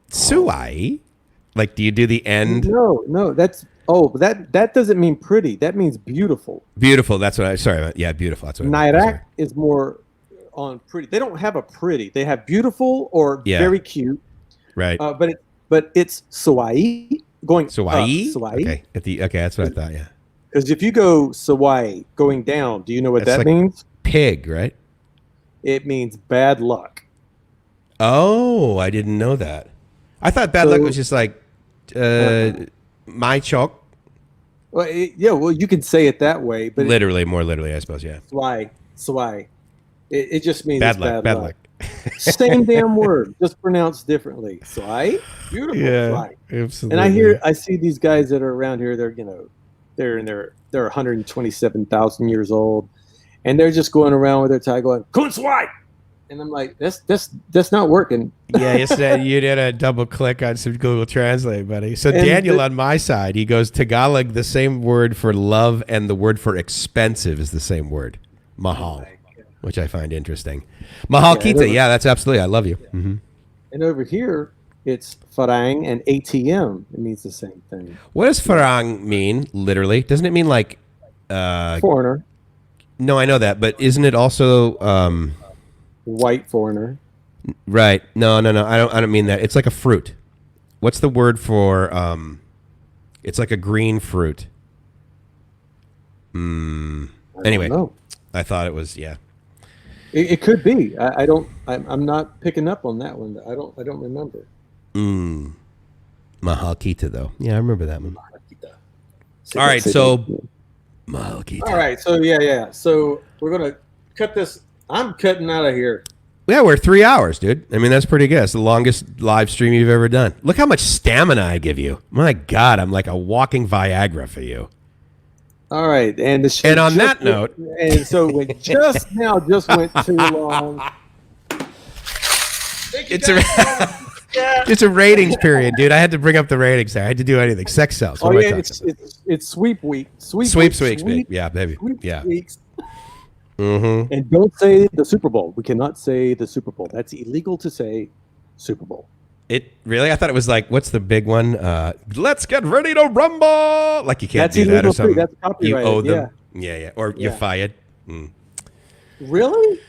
Suai. Like, do you do the end? No. That doesn't mean pretty. That means beautiful. Beautiful. That's what yeah, beautiful. That's what Nairak is more on pretty. They don't have a pretty. They have beautiful or very cute. Right. But it's Sawai going Sawai. Sawai. Okay, that's what I thought. Yeah. Because if you go Sawai going down, do you know what that means? Pig, right? It means bad luck. Oh, I didn't know that. I thought bad luck was just like my chalk. Well, you can say it that way, but more literally, I suppose. Yeah. Swai. It just means bad luck. Same damn word, just pronounced differently. Swai, beautiful. Yeah, swai. Absolutely. And I see these guys that are around here. They're 127,000 years old, and they're just going around with their tie going Kun Swai. And I'm like, that's not working. Yeah, yesterday you did a double click on some Google Translate, buddy. So Daniel on my side, he goes Tagalog, the same word for love and the word for expensive is the same word, mahal, which I find interesting. Mahal kita, that's absolutely. I love you. Mm-hmm. And over here, it's farang and ATM. It means the same thing. What does farang mean, literally? Doesn't it mean like foreigner? No, I know that, but isn't it also white foreigner? Right. No. I don't mean that. It's like a fruit. What's the word for it's like a green fruit. Anyway, I thought it was It could be. I'm not picking up on that one. I don't remember. Mahal kita though. Yeah, I remember that one. All right, so Mahal kita. All right, so yeah. So we're gonna cut this. I'm cutting out of here. Yeah, we're 3 hours, dude. I mean, that's pretty good. It's the longest live stream you've ever done. Look how much stamina I give you. My God, I'm like a walking Viagra for you. All right, and on that note, and so it just went too long. It's a ratings period, dude. I had to bring up the ratings there. I had to do anything. Sex sells. What it's sweep week. Sweep weeks, baby. Yeah, baby. Weeks. Mm-hmm. And don't say the Super Bowl. We cannot say the Super Bowl. That's illegal to say Super Bowl. It really? I thought it was like, what's the big one? Let's get ready to rumble. Like you can't do that or something. That's copyrighted. You owe them. Yeah. Or you're fired. Really?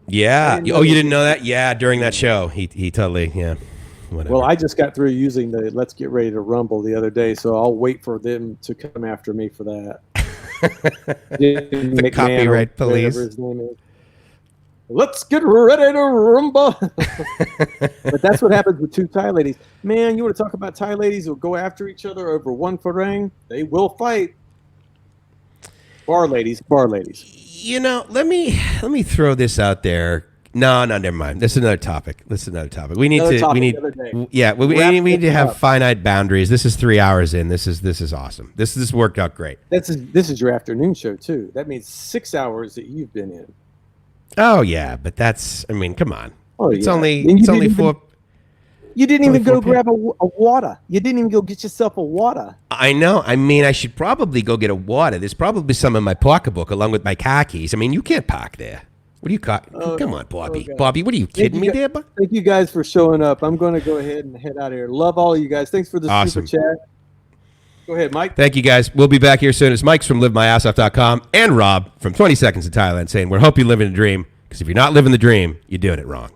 Yeah. You didn't know that? Yeah. During that show, he totally whatever. Well, I just got through using the Let's Get Ready to Rumble the other day, so I'll wait for them to come after me for that. The copyright police. Let's get ready to rumble. But that's what happens with two Thai ladies. Man, you want to talk about Thai ladies who go after each other over one farang? They will fight. Bar ladies, bar ladies. You know, let me throw this out there. No, never mind. This is another topic. We need we need to have finite boundaries. This is 3 hours in. This is awesome. This worked out great. This is your afternoon show too. That means 6 hours that you've been in. Oh yeah, but that's, I mean, come on. Oh, it's yeah. only 4. You didn't even go grab a water. You didn't even go get yourself a water. I know. I mean, I should probably go get a water. There's probably some in my pocketbook along with my car keys. I mean, you can't park there. What do you got? Come on, Bobby. Bobby, what are you kidding me there? Thank you guys for showing up. I'm going to go ahead and head out of here. Love all of you guys. Thanks for the super chat. Go ahead, Mike. Thank you, guys. We'll be back here soon. It's Mike's from LiveMyAssOff.com and Rob from 20 Seconds in Thailand saying, we hope you live in a dream, because if you're not living the dream, you're doing it wrong.